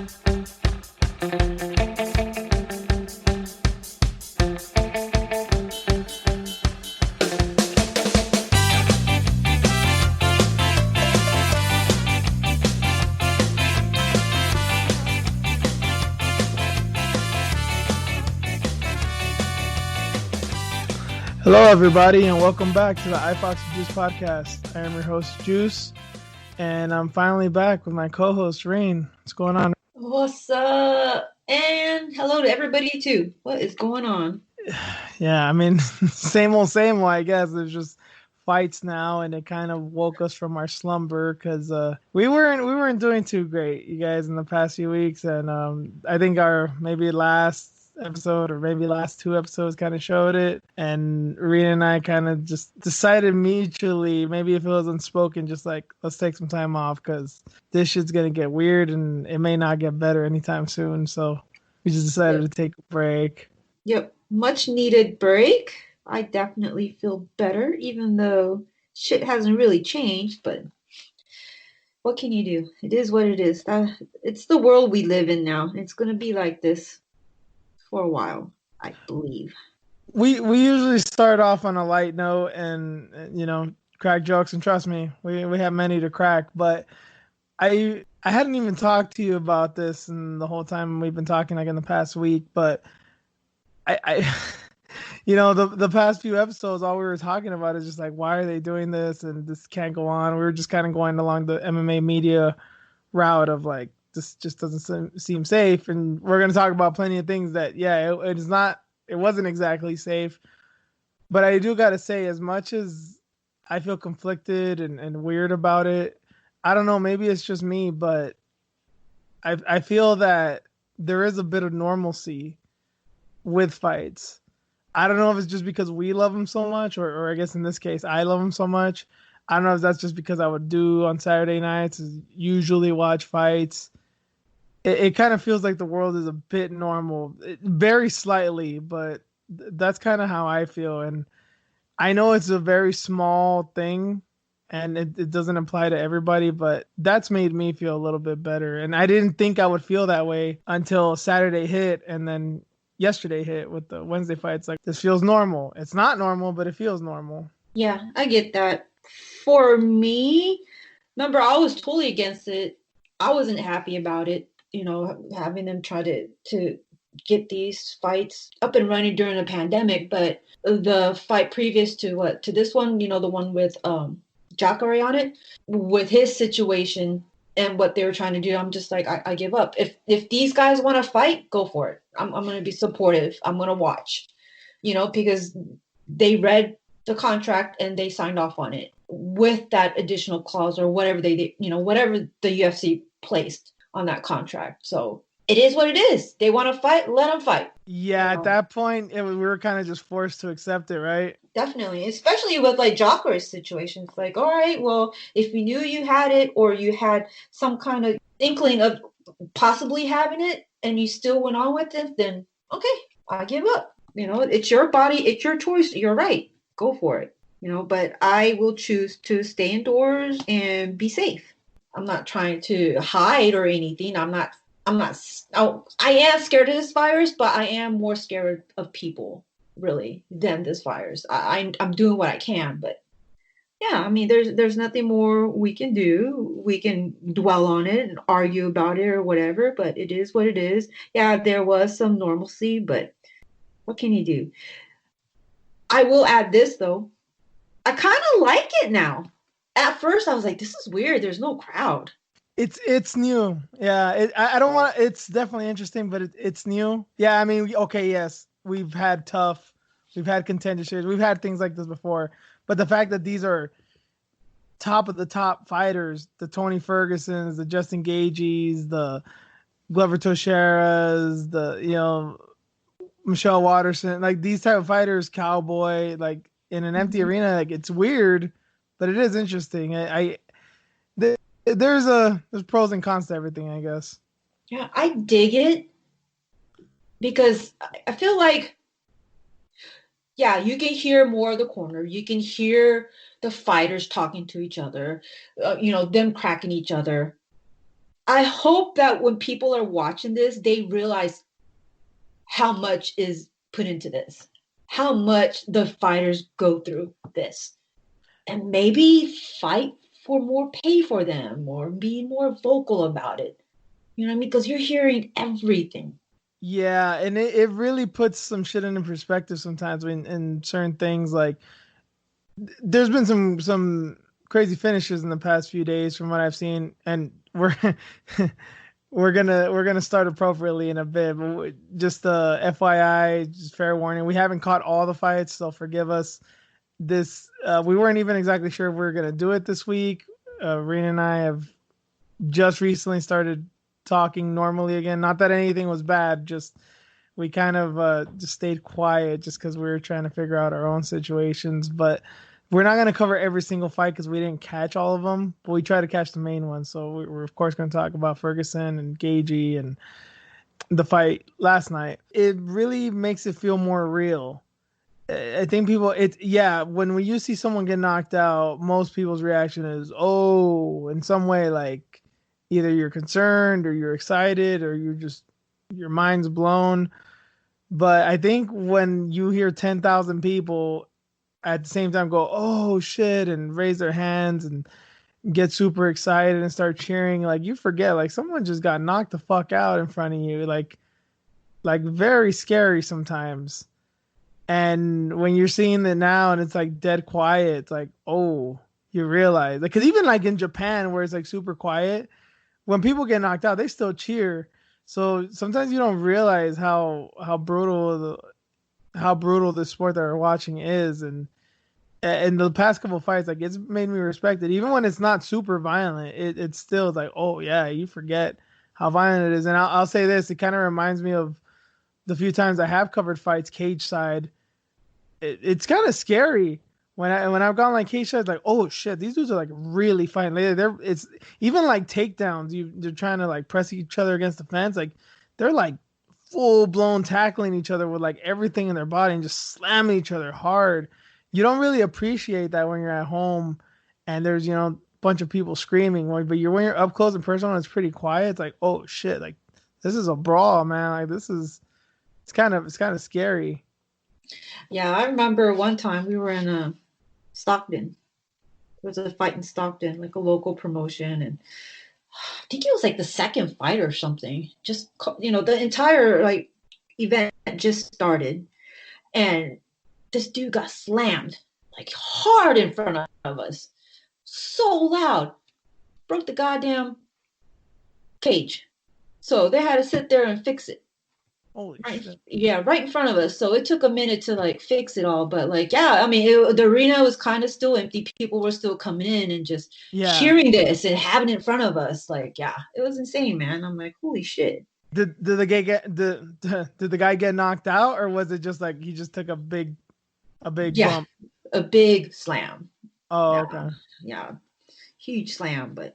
Hello, everybody, and welcome back to the iFox Juice podcast. I am your host, Juice, and I'm finally back with my co-host, Rain. What's going on? What's up? And hello to everybody, too. What is going on? Yeah, I mean, same old, I guess. There's just fights now, and it kind of woke us from our slumber because we weren't doing too great, you guys, in the past few weeks, and I think our maybe last episode or maybe last two episodes kind of showed it, and Rita and I kind of just decided mutually, maybe if it was unspoken, just like, let's take some time off because this shit's gonna get weird and it may not get better anytime soon. So we just decided to take a break. Yep, much needed break. I definitely feel better, even though shit hasn't really changed, but what can you do? It is what it is. It's the world we live in now. It's gonna be like this for a while, I believe. We usually start off on a light note and crack jokes, and trust me, we have many to crack. But I hadn't even talked to you about this in the whole time we've been talking, like in the past week. But I the past few episodes, all we were talking about is just like, why are they doing this, and this can't go on. We were just kind of going along the MMA media route of like, this just doesn't seem safe, and we're going to talk about plenty of things that, it wasn't exactly safe. But I do got to say, as much as I feel conflicted and weird about it, I don't know, maybe it's just me, but I feel that there is a bit of normalcy with fights. I don't know if it's just because we love them so much, or I guess in this case, I love them so much. I don't know if that's just because I would do on Saturday nights is usually watch fights. It kind of feels like the world is a bit normal, very slightly, but that's kind of how I feel. And I know it's a very small thing and it doesn't apply to everybody, but that's made me feel a little bit better. And I didn't think I would feel that way until Saturday hit and then yesterday hit with the Wednesday fights. Like, this feels normal. It's not normal, but it feels normal. Yeah, I get that. For me, remember, I was totally against it. I wasn't happy about it. Having them try to get these fights up and running during the pandemic. But the fight previous to this one, the one with Jacare on it, with his situation and what they were trying to do, I'm just like, I give up. If these guys want to fight, go for it. I'm going to be supportive. I'm going to watch, because they read the contract and they signed off on it with that additional clause or whatever whatever the UFC placed on that contract. So it is what it is. They want to fight, let them fight. Yeah, at that point, we were kind of just forced to accept it, right? Definitely, especially with like Jacare's situation. It's like, all right, well, if we knew you had it or you had some kind of inkling of possibly having it and you still went on with it, then okay, I give up. It's your body, it's your choice. You're right. Go for it. But I will choose to stay indoors and be safe. I'm not trying to hide or anything. I am scared of this virus, but I am more scared of people, really, than this virus. I'm doing what I can, but yeah, I mean, there's nothing more we can do. We can dwell on it and argue about it or whatever, but it is what it is. Yeah, there was some normalcy, but what can you do? I will add this, though. I kind of like it now. At first, I was like, this is weird. There's no crowd. It's new. Yeah, I don't want. It's definitely interesting, but it's new. Yeah, I mean, okay, yes, we've had contenders, we've had things like this before, but the fact that these are top of the top fighters, the Tony Fergusons, the Justin Gaethjes, the Glover Teixeiras, the Michelle Watterson, like these type of fighters, Cowboy, like in an empty arena, like it's weird, but it is interesting. There's pros and cons to everything, I guess. Yeah, I dig it because I feel like, yeah, you can hear more of the corner. You can hear the fighters talking to each other, them cracking each other. I hope that when people are watching this, they realize how much is put into this, how much the fighters go through this, and maybe fight for more pay for them or be more vocal about it. You know what I mean? Because you're hearing everything. Yeah, and it really puts some shit into perspective sometimes when in certain things like there's been some crazy finishes in the past few days from what I've seen, and we're we're gonna start appropriately in a bit, but just FYI, just fair warning, we haven't caught all the fights, so forgive us. This we weren't even exactly sure if we were gonna do it this week. Rena and I have just recently started talking normally again. Not that anything was bad, just we kind of just stayed quiet just because we were trying to figure out our own situations. But we're not going to cover every single fight because we didn't catch all of them, but we try to catch the main ones. So we're of course going to talk about Ferguson and Gagey and the fight last night. It really makes it feel more real. I think people, when you see someone get knocked out, most people's reaction is, oh, in some way, like either you're concerned or you're excited or your mind's blown. But I think when you hear 10,000 people at the same time go, oh shit, and raise their hands and get super excited and start cheering, like you forget, like someone just got knocked the fuck out in front of you. Like very scary sometimes. And when you're seeing it now and it's like dead quiet, it's like, oh, you realize, like, because even like in Japan where it's like super quiet, when people get knocked out, they still cheer. So sometimes you don't realize how brutal the sport that we're watching is. And in the past couple of fights, like it's made me respect it, even when it's not super violent. It's still like, oh yeah, you forget how violent it is. And I'll say this: it kind of reminds me of the few times I have covered fights cage side. It's kind of scary when I've gone like cage side, like, oh shit, these dudes are like really fighting. It's even like takedowns. They're trying to like press each other against the fence. Like they're like full blown tackling each other with like everything in their body and just slamming each other hard. You don't really appreciate that when you're at home and there's a bunch of people screaming. But when you're up close and personal and it's pretty quiet, it's like, oh shit, like this is a brawl, man. Like it's kind of scary. Yeah, I remember one time we were in Stockton. There was a fight in Stockton, like a local promotion, and I think it was like the second fight or something. Just the entire like event just started, and this dude got slammed like hard in front of us, so loud, broke the goddamn cage. So they had to sit there and fix it. Holy Right, shit. yeah, right in front of us. So it took a minute to like fix it all, but like, yeah, I mean, the arena was kind of still empty. People were still coming in and just Yeah. cheering this and having it in front of us. Like, yeah, it was insane, man. I'm like, holy shit. Did the guy did the guy get knocked out, or was it just like he just took a big Yeah, bump? a big slam. Oh, Yeah, okay. yeah, huge slam, but It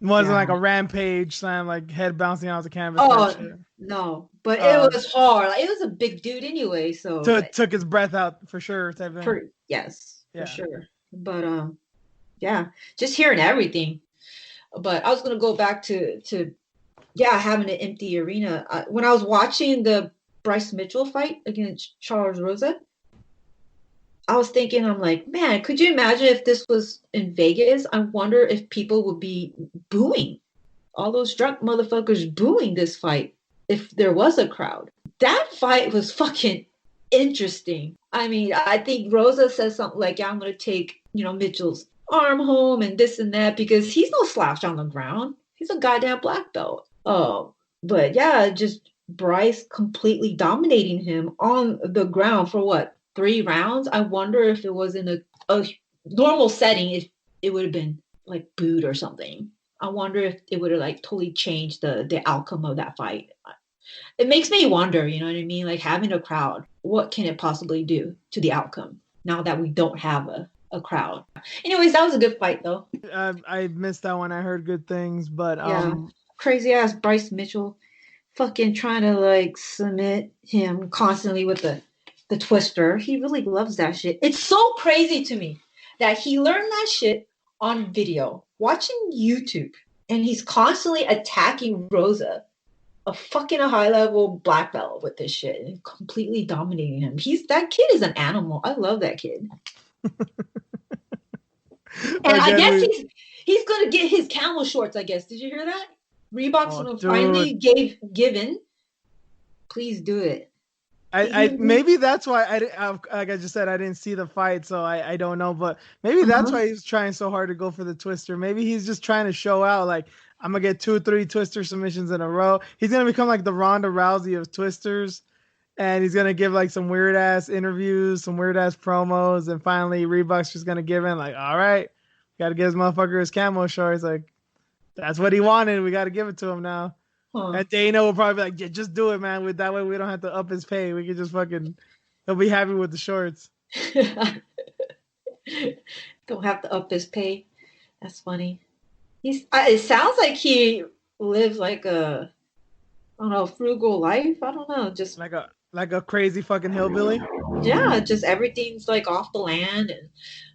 wasn't yeah. like a rampage slam, like head bouncing off the canvas type Oh shit. no, but it was hard. Like, it was a big dude anyway, so but Took his breath out for sure type thing. for yes, for Yeah. sure. But yeah, just hearing everything. But I was gonna go back to yeah, having an empty arena. When I was watching the Bryce Mitchell fight against Charles Rosa, I was thinking, I'm like, man, could you imagine if this was in Vegas? I wonder if people would be booing, all those drunk motherfuckers booing this fight if there was a crowd. That fight was fucking interesting. I mean, I think Rosa says something like, yeah, I'm going to take, Mitchell's arm home and this and that because he's no slouch on the ground. He's a goddamn black belt. Oh, but yeah, just Bryce completely dominating him on the ground for what, 3 rounds? I wonder if it was in a normal setting, if it would have been like booed or something. I wonder if it would have like totally changed the outcome of that fight. It makes me wonder, you know what I mean? Like having a crowd, what can it possibly do to the outcome now that we don't have a crowd? Anyways, that was a good fight though. I missed that one. I heard good things, but Yeah. Crazy ass Bryce Mitchell fucking trying to like submit him constantly with the twister. He really loves that shit. It's so crazy to me that he learned that shit on video, watching YouTube. and he's constantly attacking Rosa, a fucking high level black belt with this shit, and completely dominating him. That kid is an animal. I love that kid. And I guess he's gonna get his camel shorts. I guess. Did you hear that? Reebok's gonna finally given. Please do it. I maybe that's why like I just said, I didn't see the fight, so I don't know, but maybe that's why he's trying so hard to go for the twister. Maybe he's just trying to show out, like, I'm gonna get 2 or 3 twister submissions in a row. He's gonna become like the Ronda Rousey of twisters, and he's gonna give like some weird ass interviews, some weird ass promos, and finally Reebok's just gonna give in, like, all right, gotta give this motherfucker his camo shorts. Like, that's what he wanted. We gotta give it to him now. And Dana will probably be like, yeah, just do it, man. With that way we don't have to up his pay. We can just he'll be happy with the shorts. Don't have to up his pay. That's funny. It sounds like he lives like a, I don't know, frugal life. I don't know. Just like a crazy fucking hillbilly. Yeah, just everything's like off the land. And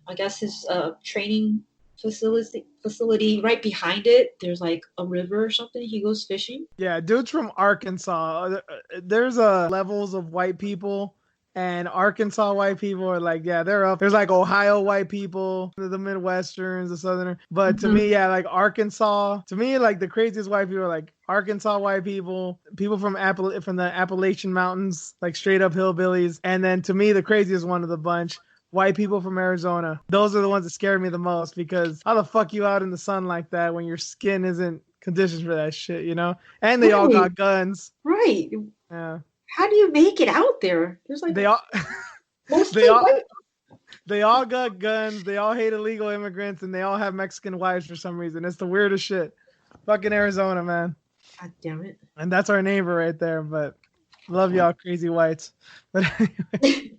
I guess his training facility right behind it, there's like a river or something. He goes fishing. Yeah, dude's from Arkansas. There's levels of white people, and Arkansas white people are like, yeah, they're up. There's like Ohio white people, the Midwesterns, the Southerners. But to me, yeah, like Arkansas, to me, like the craziest white people are like Arkansas white people from the Appalachian Mountains, like straight up hillbillies. And then to me, the craziest one of the bunch, white people from Arizona. Those are the ones that scare me the most, because how the fuck you out in the sun like that when your skin isn't conditioned for that shit, you know? And they all got guns. Right. Yeah. How do you make it out there? There's like they all got guns. They all hate illegal immigrants, and they all have Mexican wives for some reason. It's the weirdest shit. Fucking Arizona, man. God damn it. And that's our neighbor right there. But love y'all, crazy whites. But anyway.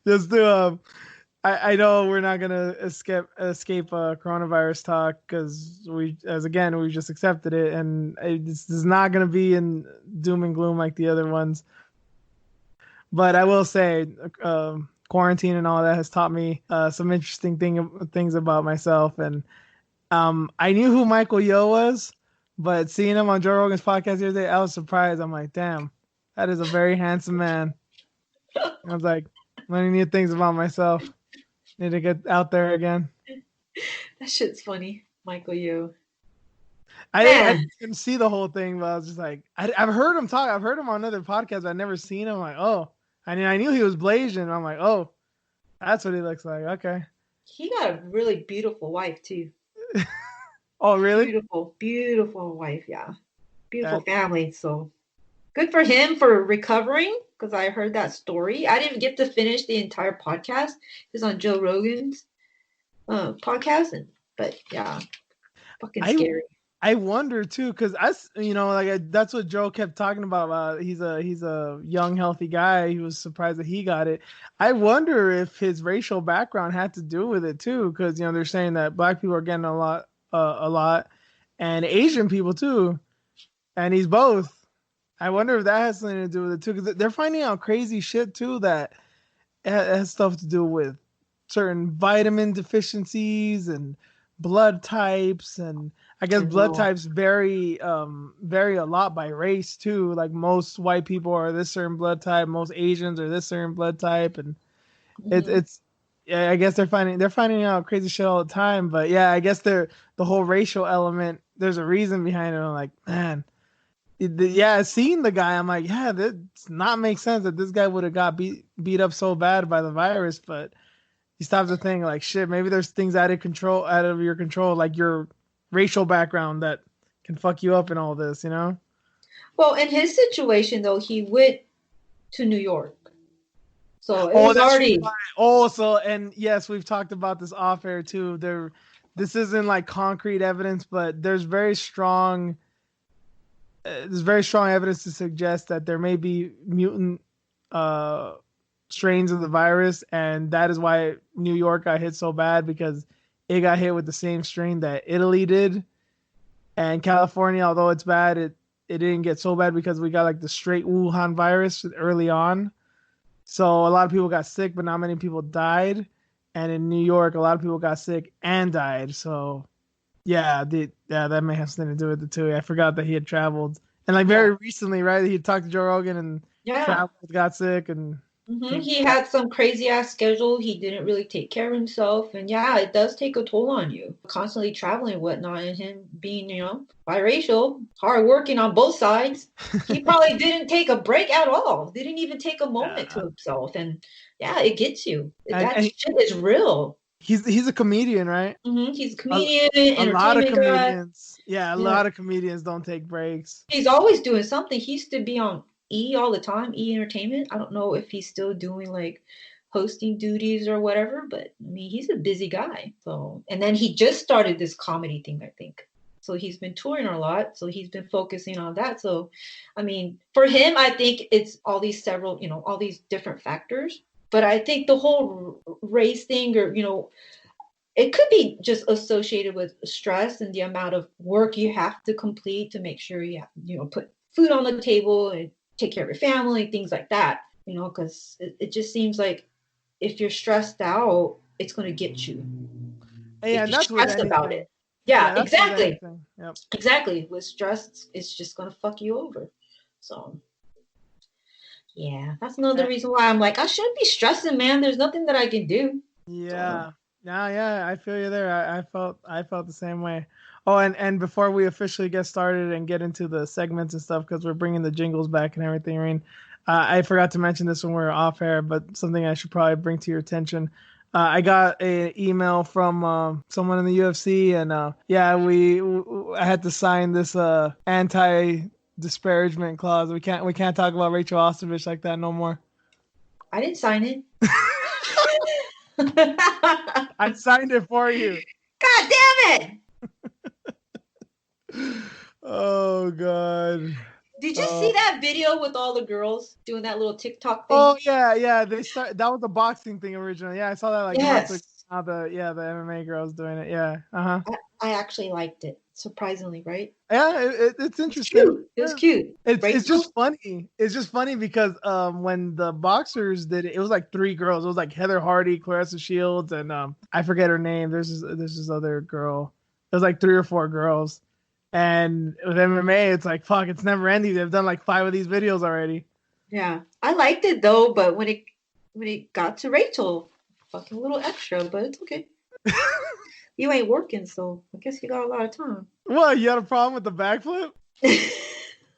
Just to, I know we're not gonna escape coronavirus talk, because we just accepted it, and this is not gonna be in doom and gloom like the other ones. But I will say, quarantine and all that has taught me some interesting things about myself, and I knew who Michael Yo was, but seeing him on Joe Rogan's podcast the other day, I was surprised. I'm like, damn, that is a very handsome man. I was like, learning new things about myself. Need to get out there again. That shit's funny, Michael Yo. I didn't see the whole thing, but I was just like, I've heard him talk. I've heard him on other podcasts, but I've never seen him. I'm like, oh, I mean, I knew he was Blasian. I'm like, oh, that's what he looks like. Okay. He got a really beautiful wife too. Oh, really? Beautiful, beautiful wife. Yeah, beautiful family. So good for him for recovering. Because I heard that story. I didn't get to finish the entire podcast. It's on Joe Rogan's podcast. But yeah, fucking scary. I wonder too, because that's what Joe kept talking about. He's a young, healthy guy. He was surprised that he got it. I wonder if his racial background had to do with it too, because they're saying that black people are getting a lot, and Asian people too, and he's both. I wonder if that has something to do with it too, because they're finding out crazy shit too that has stuff to do with certain vitamin deficiencies and blood types, and I guess blood types vary a lot by race too. Like most white people are this certain blood type, most Asians are this certain blood type, and it's I guess they're finding out crazy shit all the time. But yeah, I guess the whole racial element, there's a reason behind it. I'm like, man. Seeing the guy, I'm like, yeah, that does not make sense that this guy would have got beat up so bad by the virus. But you stop to think, like, shit, maybe there's things out of your control, like your racial background, that can fuck you up in all this, you know? Well, in his situation, though, he went to New York. So it was already... Right. Oh, so, and yes, we've talked about this off air, too. This isn't, like, concrete evidence, but there's very strong evidence to suggest that there may be mutant strains of the virus, and that is why New York got hit so bad, because it got hit with the same strain that Italy did. And California, although it's bad, it didn't get so bad because we got like the straight Wuhan virus early on. So a lot of people got sick, but not many people died. And in New York, a lot of people got sick and died. So Yeah, that may have something to do with it too. I forgot that he had traveled, and like very recently, right? He had talked to Joe Rogan and traveled, got sick, and he had some crazy ass schedule. He didn't really take care of himself, and it does take a toll on you. Constantly traveling and whatnot, and him being, biracial, hard working on both sides. He probably didn't take a break at all. Didn't even take a moment to himself, and it gets you. That shit is real. He's a comedian, right? He's a comedian, a lot of comedians. A lot of comedians don't take breaks. He's always doing something. He used to be on E all the time, E Entertainment. I don't know if he's still doing like hosting duties or whatever, but I mean, he's a busy guy. So, and then he just started this comedy thing, I think. So he's been touring a lot. So he's been focusing on that. So, I mean, for him, I think it's all these all these different factors. But I think the whole race thing, or, it could be just associated with stress and the amount of work you have to complete to make sure you have, put food on the table and take care of your family, things like that, because it just seems like if you're stressed out, it's going to get you. Yeah, and that's stressed about it. Yeah, exactly. Yep. Exactly. With stress, it's just going to fuck you over. So, yeah, that's another reason why I'm like, I shouldn't be stressing, man. There's nothing that I can do. Yeah. I feel you there. I felt the same way. Oh, and before we officially get started and get into the segments and stuff, because we're bringing the jingles back and everything, Reen, I forgot to mention this when we were off air, but something I should probably bring to your attention. I got an email from someone in the UFC, and I had to sign this anti-disparagement clause. We can't talk about Rachel Ostovich like that no more. I didn't sign it. I signed it for you. God damn it! Oh God! Did you see that video with all the girls doing that little TikTok thing? Oh yeah. That was the boxing thing originally. Yeah, I saw that like now the MMA girls doing it. Yeah. I actually liked it, surprisingly, right? Yeah, it's interesting. It was cute. It's just funny. It's just funny because when the boxers did it, it was like 3 girls. It was like Heather Hardy, Clarissa Shields, and I forget her name. There's this other girl. It was like 3 or 4 girls. And with MMA, it's like, fuck, it's never ending. They've done like 5 of these videos already. Yeah, I liked it though, but when it got to Rachel, fucking little extra, but it's okay. You ain't working, so I guess you got a lot of time. What, you had a problem with the backflip? It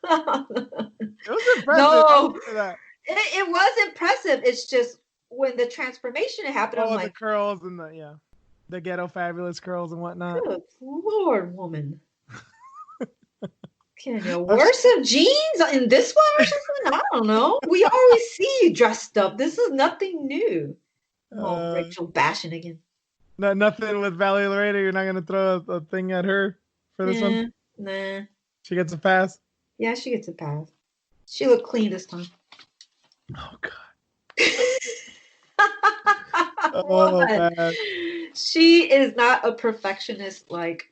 was impressive. No, it was impressive. It's just when the transformation happened, I'm like, the curls and the ghetto fabulous curls and whatnot. Good Lord, woman. Can you wear some jeans in this one or something? I don't know. We always see you dressed up. This is nothing new. Rachel bashing again. Nothing with Valerie Laredo. You're not gonna throw a thing at her for this one? Nah. She gets a pass? Yeah, she gets a pass. She looked clean this time. Oh God. Man. She is not a perfectionist like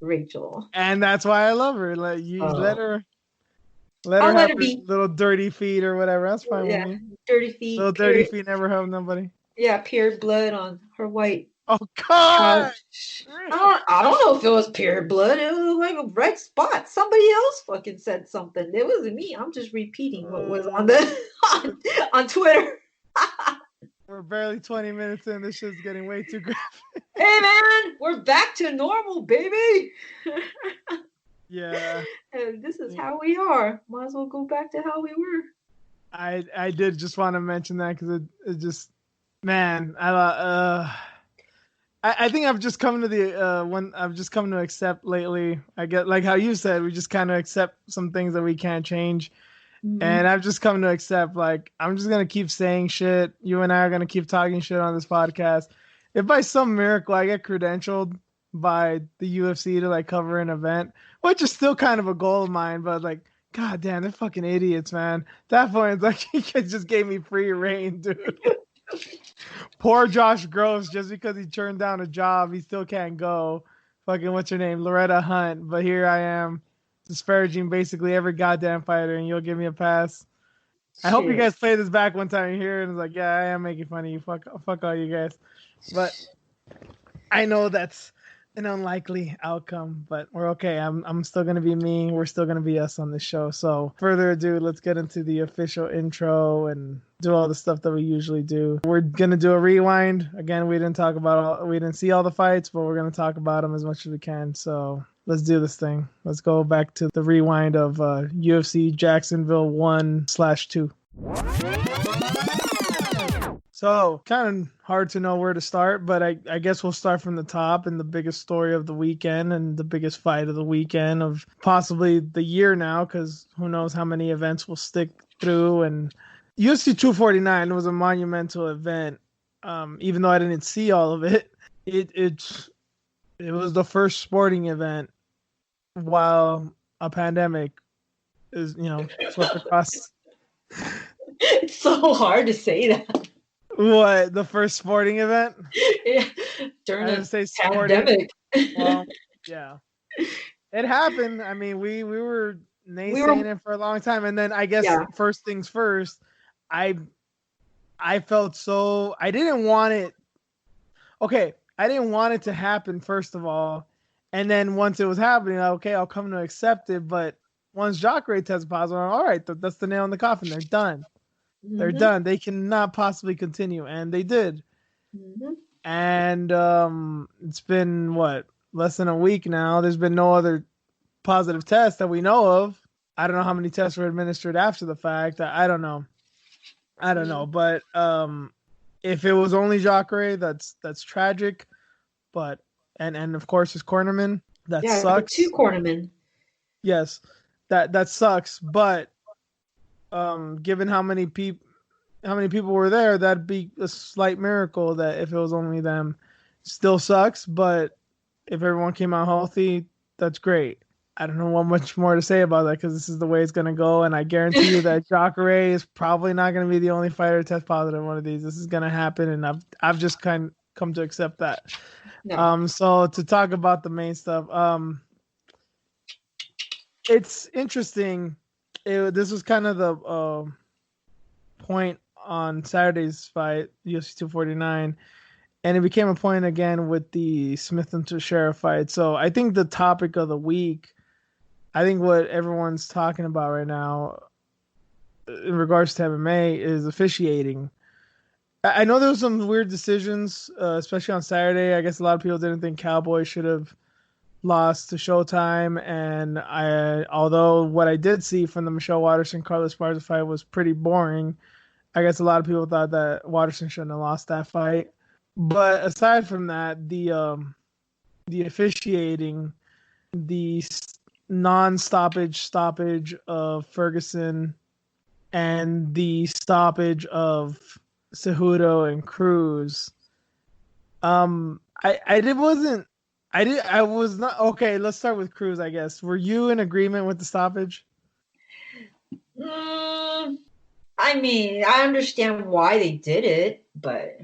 Rachel. And that's why I love her. Like let her have her be little dirty feet or whatever. That's fine with me. Dirty feet. Little dirty feet never help nobody. Yeah, pure blood on her white. Oh God! I don't know if it was pure blood. It was like a red spot. Somebody else fucking said something. It wasn't me. I'm just repeating what was on on Twitter. We're barely 20 minutes in. This shit's getting way too graphic. Hey man, we're back to normal, baby. Yeah. And this is how we are. Might as well go back to how we were. I did just want to mention that because it just, man, I think I've just come to I've just come to accept lately. I get like how you said, we just kind of accept some things that we can't change. Mm-hmm. And I've just come to accept, like, I'm just going to keep saying shit. You and I are going to keep talking shit on this podcast. If by some miracle I get credentialed by the UFC to like cover an event, which is still kind of a goal of mine, but like, God damn, they're fucking idiots, man. At that point, it's like he just gave me free reign, dude. Poor Josh Gross, just because he turned down a job, he still can't go. Fucking, what's her name? Loretta Hunt. But here I am, disparaging basically every goddamn fighter, and you'll give me a pass. I hope you guys play this back one time here, and it's like, yeah, I am making fun of you. Fuck all you guys. But I know that's an unlikely outcome, but we're okay. I'm still gonna be me. We're still gonna be us on this show. So further ado, let's get into the official intro and do all the stuff that we usually do. We're gonna do a rewind. Again, we didn't see all the fights, but we're gonna talk about them as much as we can. So let's do this thing. Let's go back to the rewind of UFC Jacksonville 1/2. So kind of hard to know where to start, but I guess we'll start from the top and the biggest story of the weekend and the biggest fight of the weekend of possibly the year now, because who knows how many events will stick through. And UFC 249 was a monumental event. Even though I didn't see all of it, it was the first sporting event while a pandemic is swept across. It's so hard to say that. What, the first sporting event? Yeah, during a pandemic. Well, yeah, it happened. I mean, we were naysaying it for a long time, and then I guess first things first, I felt so I didn't want it. Okay, I didn't want it to happen first of all, and then once it was happening, okay, I'll come to accept it. But once Jacare tested positive, all right, that's the nail in the coffin. They're done. They're done. They cannot possibly continue, and they did. Mm-hmm. And it's been less than a week now. There's been no other positive tests that we know of. I don't know how many tests were administered after the fact. I don't know. But if it was only Jacare, that's tragic. But and of course his cornerman, that sucks. 2 cornermen. Yes, that sucks. But given how many people were there, that'd be a slight miracle that if it was only them. Still sucks, but if everyone came out healthy, that's great. I don't know what much more to say about that because this is the way it's going to go, and I guarantee you that Jacare is probably not going to be the only fighter to test positive in one of these. This is going to happen, and I've just kind of come to accept that. No. So to talk about the main stuff, it's interesting. This was kind of the point on Saturday's fight, UFC 249, and it became a point again with the Smith and Teixeira fight. So I think the topic of the week, I think what everyone's talking about right now in regards to MMA is officiating. I know there was some weird decisions, especially on Saturday. I guess a lot of people didn't think Cowboy should have lost to Showtime, and although what I did see from the Michelle Waterson Carlos Esparza fight was pretty boring, I guess a lot of people thought that Waterson shouldn't have lost that fight. But aside from that, the officiating, the stoppage of Ferguson, and the stoppage of Cejudo and Cruz, I was not okay. Let's start with Cruz, I guess. Were you in agreement with the stoppage? I mean, I understand why they did it, but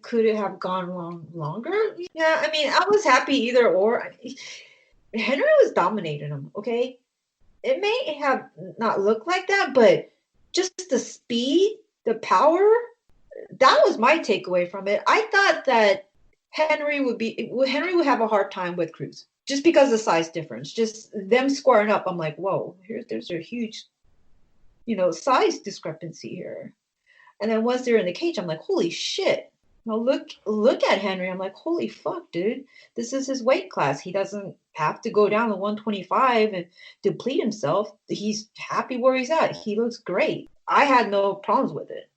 could it have gone longer? Yeah, I mean, I was happy either or. Henry was dominating him, okay? It may have not looked like that, but just the speed, the power, that was my takeaway from it. I thought that Henry would have a hard time with Cruz just because of the size difference. Just them squaring up, I'm like, whoa, there's a huge, size discrepancy here. And then once they're in the cage, I'm like, holy shit. Now look at Henry. I'm like, holy fuck, dude. This is his weight class. He doesn't have to go down to 125 and deplete himself. He's happy where he's at. He looks great. I had no problems with it.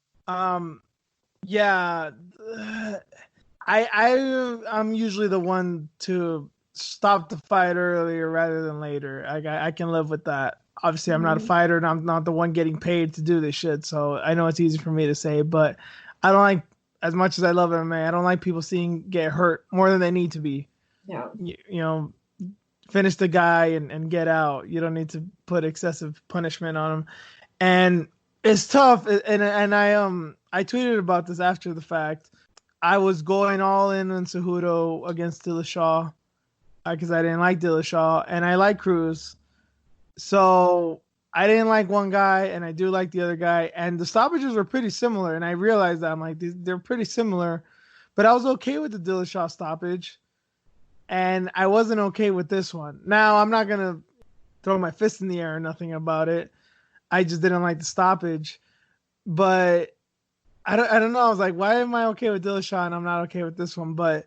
Yeah. I'm usually the one to stop the fight earlier rather than later. I can live with that. Obviously, I'm not a fighter, and I'm not the one getting paid to do this shit, so I know it's easy for me to say, but I don't like, as much as I love MMA, I don't like people get hurt more than they need to be. Yeah. Finish the guy and get out. You don't need to put excessive punishment on him. And it's tough, and I tweeted about this after the fact. I was going all in on Cejudo against Dillashaw because I didn't like Dillashaw, and I like Cruz. So I didn't like one guy, and I do like the other guy. And the stoppages were pretty similar, and I realized that. I'm like, they're pretty similar. But I was okay with the Dillashaw stoppage. And I wasn't okay with this one. Now, I'm not going to throw my fist in the air or nothing about it. I just didn't like the stoppage. But I don't know. I was like, why am I okay with Dillashaw and I'm not okay with this one? But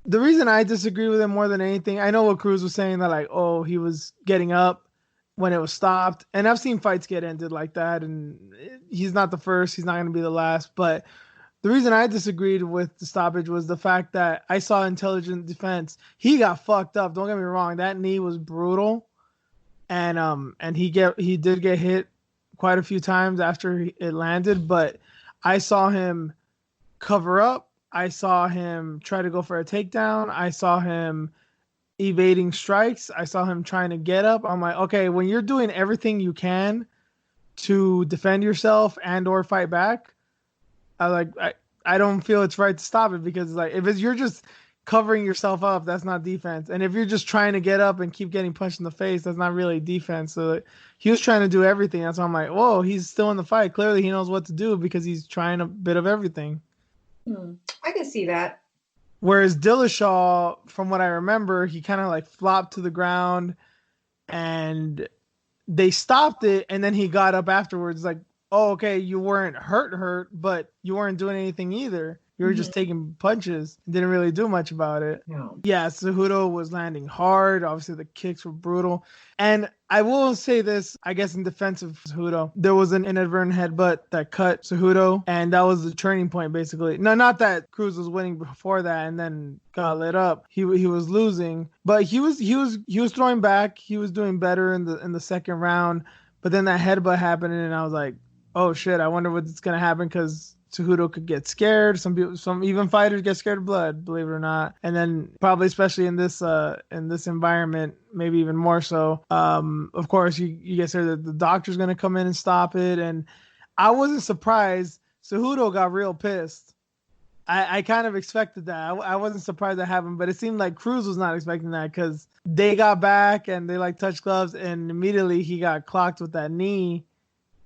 the reason I disagree with him more than anything, I know what Cruz was saying that like, oh, he was getting up when it was stopped. And I've seen fights get ended like that. And he's not the first. He's not going to be the last. But the reason I disagreed with the stoppage was the fact that I saw intelligent defense. He got fucked up. Don't get me wrong. That knee was brutal. And he did get hit quite a few times after it landed, but I saw him cover up. I saw him try to go for a takedown. I saw him evading strikes. I saw him trying to get up. I'm like, okay, when you're doing everything you can to defend yourself and or fight back, I don't feel it's right to stop it because like if you're just covering yourself up, that's not defense. And if you're just trying to get up and keep getting punched in the face, that's not really defense. So like, he was trying to do everything. That's why I'm like, whoa, he's still in the fight. Clearly he knows what to do because he's trying a bit of everything. I can see that. Whereas Dillashaw, from what I remember, he kind of like flopped to the ground and they stopped it. And then he got up afterwards like, oh, okay, you weren't hurt, but you weren't doing anything either. You were just taking punches and didn't really do much about it. No. Yeah, Cejudo was landing hard. Obviously, the kicks were brutal. And I will say this, I guess, in defense of Cejudo, there was an inadvertent headbutt that cut Cejudo, and that was the turning point, basically. No, not that Cruz was winning before that and then got lit up. He was losing, but he was throwing back. He was doing better in the second round. But then that headbutt happened, and I was like, oh shit, I wonder what's gonna happen because Cejudo could get scared. Some even fighters get scared of blood, believe it or not. And then probably especially in this environment, maybe even more so. Of course, you get scared that the doctor's gonna come in and stop it. And I wasn't surprised. Cejudo got real pissed. I kind of expected that. I wasn't surprised that happened, but it seemed like Cruz was not expecting that because they got back and they like touched gloves and immediately he got clocked with that knee.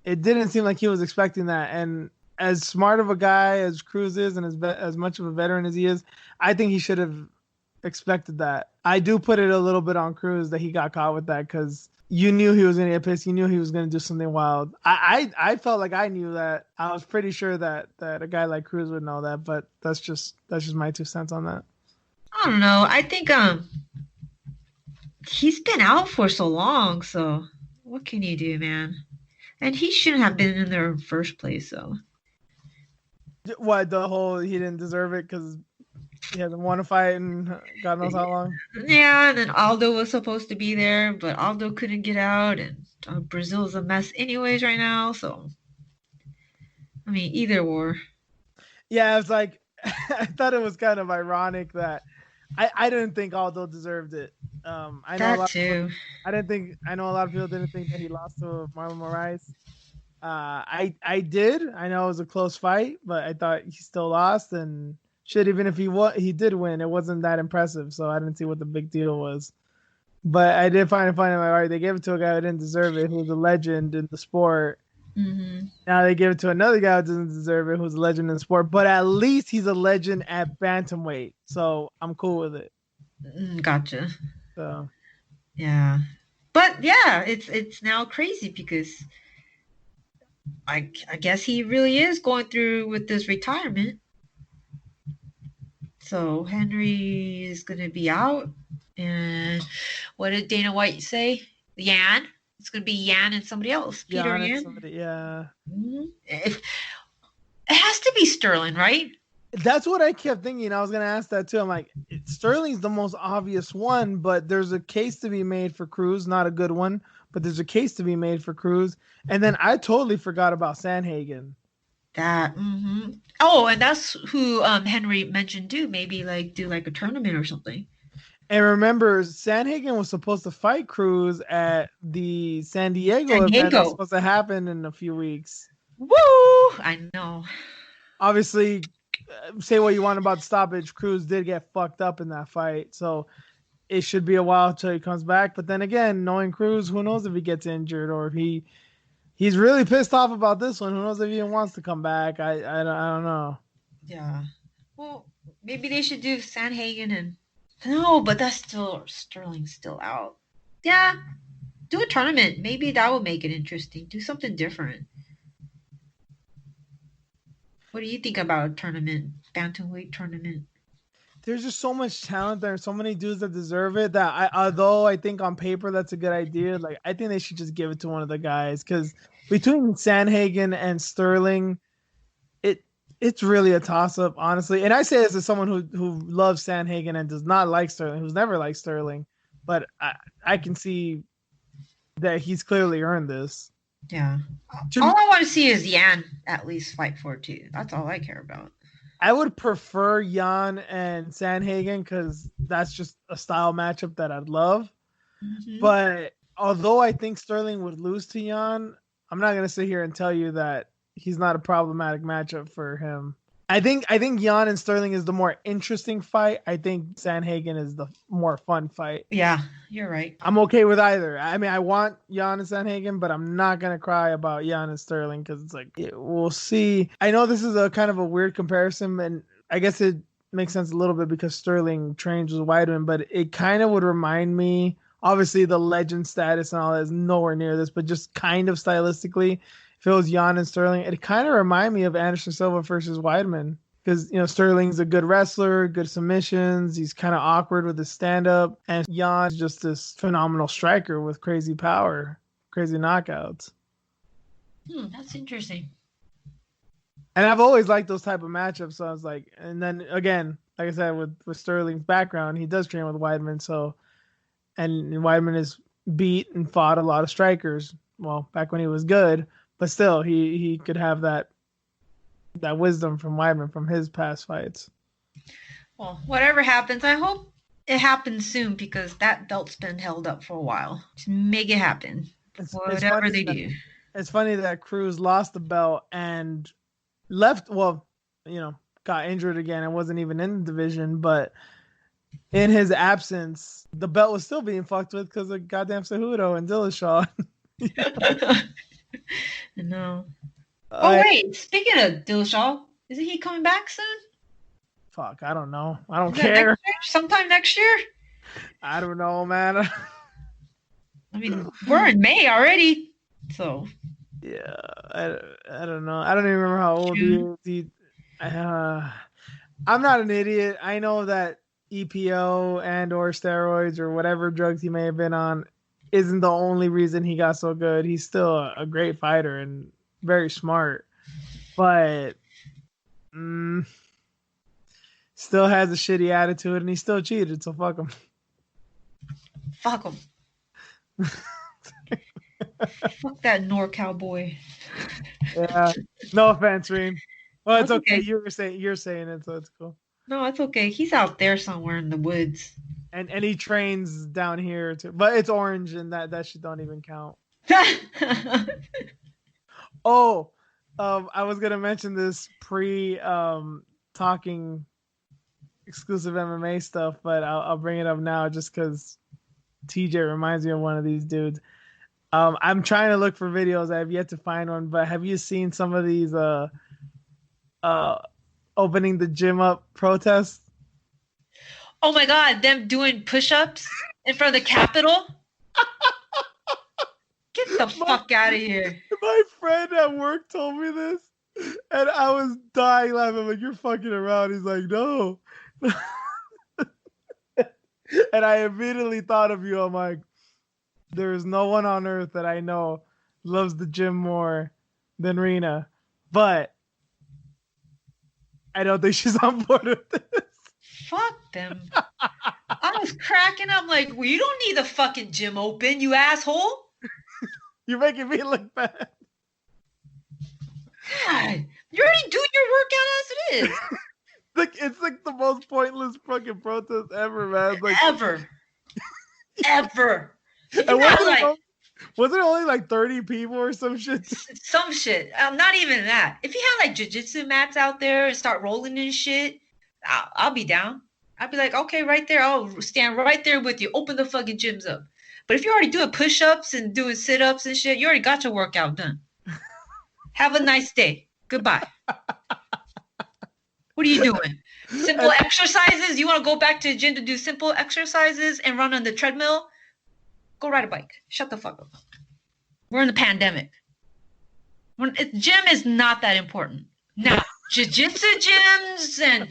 It didn't seem like he was expecting that. And as smart of a guy as Cruz is and as much of a veteran as he is, I think he should have expected that. I do put it a little bit on Cruz that he got caught with that because you knew he was going to get pissed. You knew he was going to do something wild. I felt like I knew that. I was pretty sure that a guy like Cruz would know that, but that's just my 2 cents on that. I don't know. I think he's been out for so long, so what can you do, man? And he shouldn't have been in there in the first place, so. What, the whole he didn't deserve it because he hasn't won a fight in God knows how long? Yeah, and then Aldo was supposed to be there, but Aldo couldn't get out, and Brazil's a mess anyways right now, so. I mean, either or. Yeah, it's like, I thought it was kind of ironic that I didn't think Aldo deserved it. I know that too. I know a lot of people didn't think that he lost to Marlon Moraes. I did. I know it was a close fight, but I thought he still lost. And shit, even if he did win, it wasn't that impressive. So I didn't see what the big deal was. But I did find it funny. Like, all right, they gave it to a guy who didn't deserve it, who was a legend in the sport. Mm-hmm. Now they give it to another guy who doesn't deserve it, who's a legend in the sport. But at least he's a legend at bantamweight. So I'm cool with it. Gotcha. So yeah, but yeah, it's now crazy because I guess he really is going through with this retirement. So Henry is going to be out, and what did Dana White say? Yan. It's going to be Yan and somebody else. Peter Yan. Yeah. Mm-hmm. It has to be Sterling, right? That's what I kept thinking. I was going to ask that too. I'm like, Sterling's the most obvious one, but there's a case to be made for Cruz. Not a good one, but there's a case to be made for Cruz. And then I totally forgot about Sandhagen. Mm-hmm. Oh, and that's who Henry mentioned too. Maybe do a tournament or something. And remember, Sandhagen was supposed to fight Cruz at the San Diego event that's supposed to happen in a few weeks. Woo! I know. Obviously, say what you want about the stoppage, Cruz did get fucked up in that fight. So it should be a while till he comes back. But then again, knowing Cruz, who knows if he gets injured or if he's really pissed off about this one. Who knows if he even wants to come back? I don't know. Yeah. Well, maybe they should do Sandhagen and No, but that's still Sterling's still out. Yeah, do a tournament. Maybe that will make it interesting. Do something different. What do you think about a tournament, bantamweight tournament? There's just so much talent there, so many dudes that deserve it. That although I think on paper that's a good idea, like I think they should just give it to one of the guys because between Sandhagen and Sterling, it's really a toss up, honestly. And I say this as someone who loves Sandhagen and does not like Sterling, who's never liked Sterling, but I can see that he's clearly earned this. Yeah. All I want to see is Yan at least fight for it too. That's all I care about. I would prefer Jan and Sandhagen because that's just a style matchup that I'd love. Mm-hmm. But although I think Sterling would lose to Jan, I'm not gonna sit here and tell you that he's not a problematic matchup for him. I think Jan and Sterling is the more interesting fight. I think Sandhagen is the more fun fight. Yeah, you're right. I'm okay with either. I mean, I want Jan and Sandhagen, but I'm not going to cry about Jan and Sterling because it's like, we'll see. I know this is a kind of a weird comparison, and I guess it makes sense a little bit because Sterling trains with Weidman, but it kind of would remind me, obviously the legend status and all that is nowhere near this, but just kind of stylistically, if it was Jan and Sterling, it kind of reminded me of Anderson Silva versus Weidman because, Sterling's a good wrestler, good submissions. He's kind of awkward with his stand-up. And Jan's just this phenomenal striker with crazy power, crazy knockouts. That's interesting. And I've always liked those type of matchups. So I was like, and then again, like I said, with Sterling's background, he does train with Weidman. So, and Weidman has beat and fought a lot of strikers. Well, back when he was good. But still, he could have that wisdom from Weidman from his past fights. Well, whatever happens, I hope it happens soon because that belt's been held up for a while. Just make it happen. Whatever they do. It's funny that Cruz lost the belt and left. Well, got injured again and wasn't even in the division. But in his absence, the belt was still being fucked with because of goddamn Cejudo and Dillashaw. No. Wait, speaking of Dillashaw, isn't he coming back soon? Fuck, I don't know. I don't care. Sometime next year? I don't know, man. I mean, we're in May already, so. Yeah, I don't know. I don't even remember how old he is. I'm not an idiot. I know that EPO and or steroids or whatever drugs he may have been on isn't the only reason he got so good. He's still a great fighter and very smart, but still has a shitty attitude and he still cheated. So fuck him. Fuck him. Fuck that NorCal boy. Yeah. No offense, Reem. Well, it's okay. You're saying it, so it's cool. No, it's okay. He's out there somewhere in the woods. And he trains down here too, but it's orange and that shit don't even count. I was gonna mention this talking exclusive MMA stuff, but I'll bring it up now just because TJ reminds me of one of these dudes. I'm trying to look for videos. I have yet to find one, but have you seen some of these opening the gym up protests? Oh my God, them doing push-ups in front of the Capitol? Get the fuck out of here. My friend at work told me this, and I was dying laughing. I'm like, you're fucking around. He's like, no. And I immediately thought of you. I'm like, there is no one on earth that I know loves the gym more than Rena. But I don't think she's on board with this. Fuck them. I was cracking up like, well, you don't need the fucking gym open, you asshole. You're making me look bad. God, you're already doing your workout as it is. It's like the most pointless fucking protest ever, man. Like, ever. And wasn't it only like 30 people or some shit? Some shit. Not even that. If you had like jiu-jitsu mats out there and start rolling and shit, I'll be down. I'll be like, okay, right there. I'll stand right there with you. Open the fucking gyms up. But if you're already doing push-ups and doing sit-ups and shit, you already got your workout done. Have a nice day. Goodbye. What are you doing? Simple exercises. You want to go back to the gym to do simple exercises and run on the treadmill? Go ride a bike. Shut the fuck up. We're in the pandemic. Gym is not that important. Now, jiu-jitsu gyms and,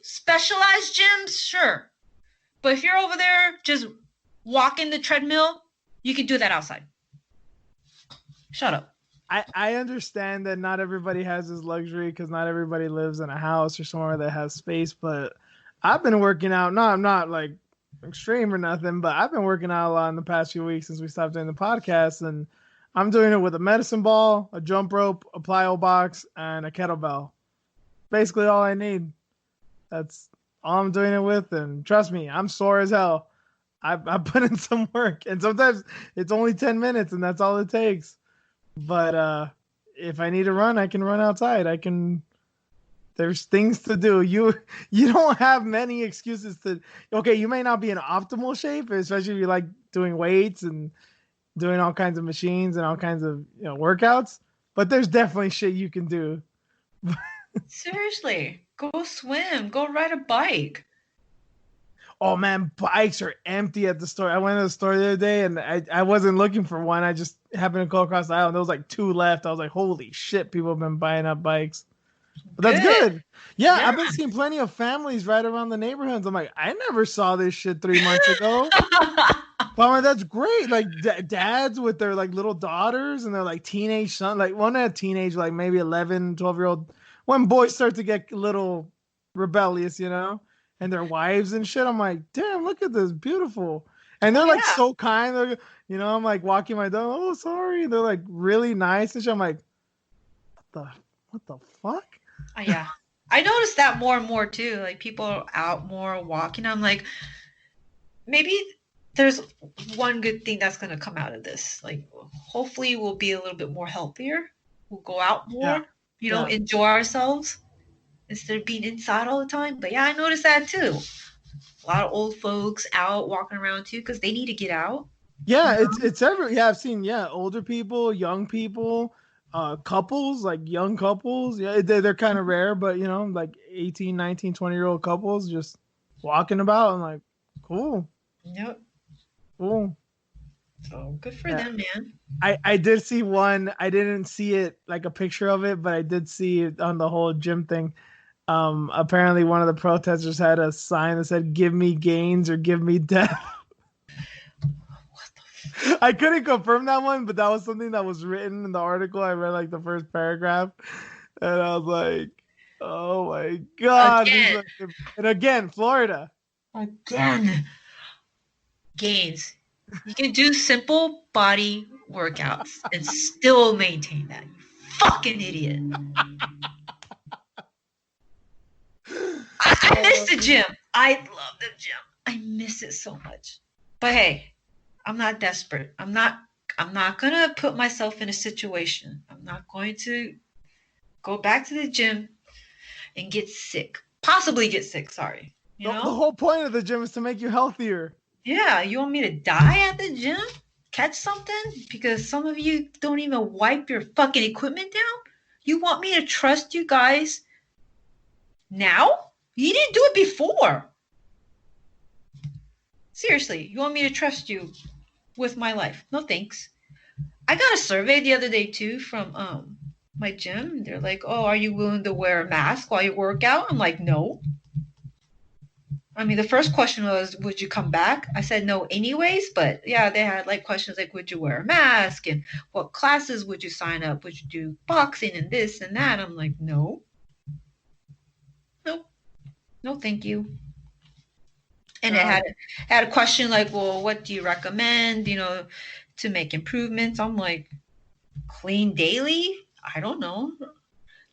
specialized gyms, sure. But if you're over there just walking the treadmill, you can do that outside. Shut up. I understand that not everybody has this luxury because not everybody lives in a house or somewhere that has space, but I've been working out. No, I'm not like extreme or nothing, but I've been working out a lot in the past few weeks since we stopped doing the podcast, and I'm doing it with a medicine ball, a jump rope, a plyo box, and a kettlebell. Basically all I need. That's all I'm doing it with, and trust me, I'm sore as hell. I put in some work, and sometimes it's only 10 minutes, and that's all it takes. But if I need to run, I can run outside. There's things to do. You don't have many excuses to. Okay, you may not be in optimal shape, especially if you like doing weights and doing all kinds of machines and all kinds of workouts. But there's definitely shit you can do. Seriously, go swim. Go ride a bike. Oh man, bikes are empty at the store. I went to the store the other day and I wasn't looking for one. I just happened to go across the aisle and there was like 2 left. I was like, holy shit, people have been buying up bikes. But that's good. Yeah, I've been seeing plenty of families right around the neighborhoods. I'm like, I never saw this shit 3 months ago. But I'm like, that's great. Like dads with their like little daughters and their like teenage son, like one at teenage, like maybe 11, 12-year-old. When boys start to get a little rebellious, and their wives and shit. I'm like, damn, look at this, beautiful. And they're like so kind. They're, I'm like walking my dog. Oh, sorry. They're like really nice and shit. I'm like, what the fuck? Yeah, I noticed that more and more too. Like people are out more walking. I'm like, maybe there's one good thing that's gonna come out of this. Like, hopefully, we'll be a little bit more healthier. We'll go out more. Enjoy ourselves instead of being inside all the time. But yeah, I noticed that too. A lot of old folks out walking around too because they need to get out. Yeah, it's every. Yeah, I've seen older people, young people. Couples, like young couples, they're kind of rare, but like 18, 19, 20-year-old couples just walking about. I'm like, cool. Yep. Cool. So good for them, man. I did see one. I didn't see it like a picture of it, but I did see it on the whole gym thing. Apparently one of the protesters had a sign that said, "Give me gains or give me death." I couldn't confirm that one, but that was something that was written in the article. I read like the first paragraph, and I was like, "Oh my god!" Again. And again, Florida. Again, gains. You can do simple body workouts and still maintain that. You fucking idiot. I miss the gym. I love the gym. I miss it so much. But hey, I'm not desperate. I'm not gonna put myself in a situation. I'm not going to go back to the gym and get sick. Possibly get sick, sorry. The whole point of the gym is to make you healthier. Yeah, you want me to die at the gym? Catch something? Because some of you don't even wipe your fucking equipment down? You want me to trust you guys now? You didn't do it before. Seriously, you want me to trust you with my life? No thanks. I got a survey the other day too from my gym. They're like, "Oh, are you willing to wear a mask while you work out?" I'm like, "No." I mean, the first question was, "Would you come back?" I said no anyways, but yeah, they had like questions like, "Would you wear a mask?" and "What classes would you sign up? Would you do boxing and this and that?" I'm like, "No. No, thank you." And it had a question like, "Well, what do you recommend, to make improvements?" I'm like, clean daily? I don't know.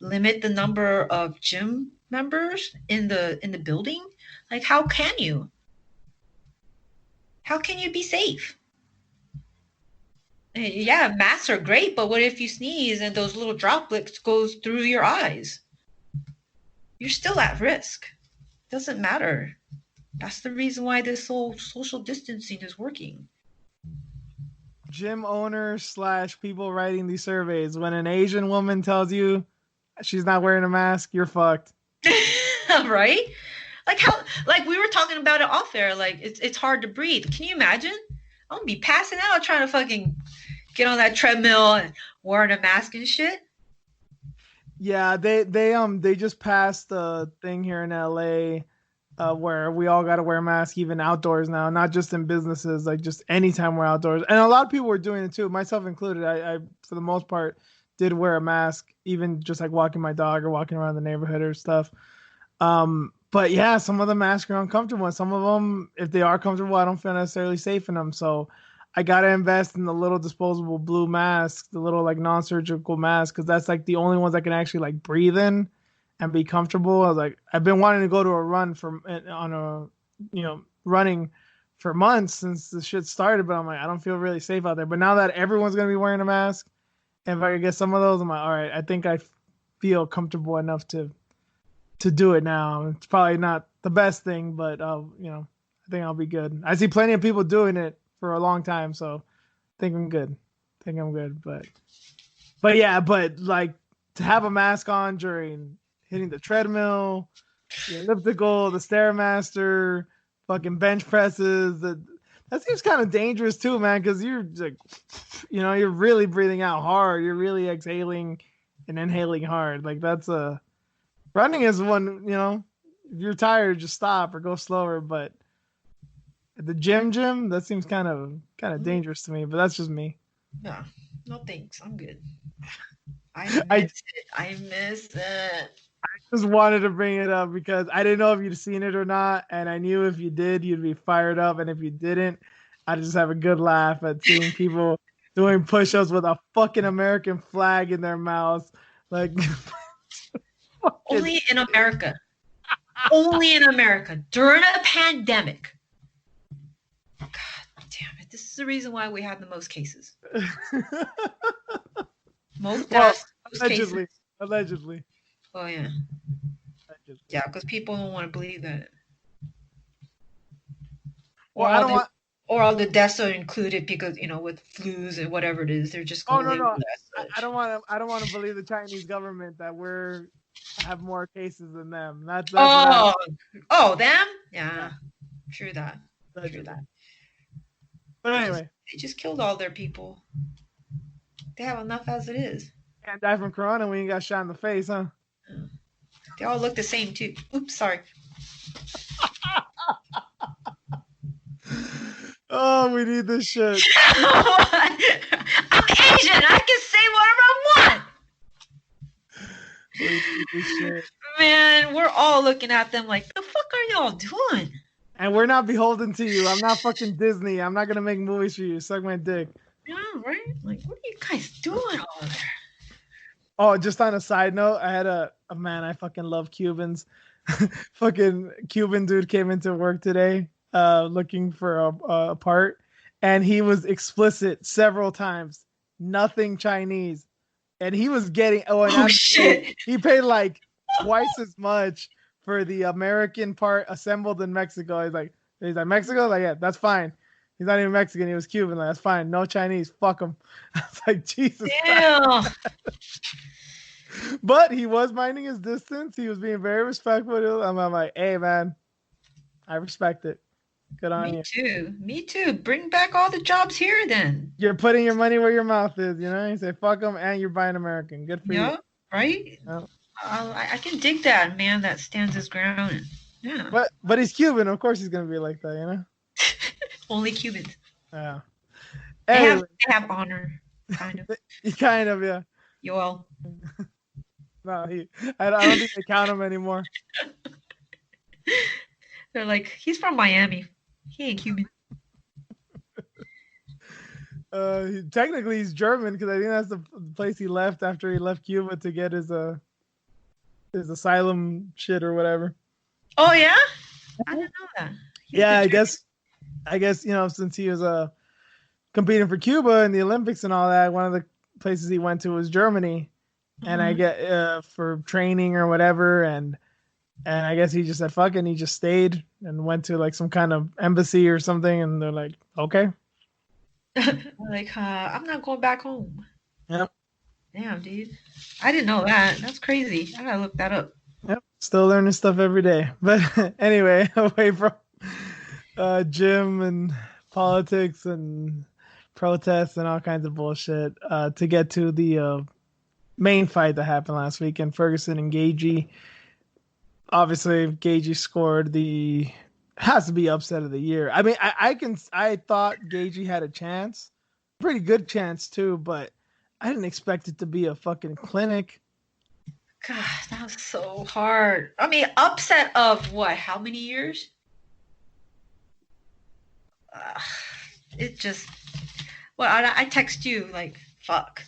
Limit the number of gym members in the building? Like, how can you? How can you be safe? Yeah, masks are great, but what if you sneeze and those little droplets goes through your eyes? You're still at risk. Doesn't matter. That's the reason why this whole social distancing is working. Gym owners / people writing these surveys, when an Asian woman tells you she's not wearing a mask, you're fucked. Right? Like how, like we were talking about it off air. Like it's hard to breathe. Can you imagine? I'm gonna be passing out trying to fucking get on that treadmill and wearing a mask and shit. Yeah, they just passed the thing here in LA where we all got to wear masks even outdoors now, not just in businesses, like just anytime we're outdoors. And a lot of people were doing it too, myself included. I for the most part did wear a mask, even just like walking my dog or walking around the neighborhood or stuff. But yeah, some of the masks are uncomfortable, and some of them, if they are comfortable, I don't feel necessarily safe in them. So I gotta invest in the little disposable blue mask, the little like non-surgical mask, because that's like the only ones I can actually like breathe in and be comfortable. I was like, I've been wanting to go to a run running for months since the shit started, but I'm like, I don't feel really safe out there. But now that everyone's gonna be wearing a mask, and if I could get some of those, I'm like, all right, I think I feel comfortable enough to do it now. It's probably not the best thing, but I think I'll be good. I see plenty of people doing it for a long time, so I think I'm good. But yeah, but like to have a mask on during hitting the treadmill, the elliptical, the stairmaster, fucking bench presses, that seems kind of dangerous too, man, because you're like, you're really breathing out hard. You're really exhaling and inhaling hard. Like that's running is one, if you're tired, just stop or go slower. But at the gym, that seems kind of dangerous to me. But that's just me. No thanks. I'm good. I miss it. I just wanted to bring it up because I didn't know if you'd seen it or not, and I knew if you did, you'd be fired up, and if you didn't, I'd just have a good laugh at seeing people doing push-ups with a fucking American flag in their mouths, like. Only in America. Only in America during a pandemic. God damn it! This is the reason why we have the most cases. Most deaths. Allegedly. Oh yeah. Allegedly. Yeah, because people don't want to believe that. Well, or all the deaths are included because with flus and whatever it is, they're just going. Oh no! I don't want to believe the Chinese government that have more cases than them. That's them? Yeah. True that. But anyway, they just killed all their people. They have enough as it is. Can't die from corona when you got shot in the face, huh? They all look the same too. Oops, sorry. Oh, we need this shit. I'm Asian. I can say whatever I want. Man, we're all looking at them like, the fuck are y'all doing? And we're not beholden to you. I'm not fucking Disney. I'm not gonna make movies for you. Suck my dick. Yeah, right? Like, what are you guys doing over there? Oh, just on a side note, I had a man, I fucking love Cubans. Fucking Cuban dude came into work today looking for a part, and he was explicit several times. Nothing Chinese. And he was getting shit. He paid like twice as much for the American part assembled in Mexico. He's like Mexico? Like, yeah, that's fine. He's not even Mexican. He was Cuban. Like, that's fine. No Chinese. Fuck him. I was like, Jesus. Damn. But he was minding his distance. He was being very respectful. I'm like, hey, man, I respect it. Good on you. Me too. Bring back all the jobs here then. You're putting your money where your mouth is, You say, fuck them, and you're buying American. Good for you. Right? Yeah. I can dig that, man, that stands his ground. Yeah. But he's Cuban. Of course he's going to be like that, Only Cubans. Yeah. Anyway. They have honor, kind of. Kind of, yeah. Yoel. No, I don't think they count him anymore. They're like, he's from Miami. He ain't Cuban. Technically, he's German because I think that's the place he left after he left Cuba to get his asylum shit or whatever. Oh yeah, I didn't know that. Yeah, I guess since he was competing for Cuba in the Olympics and all that, one of the places he went to was Germany, and I get for training or whatever, and I guess he just said fuck it, and he just stayed and went to like some kind of embassy or something, and they're like, okay. Like, I'm not going back home. Yep. Damn, dude. I didn't know that. That's crazy. I gotta look that up. Yep. Still learning stuff every day. But anyway, away from gym and politics and protests and all kinds of bullshit, to get to the main fight that happened last weekend, Ferguson and Gaethje. Obviously, Gaethje scored the has to be upset of the year. I mean, I thought Gaethje had a chance, pretty good chance too, but I didn't expect it to be a fucking clinic. God, that was so hard. I mean, upset of what? How many years? It just. Well, I text you like, fuck.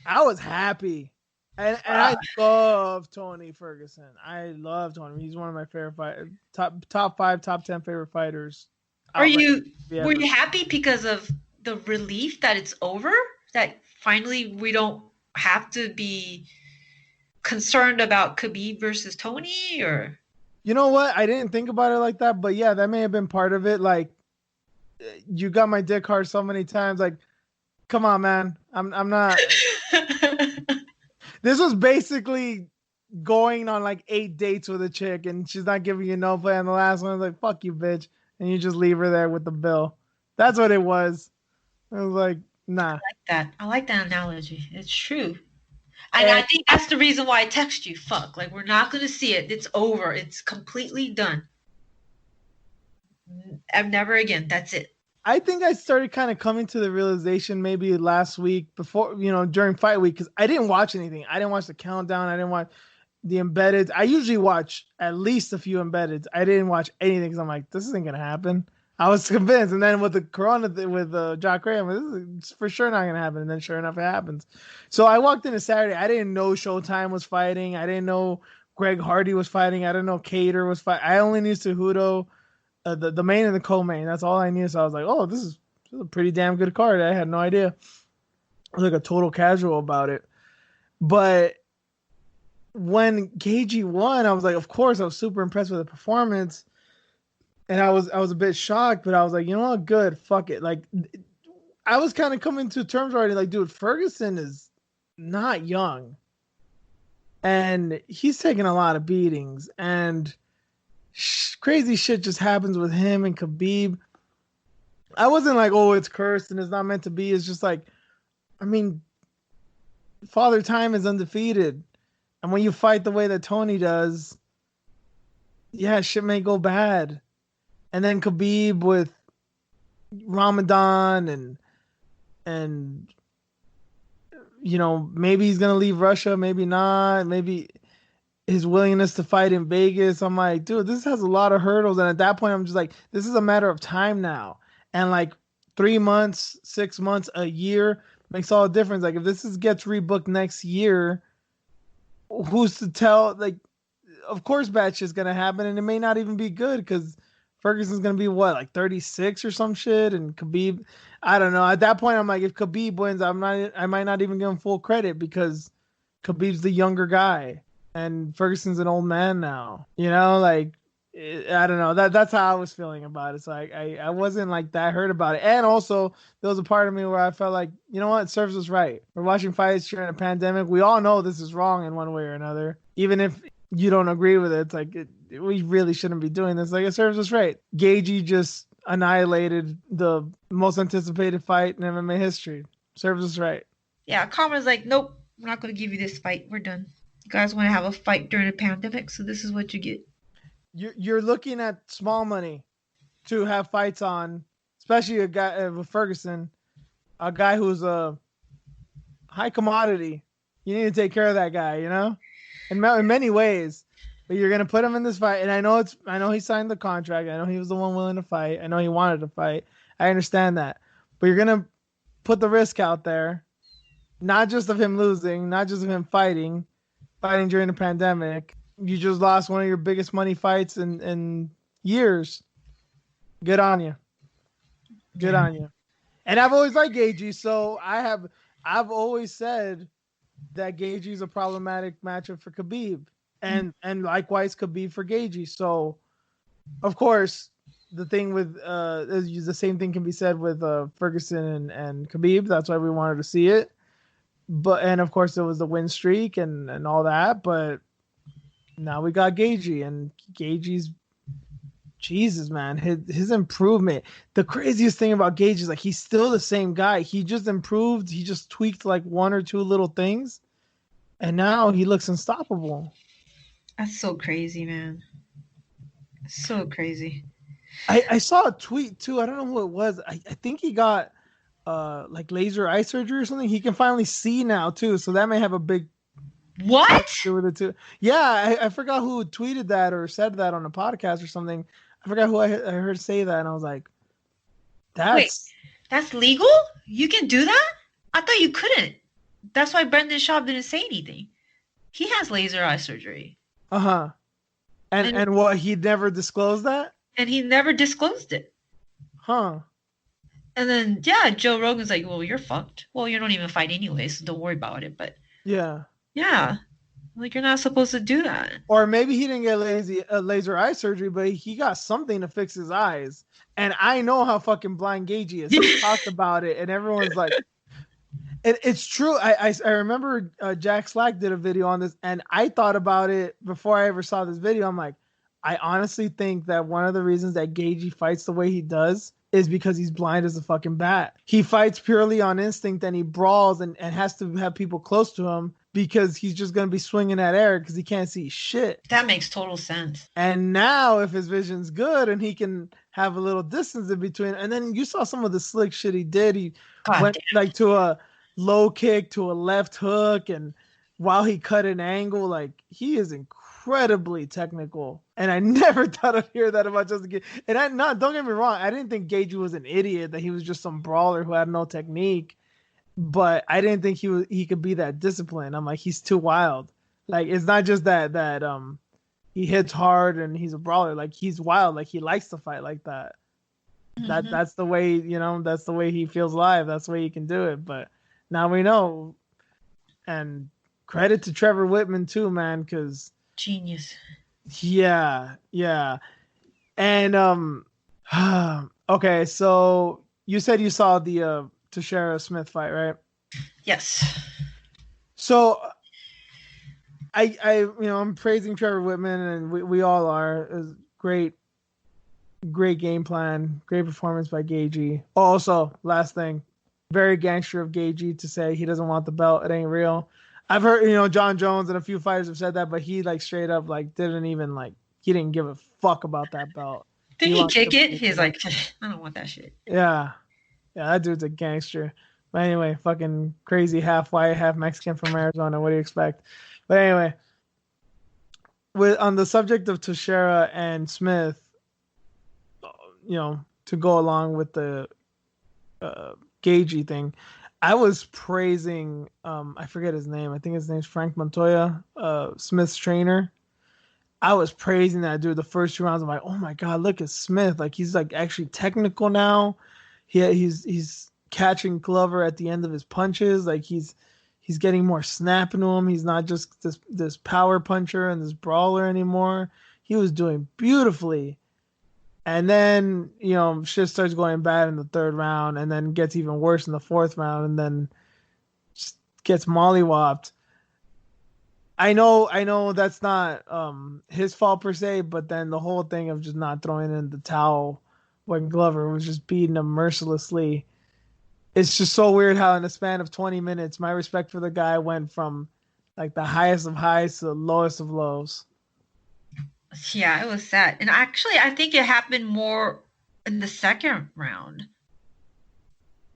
I was happy. And I love Tony Ferguson. I love Tony. He's one of my favorite fighters. Top 5, top 10 favorite fighters. Were you happy because of the relief that it's over? That finally we don't have to be concerned about Khabib versus Tony, or? You know what? I didn't think about it like that, but yeah, that may have been part of it. Like, you got my dick hard so many times. Like, come on, man. I'm not. This was basically going on like 8 dates with a chick, and she's not giving you no play. And the last one was like, "Fuck you, bitch," and you just leave her there with the bill. That's what it was. I was like, nah. I like that analogy. It's true. And I think that's the reason why I text you. Fuck, like we're not gonna see it. It's over. It's completely done. Never again. That's it. I think I started kind of coming to the realization maybe last week before, during fight week, because I didn't watch anything. I didn't watch the countdown. I didn't watch the embedded. I usually watch at least a few embedded. I didn't watch anything because I'm like, this isn't going to happen. I was convinced. And then with the corona, with Jacare, I'm like, this is for sure not going to happen. And then sure enough, it happens. So I walked into Saturday. I didn't know Showtime was fighting. I didn't know Greg Hardy was fighting. I didn't know Cater was fighting. I only knew Cejudo. The main and the co-main. That's all I knew. So I was like, oh, this is a pretty damn good card. I had no idea. I was like a total casual about it. But when Gaethje won, I was like, of course, I was super impressed with the performance. And I was a bit shocked, but I was like, you know what? Good. Fuck it. Like, I was kind of coming to terms already. Like, dude, Ferguson is not young. And he's taking a lot of beatings. And crazy shit just happens with him and Khabib. I wasn't like, oh, it's cursed and it's not meant to be. It's just like, I mean, Father Time is undefeated. And when you fight the way that Tony does, yeah, shit may go bad. And then Khabib with Ramadan and maybe he's going to leave Russia, maybe not, maybe his willingness to fight in Vegas. I'm like, dude, this has a lot of hurdles. And at that point, I'm just like, this is a matter of time now. And like 3 months, 6 months, a year makes all the difference. Like if this gets rebooked next year, who's to tell? Like, of course, bad shit's going to happen. And it may not even be good because Ferguson's going to be what, like 36 or some shit. And Khabib, I don't know. At that point, I'm like, if Khabib wins, I might not even give him full credit because Khabib's the younger guy. And Ferguson's an old man now, like, I don't know. That's how I was feeling about it. So I wasn't like that hurt about it. And also there was a part of me where I felt like, you know what? It serves us right. We're watching fights during a pandemic. We all know this is wrong in one way or another. Even if you don't agree with it, it's like, we really shouldn't be doing this. Like, it serves us right. Gaethje just annihilated the most anticipated fight in MMA history. Serves us right. Yeah. Karma's like, nope, we're not going to give you this fight. We're done. You guys want to have a fight during a pandemic, so this is what you get. You're looking at small money to have fights on, especially a guy with Ferguson, a guy who's a high commodity. You need to take care of that guy, in many ways. But you're gonna put him in this fight, and I know he signed the contract. I know he was the one willing to fight. I know he wanted to fight. I understand that, but you're gonna put the risk out there, not just of him losing, not just of him fighting during the pandemic. You just lost one of your biggest money fights in years. Good on you. Good on you. And I've always liked Gaethje, so I've always said that Gaethje is a problematic matchup for Khabib, and likewise Khabib for Gaethje. So, of course, the thing with the same thing can be said with Ferguson and Khabib. That's why we wanted to see it. And of course, there was the win streak and all that, but now we got Gagey, and Gagey's Jesus, man, his improvement. The craziest thing about Gage is like he's still the same guy. He just improved. He just tweaked like one or two little things, and now he looks unstoppable. That's so crazy, man. So crazy. I saw a tweet too. I don't know who it was. I think he got like laser eye surgery or something. He can finally see now too, so that may have a big what to do with it too. Yeah, I forgot who tweeted that or said that on a podcast or something. I forgot who I heard say that, and I was like, "That's legal? You can do that? I thought you couldn't. That's why Brendan Schaub didn't say anything. He has laser eye surgery. And what, he never disclosed that? And he never disclosed it. Huh. And then Joe Rogan's like, well, you're fucked. Well, you don't even fight anyway, so don't worry about it. But yeah, like you're not supposed to do that. Or maybe he didn't get laser eye surgery, but he got something to fix his eyes. And I know how fucking blind Gagey is. He talked about it, and everyone's like, it's true. I remember Jack Slack did a video on this, and I thought about it before I ever saw this video. I'm like, I honestly think that one of the reasons that Gagey fights the way he does is because he's blind as a fucking bat. He fights purely on instinct, and he brawls and has to have people close to him because he's just going to be swinging that air because he can't see shit. That makes total sense. And now if his vision's good and he can have a little distance in between, and then you saw some of the slick shit he did. He went like to a low kick, to a left hook, and while he cut an angle, like he is incredibly technical. And I never thought I'd hear that about Justin Gagey. And don't get me wrong, I didn't think Gagey was an idiot, that he was just some brawler who had no technique. But I didn't think he could be that disciplined. I'm like, he's too wild. Like, it's not just that he hits hard and he's a brawler. Like, he's wild. Like, he likes to fight like that. Mm-hmm. That's the way, that's the way he feels alive. That's the way he can do it. But now we know. And credit to Trevor Whitman too, man, because genius. Yeah. And okay, so you said you saw the Teixeira Smith fight, right? Yes. So I'm praising Trevor Whitman, and we all are. It was great game plan, great performance by Gagey. Also, last thing, very gangster of Gagey to say he doesn't want the belt. It ain't real. I've heard, Jon Jones and a few fighters have said that, but he like straight up like didn't even like, he didn't give a fuck about that belt. Did he kick it? He's like, I don't want that shit. Yeah, that dude's a gangster. But anyway, fucking crazy, half white, half Mexican from Arizona. What do you expect? But anyway, on the subject of Teixeira and Smith, to go along with the Gagey thing, I was praising, I forget his name. I think his name's Frank Montoya, Smith's trainer. I was praising that dude the first 2 rounds. I'm like, oh my God, look at Smith. Like, he's like actually technical now. He's catching Glover at the end of his punches. Like, he's getting more snap into him. He's not just this power puncher and this brawler anymore. He was doing beautifully. And then, shit starts going bad in the third round, and then gets even worse in the fourth round, and then just gets mollywopped. I know that's not his fault per se, but then the whole thing of just not throwing in the towel when Glover was just beating him mercilessly. It's just so weird how in the span of 20 minutes, my respect for the guy went from like the highest of highs to the lowest of lows. Yeah, it was sad. And actually, I think it happened more in the second round.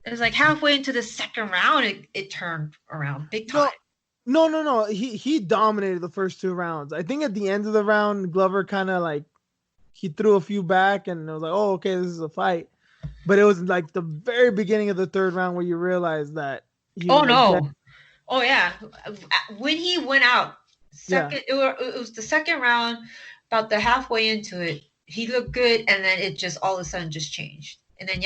It was like halfway into the second round, it turned around big time. No. He dominated the first 2 rounds. I think at the end of the round, Glover kind of like, he threw a few back and it was like, oh, okay, this is a fight. But it was like the very beginning of the third round where you realize that. Oh, yeah. When he went out, it was the second round. About the halfway into it, he looked good, and then it just all of a sudden just changed. And then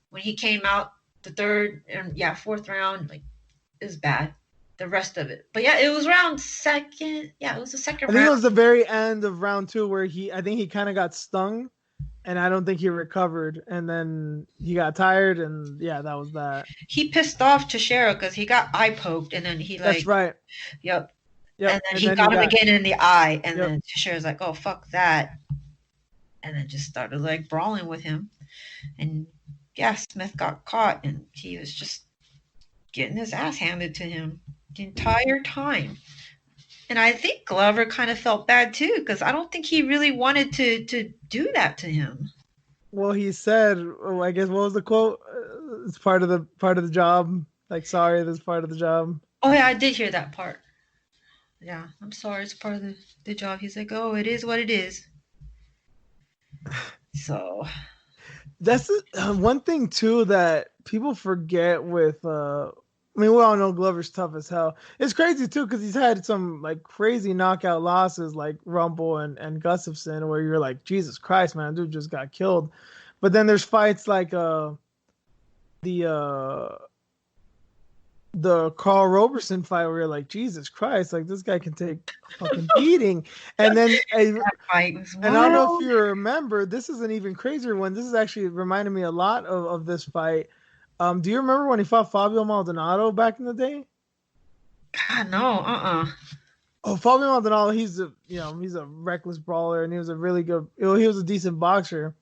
when he came out the third and fourth round, like, it was bad. The rest of it, but it was round second. Yeah, it was the second round. I think it was the very end of round 2 where I think he kind of got stung, and I don't think he recovered, and then he got tired, and that was that. He pissed off Teixeira because he got eye poked, and then he like. That's right. Yep. Yep. And then he got him again in the eye. And then Teixeira's like, oh, fuck that. And then just started like brawling with him. And yeah, Smith got caught and he was just getting his ass handed to him the entire time. And I think Glover kind of felt bad too, because I don't think he really wanted to do that to him. Well, he said, I guess, what was the quote? It's part of the job. Like, sorry, this is part of the job. Oh yeah, I did hear that part. Yeah, I'm sorry, it's part of the job. He's like, oh, it is what it is. So that's one thing too that people forget with. I mean, we all know Glover's tough as hell. It's crazy too because he's had some like crazy knockout losses, like Rumble and Gustafsson, where you're like, Jesus Christ, man, dude just got killed. But then there's fights like the Carl Roberson fight where you're like, Jesus Christ, like this guy can take a fucking beating. And then and I don't know if you remember, this is an even crazier one. This is actually reminded me a lot of this fight. Do you remember when he fought Fabio Maldonado back in the day? God, no, Oh, Fabio Maldonado, he's a reckless brawler, and he was a really good. He was a decent boxer.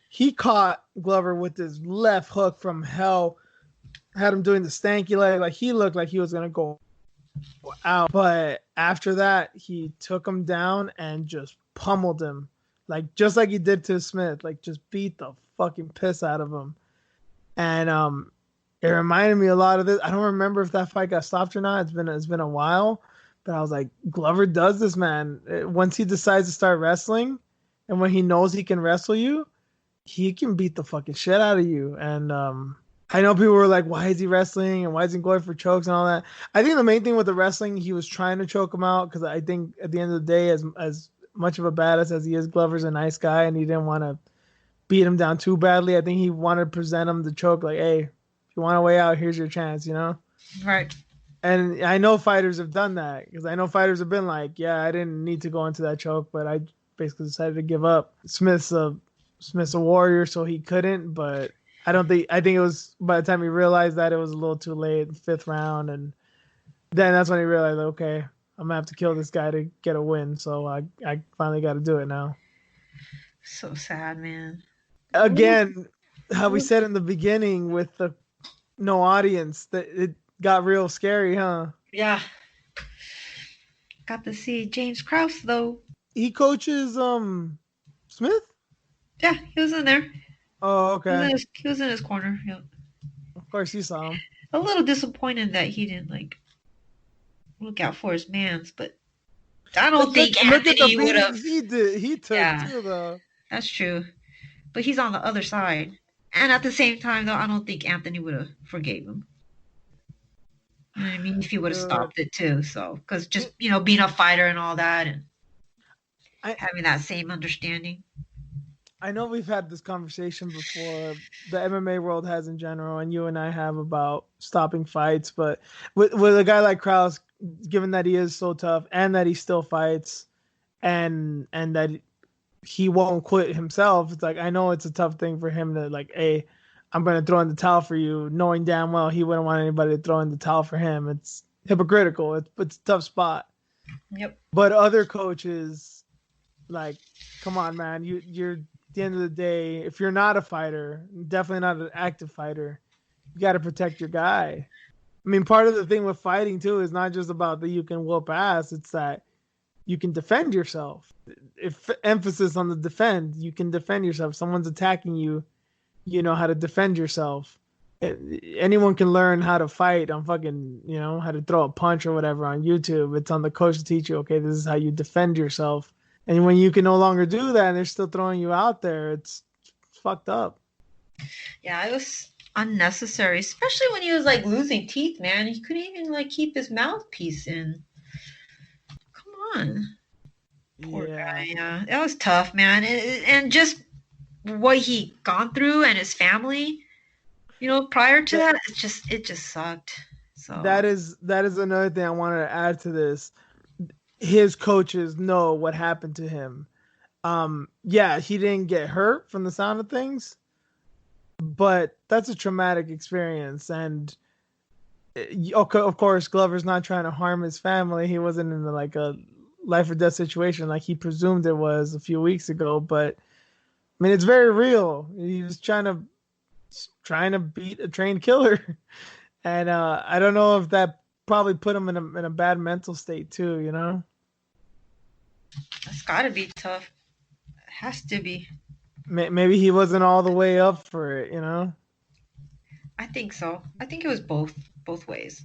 He caught Glover with his left hook from hell, had him doing the stanky leg, like he looked like he was gonna go out. But after that, he took him down and just pummeled him, like just like he did to Smith, like just beat the fucking piss out of him. And it reminded me a lot of this. I don't remember if that fight got stopped or not. It's been a while, but I was like, Glover does this, man. Once he decides to start wrestling, and when he knows he can wrestle you, he can beat the fucking shit out of you. And I know people were like, why is he wrestling and why is he going for chokes and all that? I think the main thing with the wrestling, he was trying to choke him out because I think at the end of the day, as much of a badass as he is, Glover's a nice guy, and he didn't want to beat him down too badly. I think he wanted to present him the choke like, hey, if you want a way out, here's your chance, you know? Right. And I know fighters have done that because I know fighters have been like, yeah, I didn't need to go into that choke, but I basically decided to give up. Smith's a warrior, so he couldn't, but I think it was by the time he realized that it was a little too late, fifth round, and then that's when he realized, okay, I'm gonna have to kill this guy to get a win. So I finally got to do it now. So sad, man. Again, how we said in the beginning with the no audience, that it got real scary, huh? Yeah. Got to see James Krause though. He coaches Smith? Yeah, he was in there. Oh, okay. He was in his corner. Yeah. Of course you saw him. A little disappointed that he didn't like look out for his mans, but I don't think Anthony would have. He took too, though. That's true. But he's on the other side. And at the same time, though, I don't think Anthony would have forgave him. You know what I mean? If he would have stopped it too. So, because just, being a fighter and all that and having that same understanding. I know we've had this conversation before, the MMA world has in general, and you and I have about stopping fights. But with a guy like Krause, given that he is so tough and that he still fights and that he won't quit himself, it's like, I know it's a tough thing for him to like, hey, I'm going to throw in the towel for you, knowing damn well he wouldn't want anybody to throw in the towel for him. It's hypocritical. It's a tough spot. Yep. But other coaches, like, come on, man, you're at the end of the day, if you're not a fighter, definitely not an active fighter, you got to protect your guy. I mean, part of the thing with fighting too is not just about that you can whoop ass, it's that you can defend yourself. If emphasis on the defend, you can defend yourself. If someone's attacking you, you know how to defend yourself. Anyone can learn how to fight on fucking, how to throw a punch or whatever on YouTube. It's on the coach to teach you, okay, this is how you defend yourself. And when you can no longer do that and they're still throwing you out there, it's fucked up. Yeah, it was unnecessary, especially when he was like losing teeth, man. He couldn't even like keep his mouthpiece in. Come on. Poor guy. Yeah, that was tough, man. And just what he gone through and his family, prior to that, it just sucked. So that is another thing I wanted to add to this. His coaches know what happened to him. Yeah, he didn't get hurt from the sound of things, but that's a traumatic experience. And Okay, of course, Glover's not trying to harm his family. He wasn't in like a life or death situation like he presumed it was a few weeks ago. But I mean, it's very real. He was trying to beat a trained killer, and I don't know if that probably put him in a bad mental state too. You know, That's gotta be tough. It has to be. maybe he wasn't all the way up for it. You know. I think so. I think it was both ways.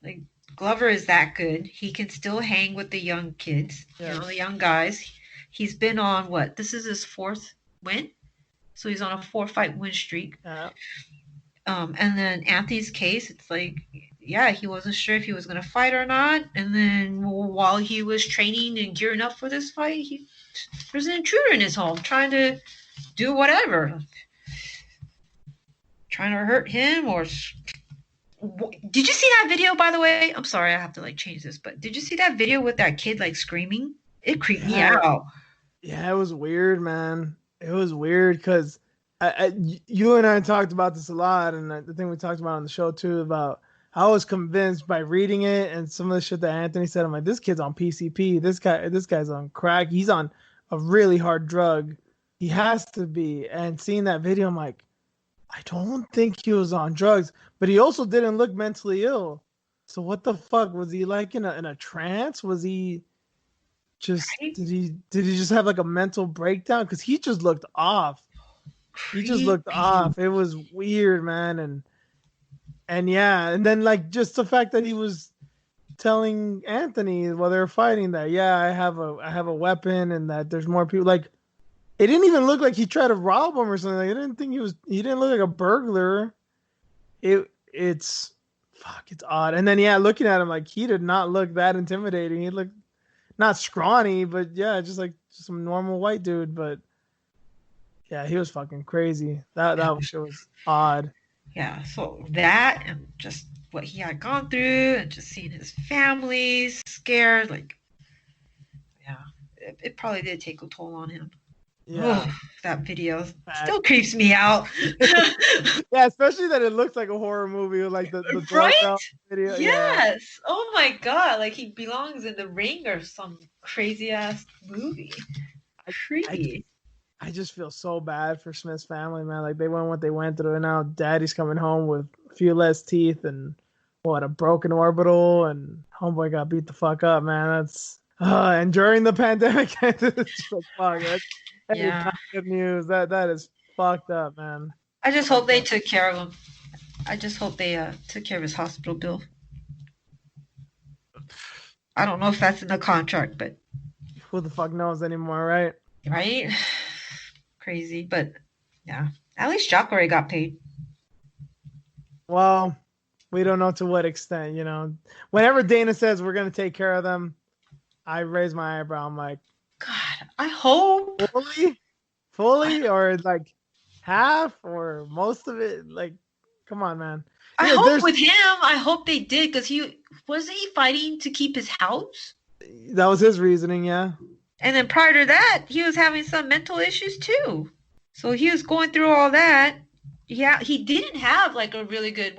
Like Glover is that good. He can still hang with the young kids, Yeah. the young guys. He's been on what? This is his 4th win. So he's on a 4-fight win streak. Yeah. And then Anthony's case, it's like, yeah, he wasn't sure if he was going to fight or not. And then while he was training and gearing up for this fight, there's an intruder in his home trying to do whatever. Trying to hurt him or... Did you see that video, by the way? I'm sorry, I have to like change this, but did you see that video with that kid like screaming? It creeped me out. Yeah, it was weird, man. It was weird because you and I talked about this a lot, and the thing we talked about on the show too about I was convinced by reading it and some of the shit that Anthony said. I'm like, this kid's on PCP. This guy's on crack. He's on a really hard drug. He has to be. And seeing that video, I'm like, I don't think he was on drugs, but he also didn't look mentally ill. So what the fuck was he like in a trance? Was he just did he just have like a mental breakdown? Because he just looked off. He just looked off. It was weird, man. And yeah, and then like just the fact that he was telling Anthony while they were fighting that I have a weapon and that there's more people. Like it didn't even look like he tried to rob him or something. Like, I didn't think he didn't look like a burglar. It's odd. And then looking at him, like he did not look that intimidating. He looked not scrawny, but just like some normal white dude. But yeah, he was fucking crazy. That shit was odd. Yeah, so that and just what he had gone through and just seeing his family scared, like, yeah, it probably did take a toll on him. Yeah, that video still creeps me out. Yeah, especially that it looks like a horror movie, like the right video. Yes. Yeah. Oh my god, like he belongs in The Ring or some crazy ass movie. Creepy. I just feel so bad for Smith's family, man. Like they went what they went through, and now Daddy's coming home with a few less teeth and a broken orbital, and homeboy got beat the fuck up, man. That's and during the pandemic, it's just fuck. That's good news. That is fucked up, man. I just hope they took care of him. I just hope they took care of his hospital bill. I don't know if that's in the contract, but who the fuck knows anymore, right? Right? Crazy, but yeah. At least Jacare got paid. Well, we don't know to what extent, you know. Whenever Dana says we're gonna take care of them, I raise my eyebrow. I'm like, God, I hope fully, or like half or most of it. Like, come on, man. I hope with him, I hope they did, because he wasn't he fighting to keep his house? That was his reasoning, yeah. And then prior to that, he was having some mental issues too. So he was going through all that. Yeah, he didn't have like a really good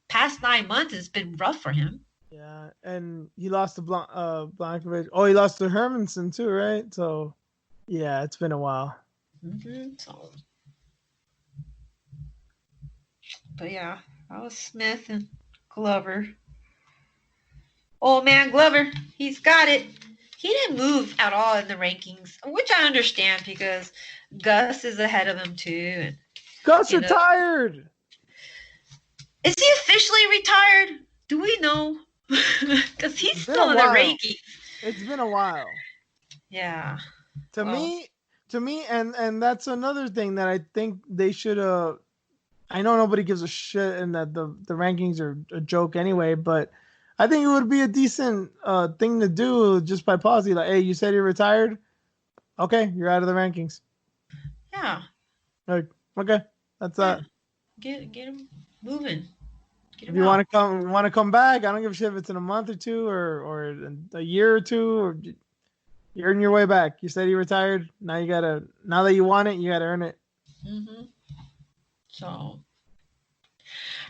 past 9 months has been rough for him. Yeah, and he lost to Blankovic. Oh, he lost to Hermanson too, right? So, yeah, it's been a while. Mm-hmm. But yeah, that was Smith and Glover. Oh man, Glover, he's got it. He didn't move at all in the rankings, which I understand because Gus is ahead of him too. And Gus retired. Is he officially retired? Do we know? Because he's still in the rankings. It's been a while. Yeah. To me, and that's another thing that I think they should. I know nobody gives a shit, and that the rankings are a joke anyway, but I think it would be a decent thing to do just by policy. Like, hey, you said you're retired. Okay, you're out of the rankings. Yeah. Like, okay, that's that. Get him moving. If you want to come back, I don't give a shit if it's in a month or two or a year or two. Or you're earning your way back. You said you retired. Now that you want it, you gotta earn it. Mm-hmm. So,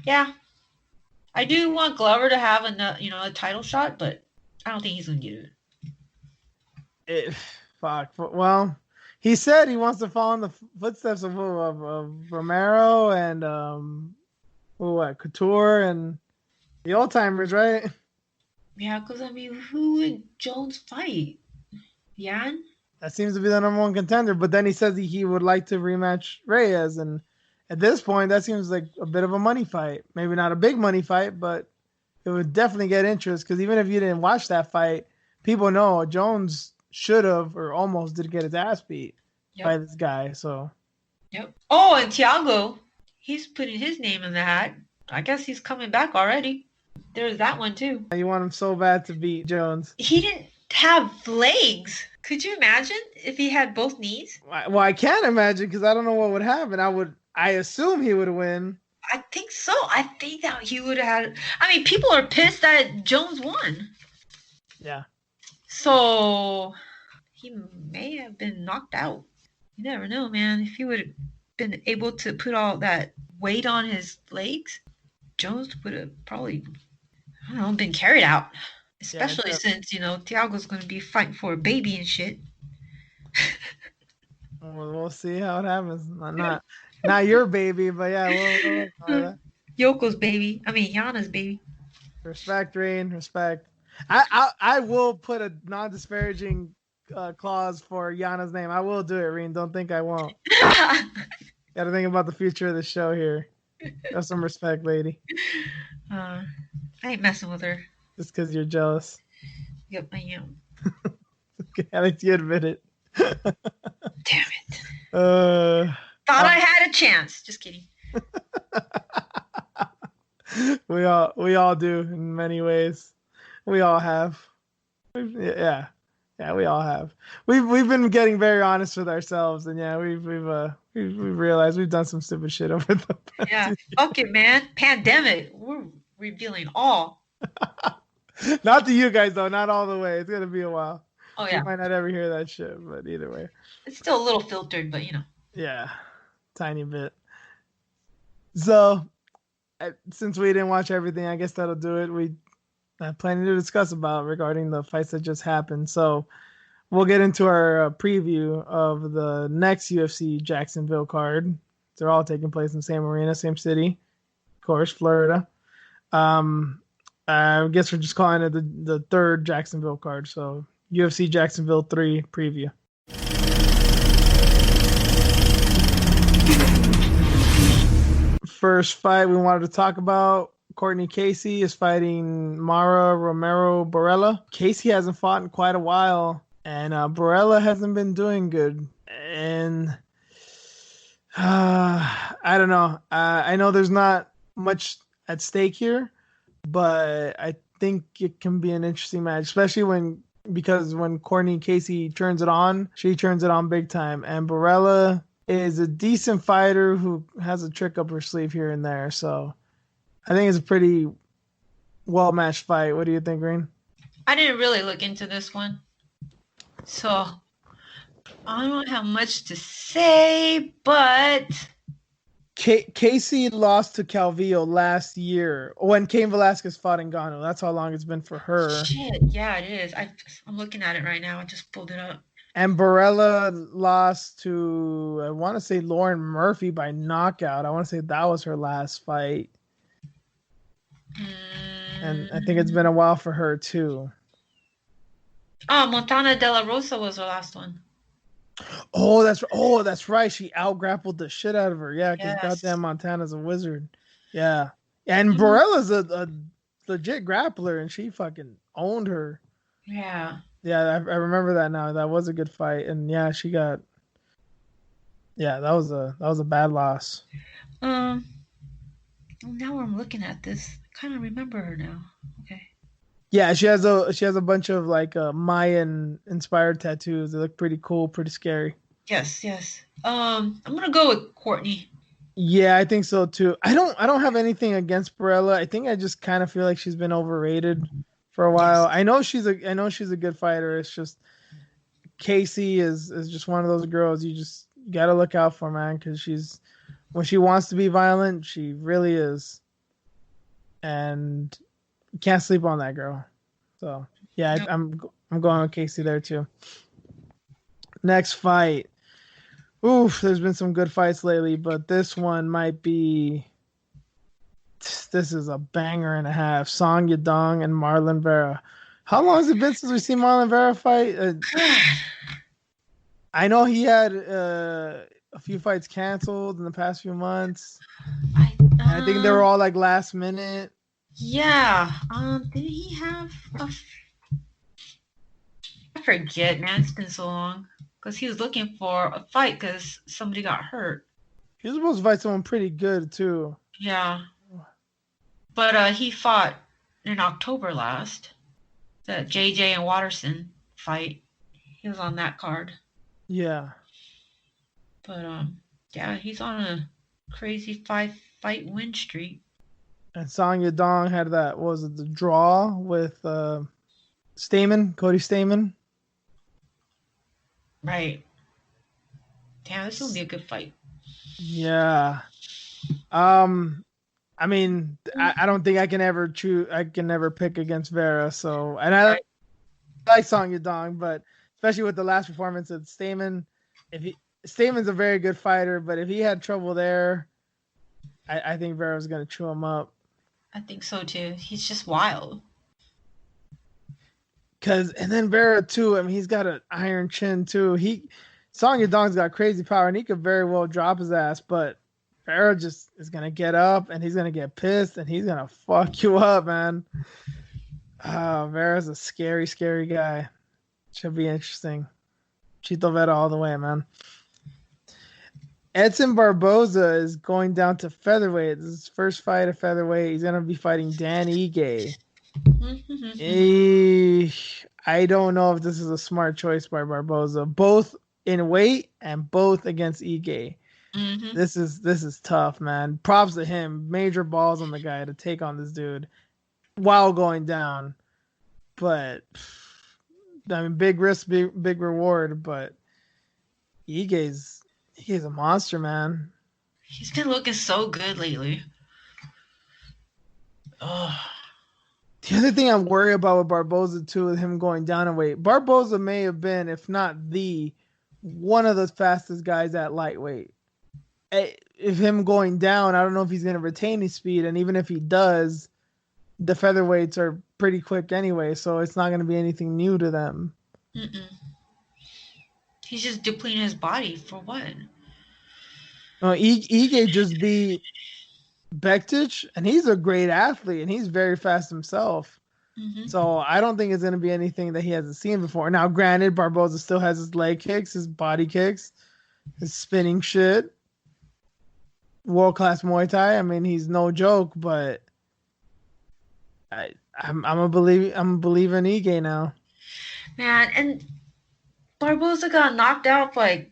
yeah. I do want Glover to have a title shot, but I don't think he's gonna get it. Fuck. Well, he said he wants to follow in the footsteps of Romero and Couture and the old timers, right? Yeah, because I mean, who would Jones fight? Jan? That seems to be the number one contender. But then he says he would like to rematch Reyes, and at this point, that seems like a bit of a money fight. Maybe not a big money fight, but it would definitely get interest. Because even if you didn't watch that fight, people know Jones should have or almost did get his ass beat by this guy. So. Yep. Oh, and Thiago, he's putting his name in the hat. I guess he's coming back already. There's that one too. You want him so bad to beat Jones. He didn't have legs. Could you imagine if he had both knees? Well, I can't imagine because I don't know what would happen. I assume he would win. I think so. I think that he would have had. I mean, people are pissed that Jones won. Yeah. So he may have been knocked out. You never know, man. If he would have been able to put all that weight on his legs, Jones would have probably, I don't know, been carried out. Especially since, Thiago's going to be fighting for a baby and shit. We'll see how it happens. Not your baby, but yeah. Yoko's baby. I mean, Yana's baby. Respect, Rain. Respect. I will put a non-disparaging clause for Yana's name. I will do it, Rain. Don't think I won't. Got to think about the future of the show here. Have some respect, lady. I ain't messing with her. Just because you're jealous. Yep, I am. Okay, at least you admit it. Damn it. Thought I had a chance. Just kidding. We all do in many ways. We all have. Yeah, we all have. We've been getting very honest with ourselves, and we've realized we've done some stupid shit over the past. Yeah, fuck it, man. Pandemic. We're revealing all. Not to you guys though, not all the way. It's gonna be a while. Oh yeah. You might not ever hear that shit, but either way. It's still a little filtered, but Yeah, tiny bit. So, since we didn't watch everything, I guess that'll do it. We have plenty to discuss about regarding the fights that just happened. So, we'll get into our preview of the next UFC Jacksonville card. They're all taking place in the same arena, same city, of course, Florida. I guess we're just calling it the third Jacksonville card. So UFC Jacksonville 3 preview. First fight we wanted to talk about, Courtney Casey is fighting Mara Romero Barella. Casey hasn't fought in quite a while, and Barella hasn't been doing good. And I don't know. I know there's not much at stake here, but I think it can be an interesting match, especially because when Courtney Casey turns it on, she turns it on big time. And Barella is a decent fighter who has a trick up her sleeve here and there. So I think it's a pretty well-matched fight. What do you think, Green? I didn't really look into this one, so I don't have much to say, but Casey lost to Calvillo last year when Cain Velasquez fought Ngannou. That's how long it's been for her. Shit, yeah, it is. I'm looking at it right now. I just pulled it up. And Barella lost to, I want to say, Lauren Murphy by knockout. I want to say that was her last fight. And I think it's been a while for her, too. Oh, Montana De La Rosa was her last one. Oh, that's right. She out-grappled the shit out of her. Yeah, because goddamn Montana's a wizard. Yeah. And Barella's a legit grappler, and she fucking owned her. Yeah. Yeah, I remember that now. That was a good fight. And yeah, she got... Yeah, that was a bad loss. Now I'm looking at this. I kind of remember her now. Okay. Yeah, she has a bunch of like Mayan inspired tattoos. They look pretty cool, pretty scary. Yes. I'm gonna go with Courtney. Yeah, I think so too. I don't have anything against Barella. I think I just kind of feel like she's been overrated for a while. Yes. I know she's a good fighter. It's just Casey is just one of those girls you gotta look out for, man, because when she wants to be violent, she really is. and can't sleep on that girl. So yeah, Nope. I'm going with Casey there too. Next fight. Oof, there's been some good fights lately, but this one might be. This is a banger and a half. Song Yadong and Marlon Vera. How long has it been since we've seen Marlon Vera fight? I know he had a few fights canceled in the past few months. I think they were all like last minute. Yeah. Did he have I forget, man. It's been so long. Because he was looking for a fight because somebody got hurt. He was supposed to fight someone pretty good too. Yeah. But he fought in October last. The JJ and Watterson fight. He was on that card. Yeah. But yeah, he's on a crazy 5-fight win streak. And Song Yadong had that, what was it, the draw with Stamen, Cody Stamen? Right. Damn, this will be a good fight. Yeah. I mean, I don't think I can ever choose. I can never pick against Vera. So, and I like Song Yadong, but especially with the last performance of Stamen, Stamen's a very good fighter, but if he had trouble there, I think Vera was going to chew him up. I think so too. He's just wild. And then Vera too. I mean, he's got an iron chin too. Song Yadong's got crazy power, and he could very well drop his ass, but Vera just is going to get up and he's going to get pissed and he's going to fuck you up, man. Vera's a scary, scary guy. Should be interesting. Chito Vera all the way, man. Edson Barboza is going down to featherweight. This is his first fight at featherweight. He's going to be fighting Dan Ige. I don't know if this is a smart choice by Barboza. Both in weight and both against Ige. Mm-hmm. This is tough, man. Props to him. Major balls on the guy to take on this dude while going down. But I mean, big risk, big reward. But Ige's a monster, man. He's been looking so good lately. Oh. The other thing I'm worried about with Barboza too, with him going down in weight. Barboza may have been, if not one of the fastest guys at lightweight. If him going down, I don't know if he's going to retain his speed, and even if he does, the featherweights are pretty quick anyway, so it's not going to be anything new to them. He's just depleting his body for what? Ige just beat Bektic, and he's a great athlete, and he's very fast himself. So I don't think it's going to be anything that he hasn't seen before. Now, granted, Barboza still has his leg kicks, his body kicks, his spinning shit. World-class Muay Thai. I mean, he's no joke, but I'm a believer in Ige now. Man, and Barboza got knocked out by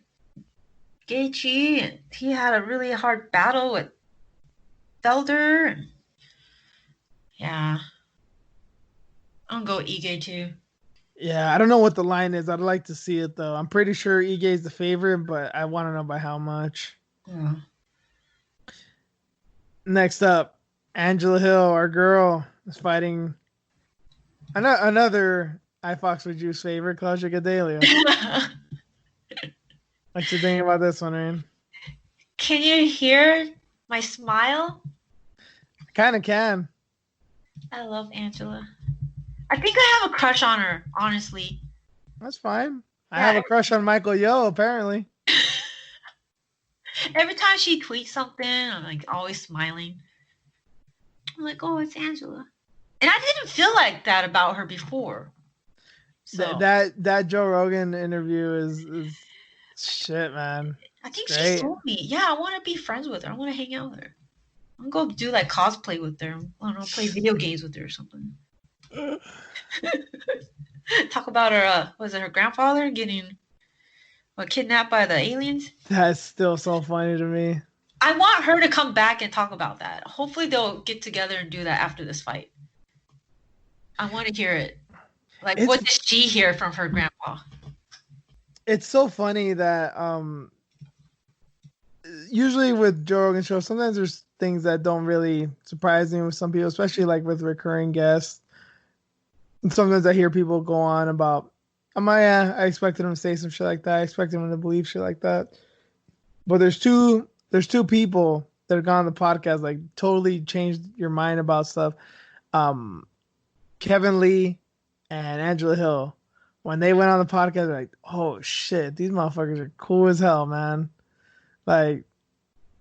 Gaethje, and he had a really hard battle with Felder. Yeah. I'm going to go Ige too. Yeah, I don't know what the line is. I'd like to see it, though. I'm pretty sure Ige is the favorite, but I want to know by how much. Yeah. Next up, Angela Hill, our girl, is fighting another iFox with Juice favorite, Claudia Gadelha. What you think about this one, Rain? Can you hear my smile? I kind of can. I love Angela. I think I have a crush on her, honestly. That's fine. I have a crush on Michael Yo, apparently. Every time she tweets something, I'm like always smiling. I'm like, oh, it's Angela. And I didn't feel like that about her before. So that Joe Rogan interview is shit, man. I think she told me, yeah, I want to be friends with her. I want to hang out with her. I'm going to go do like cosplay with her. I don't know, play video games with her or something. Talk about her, her grandfather getting kidnapped by the aliens? That's still so funny to me. I want her to come back and talk about that. Hopefully they'll get together and do that after this fight. I want to hear it. Like, what did she hear from her grandpa? It's so funny that usually with Joe Rogan show, sometimes there's things that don't really surprise me with some people, especially like with recurring guests. And sometimes I hear people go on about, I expected him to say some shit like that. I expected him to believe shit like that. But there's two people that have gone on the podcast, like totally changed your mind about stuff. Kevin Lee and Angela Hill. When they went on the podcast, they're like, oh shit, these motherfuckers are cool as hell, man. Like,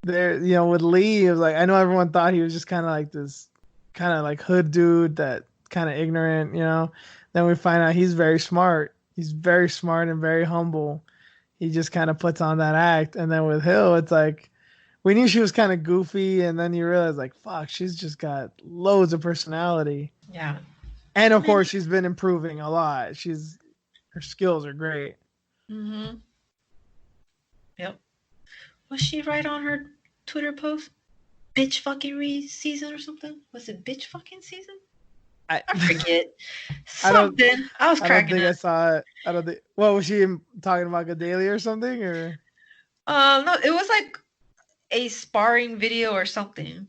they're, with Lee, it was like, I know everyone thought he was just kind of like this kind of like hood dude that kind of ignorant, Then we find out he's very smart. He's very smart and very humble. He just kind of puts on that act. And then with Hill, it's like, we knew she was kind of goofy, and then you realize, like, fuck, she's just got loads of personality. Yeah. And of course, she's been improving a lot. Her skills are great. Mm-hmm. Yep. Was she right on her Twitter post? Bitch fucking season or something? Was it bitch fucking season? I forget. Something. I was cracking up. I saw it. I don't think. What was she talking about, Gedalia or something, or? No, it was like a sparring video or something.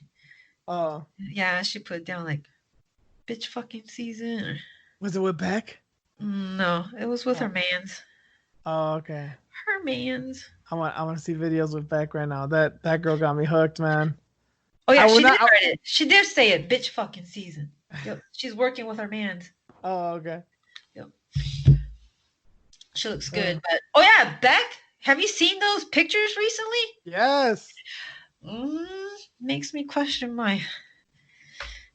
Oh. Yeah, she put down like bitch fucking season. Or... Was it with Beck? No, it was with her mans. Oh, okay. Her mans. I want to see videos with Beck right now. That girl got me hooked, man. Oh yeah, she did write it. She did say it. Bitch fucking season. Yep. She's working with her mans. Oh, okay. Yep. She looks good, but oh yeah, Beck. Have you seen those pictures recently? Yes. Makes me question my.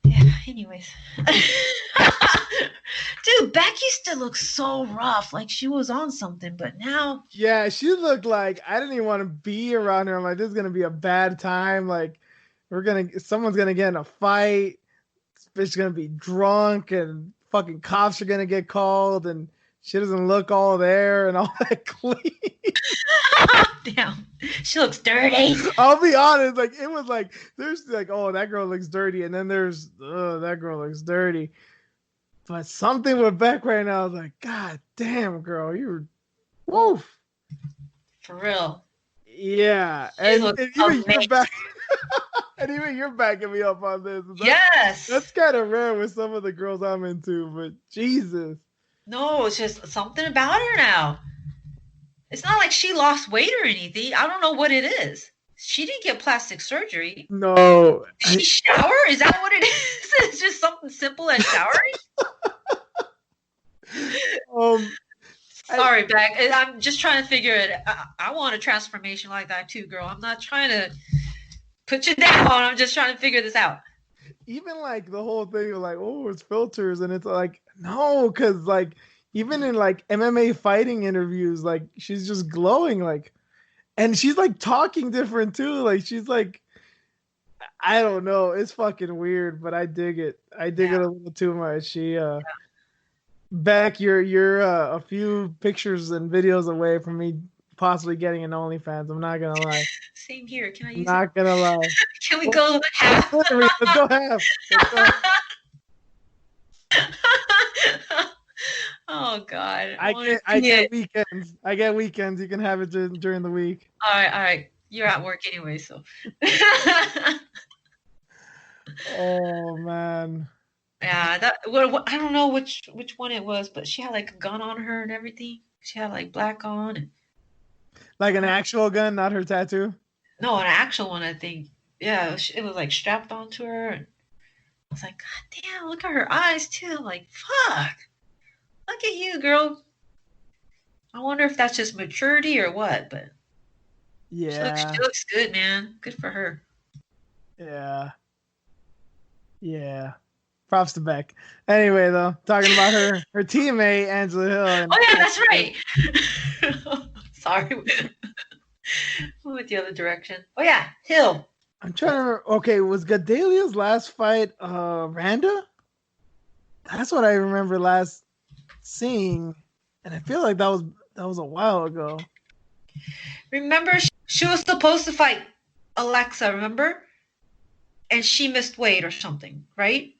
Yeah. Anyways. Dude, Beck used to look so rough, like she was on something, but now. Yeah, she looked like I didn't even want to be around her. I'm like, this is gonna be a bad time. Like, someone's gonna get in a fight. This bitch gonna be drunk, and fucking cops are gonna get called, and she doesn't look all there and all that clean. Damn, she looks dirty. I'll be honest, like it was like there's like, oh, that girl looks dirty, and then there's that girl looks dirty. But something with Beck right now, I was like, God damn, girl, you're woof. For real. Yeah. And even you're back. And even you're backing me up on this. Yes. That's kind of rare with some of the girls I'm into, but Jesus. No, it's just something about her now. It's not like she lost weight or anything. I don't know what it is. She didn't get plastic surgery. No. Did she shower? Is that what it is? It's just something simple as showering? Sorry, Beck. I'm just trying to figure it. I want a transformation like that too, girl. I'm not trying to put you down. I'm just trying to figure this out. Even like the whole thing of like, oh, it's filters, and it's like, no, because like even in like MMA fighting interviews, like she's just glowing, like, and she's like talking different too. Like she's like, I don't know, it's fucking weird, but I dig it. I dig it a little too much. She Beck, you're a few pictures and videos away from me possibly getting an OnlyFans. I'm not gonna lie. Same here. Can I use not it? Gonna lie. Can we go half? Let's go half. Oh God. I get weekends. I get weekends. You can have it during the week. All right. You're at work anyway, so. Oh man. Yeah, I don't know which one it was, but she had like a gun on her and everything. She had like black on. And... Like an actual gun, not her tattoo? No, an actual one, I think. Yeah, it was like strapped onto her. And I was like, God damn, look at her eyes too. I'm like, fuck. Look at you, girl. I wonder if that's just maturity or what, but yeah, she looks good, man. Good for her. Yeah. Props to Beck. Anyway, though, talking about her teammate Angela Hill. Oh yeah, that's right. Sorry, we went the other direction. Oh yeah, Hill. I'm trying to remember. Okay, was Gedalia's last fight Randa? That's what I remember last seeing, and I feel like that was a while ago. Remember, she was supposed to fight Alexa. Remember, and she missed weight or something, right?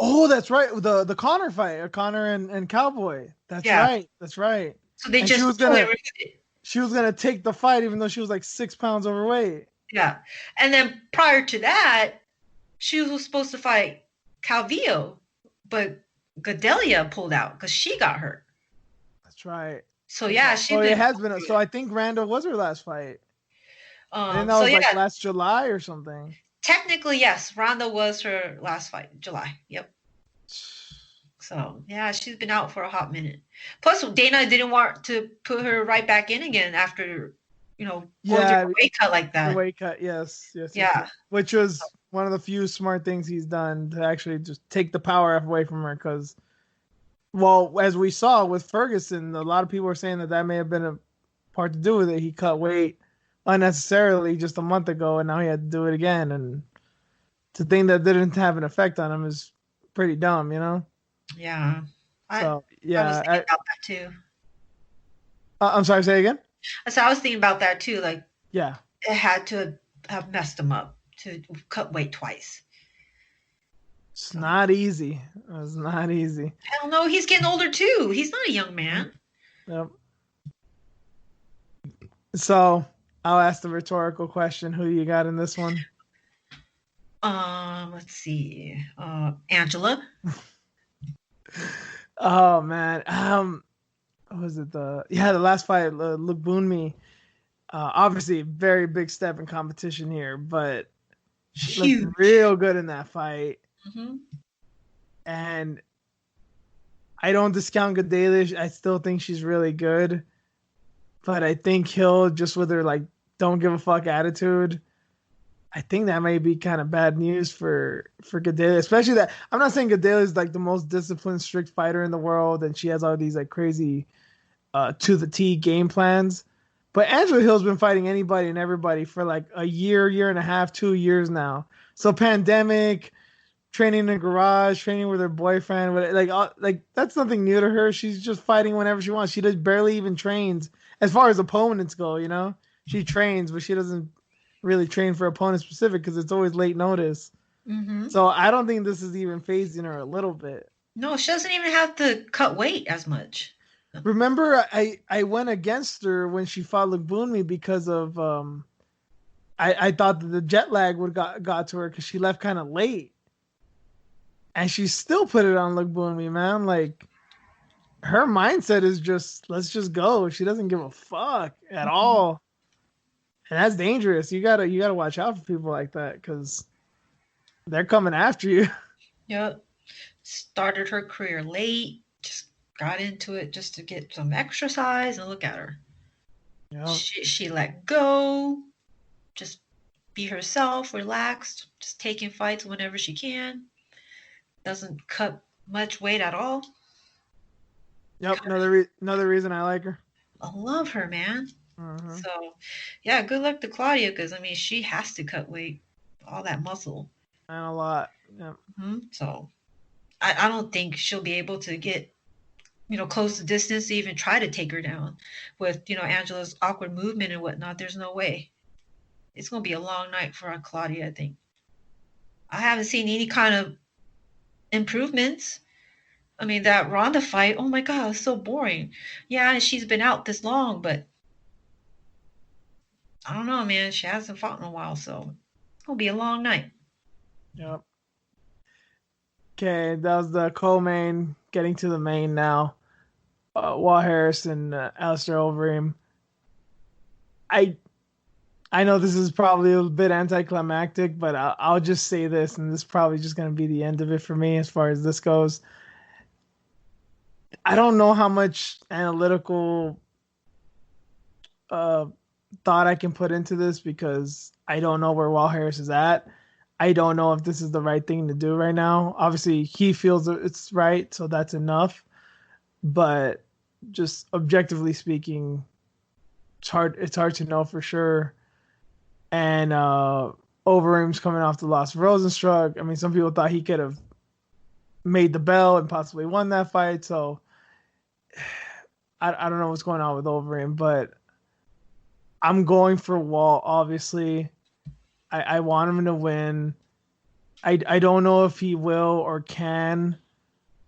Oh, that's right. The Connor fight, Connor and Cowboy. That's right. That's right. So they and just she was gonna take the fight even though she was like 6 pounds overweight. Yeah. And then prior to that, she was supposed to fight Calvillo, but Gadelia pulled out because she got hurt. That's right. So yeah, she's it been. has been. So I think Randall was her last fight. I think that So was yeah, like last July or something. technically yes, Ronda was her last fight, July. Yep. So yeah, she's been out for a hot minute. Plus, Dana didn't want to put her right back in again after, going through a weight cut like that. The weight cut, yes. Yeah. Which was one of the few smart things he's done to actually just take the power away from her. Because, well, as we saw with Ferguson, a lot of people were saying that may have been a part to do with it. He cut weight unnecessarily just a month ago, and now he had to do it again. And to think that didn't have an effect on him is pretty dumb, you know? Yeah. So, I was thinking about that too. I'm sorry, say again? So I was thinking about that too. Like, yeah, it had to have messed him up to cut weight twice. It's not easy. It's not easy. Hell no, he's getting older too. He's not a young man. Yep. So I'll ask the rhetorical question: who you got in this one? Let's see. Angela. Oh man. What was it? The last fight, Luke Boonmi. Obviously, very big step in competition here, but she looked real good in that fight. Mm-hmm. And I don't discount Gadelia. I still think she's really good, but I think Hill, just with her like don't give a fuck attitude, I think that may be kind of bad news for Gadelia. Especially that I'm not saying Gadelia is like the most disciplined, strict fighter in the world, and she has all these like crazy to the T game plans. But Angela Hill's been fighting anybody and everybody for like a year and a half, 2 years now. So pandemic, training in the garage, training with her boyfriend, like that's nothing new to her. She's just fighting whenever she wants. She just barely even trains as far as opponents go. You know, she trains, but she doesn't really train for opponent specific because it's always late notice. Mm-hmm. So I don't think this is even phasing her a little bit. No, she doesn't even have to cut weight as much. Remember, I went against her when she fought Luke Boonmi because of I thought that the jet lag would got to her because she left kind of late, and she still put it on Luke Boonmi, man. Like her mindset is just let's just go. She doesn't give a fuck at all, and that's dangerous. You gotta watch out for people like that because they're coming after you. Yep, started her career late. Just got into it just to get some exercise, and look at her. Yep. She let go, just be herself, relaxed, just taking fights whenever she can. Doesn't cut much weight at all. Yep, another reason I like her. I love her, man. Mm-hmm. So, yeah, good luck to Claudia because I mean she has to cut weight, all that muscle, and a lot. Yep. Mm-hmm. So, I don't think she'll be able to get close the distance to even try to take her down with Angela's awkward movement and whatnot. There's no way. It's gonna be a long night for Claudia, I think. I haven't seen any kind of improvements. I mean, that Ronda fight, oh my god, it's so boring. Yeah, and she's been out this long, but I don't know, man. She hasn't fought in a while, so it's gonna be a long night. Yep. Okay, that was the co-main. Getting to the main now. Walt Harris and Alistair Overeem. I know this is probably a bit anticlimactic, but I'll just say this, and this is probably just going to be the end of it for me as far as this goes. I don't know how much analytical thought I can put into this because I don't know where Walt Harris is at. I don't know if this is the right thing to do right now. Obviously, he feels it's right, so that's enough. But just objectively speaking, it's hard to know for sure. And Overeem's coming off the loss of Rosenstruck. I mean, some people thought he could have made the bell and possibly won that fight. So I don't know what's going on with Overeem, but I'm going for Walt, obviously. I want him to win. I don't know if he will or can.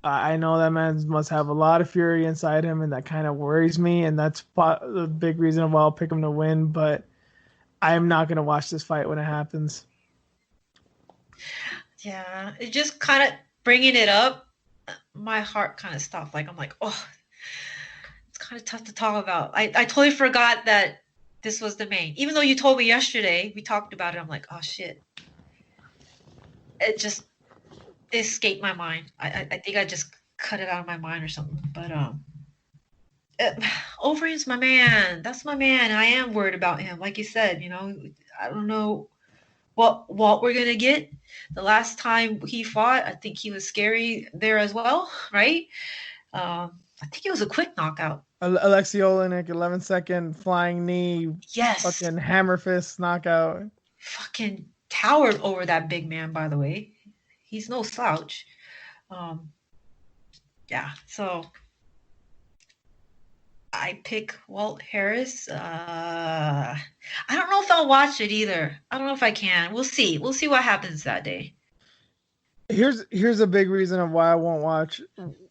I know that man must have a lot of fury inside him, and that kind of worries me. And that's the big reason why I'll pick him to win. But I am not gonna watch this fight when it happens. Yeah, it just kind of bringing it up. My heart kind of stopped. Like I'm like, oh, it's kind of tough to talk about. I totally forgot that this was the main. Even though you told me yesterday, we talked about it. I'm like, oh shit. It just escaped my mind. I think I just cut it out of my mind or something. But Overeem's my man. That's my man. I am worried about him. Like you said, I don't know what we're gonna get. The last time he fought, I think he was scary there as well, right? I think it was a quick knockout. Alexei Olenek, 11-second flying knee, Yes. fucking hammer fist knockout. Fucking towered over that big man, by the way. He's no slouch. Yeah, so I pick Walt Harris. I don't know if I'll watch it either. I don't know if I can. We'll see. We'll see what happens that day. Here's a big reason of why I won't watch.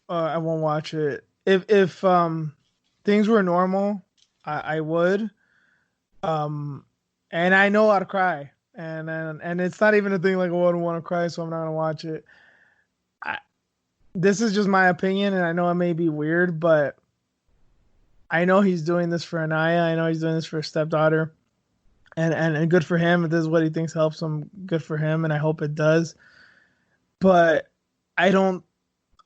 I won't watch it. If things were normal, I would. And I know how to cry, and it's not even a thing like I wouldn't want to cry, so I'm not gonna watch it. This is just my opinion, and I know it may be weird, but I know he's doing this for Anaya. I know he's doing this for his stepdaughter, and good for him. If this is what he thinks helps him, good for him, and I hope it does. But I don't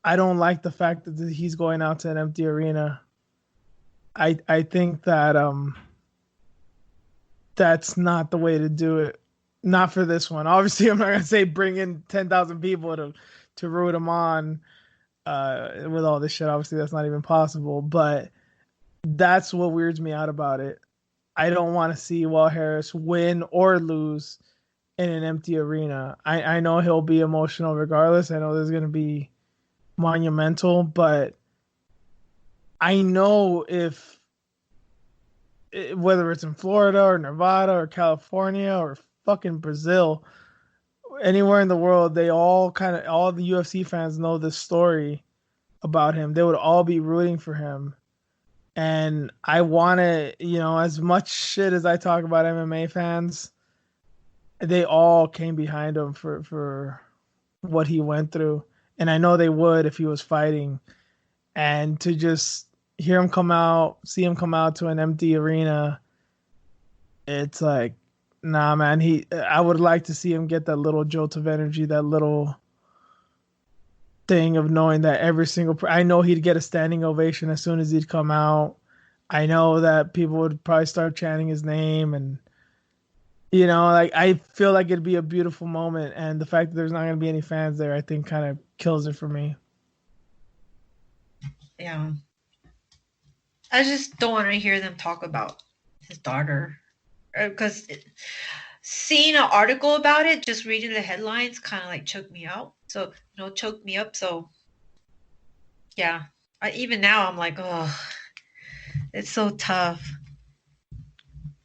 like the fact that he's going out to an empty arena. I think that that's not the way to do it. Not for this one. Obviously, I'm not gonna say bring in 10,000 people to root him on with all this shit. Obviously, that's not even possible. But that's what weirds me out about it. I don't want to see Walt Harris win or lose in an empty arena. I know he'll be emotional regardless. I know there's going to be monumental, but I know whether it's in Florida or Nevada or California or fucking Brazil, anywhere in the world, all the UFC fans know this story about him. They would all be rooting for him. And I want to, as much shit as I talk about MMA fans, they all came behind him for what he went through. And I know they would if he was fighting. And to just hear him come out, see him come out to an empty arena, it's like, nah, man. I would like to see him get that little jolt of energy, that little thing of knowing that I know he'd get a standing ovation as soon as he'd come out. I know that people would probably start chanting his name, and I feel like it'd be a beautiful moment, and the fact that there's not going to be any fans there, I think kind of kills it for me. Yeah. I just don't want to hear them talk about his daughter, because seeing an article about it, just reading the headlines kind of like choked me out. So, choked me up. So, yeah. Even now, I'm like, oh, it's so tough.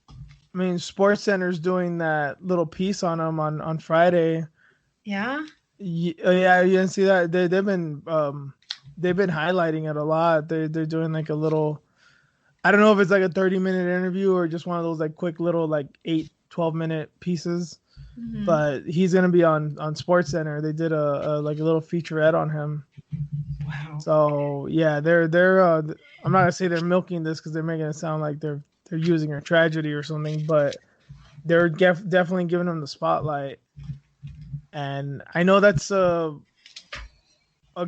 I mean, SportsCenter's doing that little piece on him on Friday. Yeah? Yeah, you didn't see that? They've been highlighting it a lot. They're doing like a little, I don't know if it's like a 30-minute interview or just one of those like quick little like 12-minute pieces. Mm-hmm. But he's gonna be on SportsCenter. They did a little featurette on him. Wow. So yeah, they're I'm not gonna say they're milking this because they're making it sound like they're using her tragedy or something, but they're definitely giving him the spotlight. And I know that's a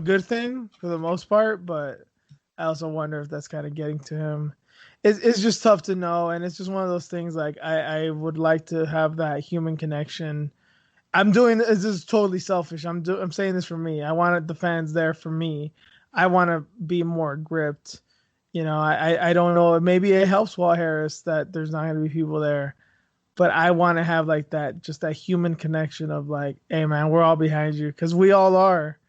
good thing for the most part, but I also wonder if that's kind of getting to him. It's just tough to know, and it's just one of those things. Like I would like to have that human connection. This is totally selfish. I'm saying this for me. I wanted the fans there for me. I want to be more gripped. I don't know. Maybe it helps Walt Harris that there's not going to be people there, but I want to have like that, just that human connection of like, hey man, we're all behind you, because we all are.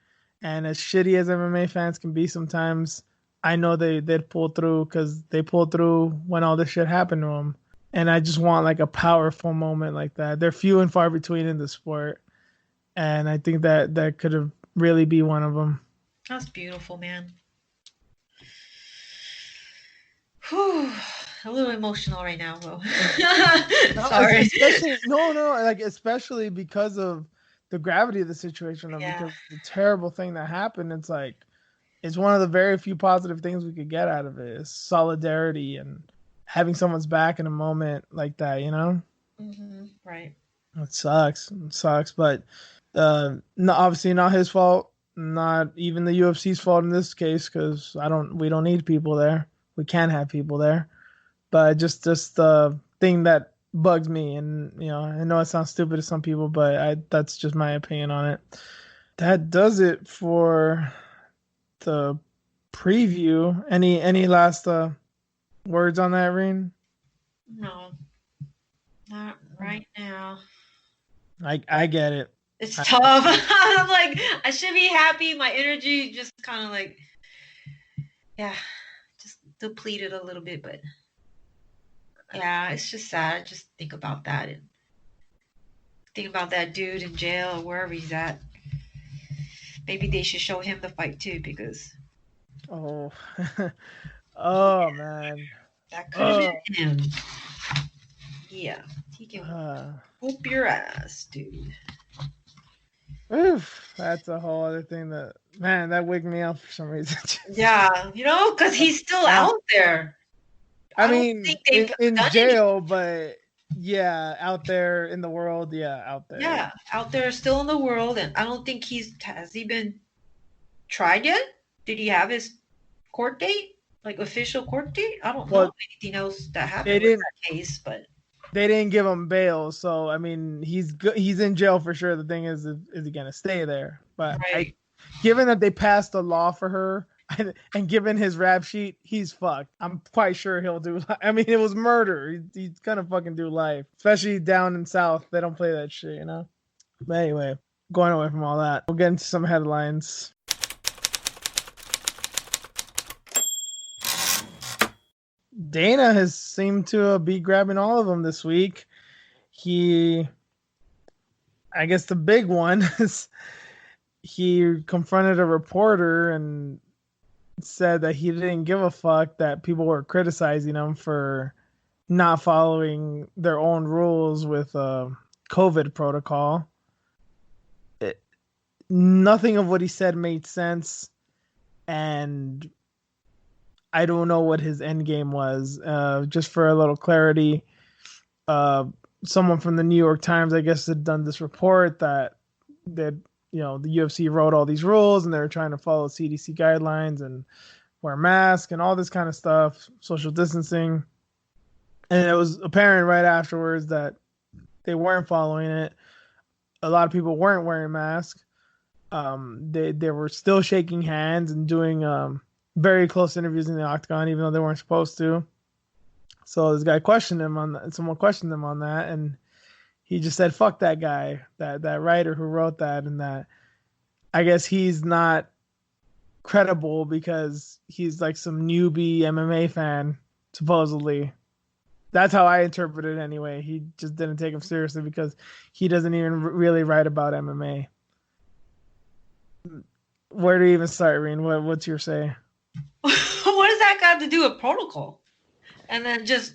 And as shitty as MMA fans can be sometimes, I know they'd pull through, because they pulled through when all this shit happened to them. And I just want like a powerful moment like that. They're few and far between in the sport, and I think that could have really be one of them. That's beautiful, man. Whew. a little emotional right now, Will. No, Sorry. especially because of the gravity of the situation, because the terrible thing that happened. It's like, it's one of the very few positive things we could get out of it is solidarity and having someone's back in a moment like that, Mm-hmm. Right. It sucks, but no, obviously not his fault, not even the UFC's fault in this case, because we don't need people there. We can have people there, but just the thing that bugs me, and I know it sounds stupid to some people, but that's just my opinion on it. That does it for the preview. Any last words on that, Reen? No, not right now. I get it. It's tough. I'm like, I should be happy. My energy just kind of like, just depleted a little bit. But yeah, it's just sad. I just think about that and think about that dude in jail or wherever he's at. Maybe they should show him the fight too, because oh man, that could have been him. Yeah, he can whoop your ass, dude. Oof, that's a whole other thing that wigged me out for some reason. Yeah, because he's still out there. I mean, in jail, but yeah, out there in the world, out there. Yeah, out there still in the world, and I don't think has he been tried yet? Did he have his court date, like official court date? I don't know anything else that happened with that case, but they didn't give him bail, so I mean, he's in jail for sure. The thing is he gonna stay there? But given that they passed a law for her, and given his rap sheet, he's fucked. I'm quite sure he'll do. I mean, it was murder. He's gonna fucking do life, especially down in South. They don't play that shit, But anyway, going away from all that, we'll get into some headlines. Dana has seemed to be grabbing all of them this week. I guess the big one is he confronted a reporter and said that he didn't give a fuck that people were criticizing him for not following their own rules with COVID protocol. Nothing of what he said made sense, and I don't know what his end game was. Just for a little clarity, someone from the New York Times, I guess, had done this report that the UFC wrote all these rules and they were trying to follow CDC guidelines and wear masks and all this kind of stuff, social distancing. And it was apparent right afterwards that they weren't following it. A lot of people weren't wearing masks. They were still shaking hands and doing very close interviews in the octagon, even though they weren't supposed to. So this guy questioned him on that. Someone questioned him on that, and he just said, "Fuck that guy, that writer who wrote that," and that I guess he's not credible because he's like some newbie MMA fan, supposedly. That's how I interpret it anyway. He just didn't take him seriously because he doesn't even really write about MMA. Where to even start, Reen? What's your say? What does that got to do with protocol? And then just...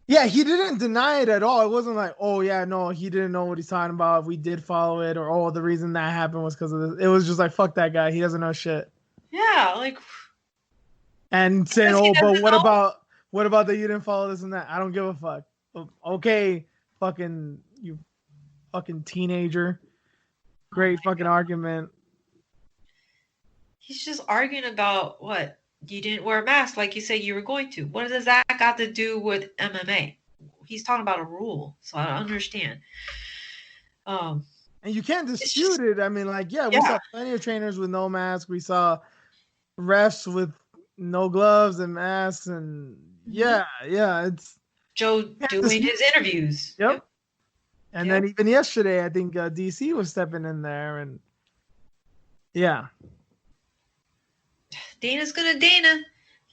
Yeah, he didn't deny it at all. It wasn't like, oh, yeah, no, he didn't know what he's talking about. We did follow it. Or, oh, the reason that happened was because of this. It was just like, fuck that guy. He doesn't know shit. Yeah, like... And saying, oh, but what about that you didn't follow this and that? I don't give a fuck. Okay, you fucking teenager. Great fucking argument. He's just arguing about what? You didn't wear a mask like you said you were going to. What does that got to do with MMA? He's talking about a rule, so I don't understand. And you can't dispute it. I mean, we saw plenty of trainers with no mask. We saw refs with no gloves and masks, and it's Joe doing his interviews. Yep. And then even yesterday, I think DC was stepping in there, and Dana's gonna Dana.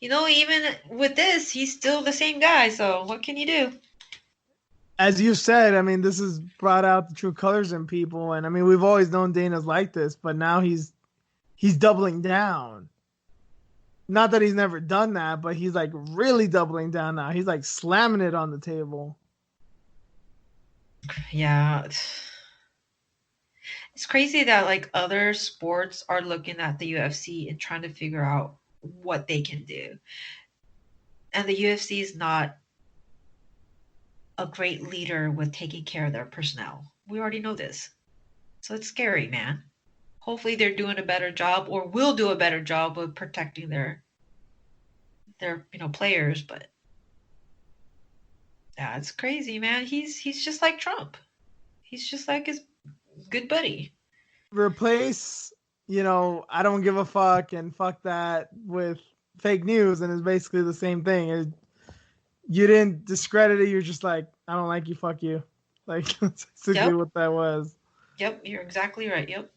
Even with this, he's still the same guy. So what can you do? As you said, I mean, this has brought out the true colors in people, and I mean, we've always known Dana's like this, but now he's doubling down. Not that he's never done that, but he's like really doubling down now. He's like slamming it on the table. Yeah. It's crazy that like other sports are looking at the UFC and trying to figure out what they can do. And the UFC is not a great leader with taking care of their personnel. We already know this. So it's scary, man. Hopefully they're doing a better job or will do a better job of protecting their players, but yeah, it's crazy, man. He's just like Trump. He's just like his good buddy. Replace, I don't give a fuck and fuck that with fake news, and it's basically the same thing. You didn't discredit it. You're just like, I don't like you. Fuck you. Like, that's basically what that was. Yep, you're exactly right. Yep.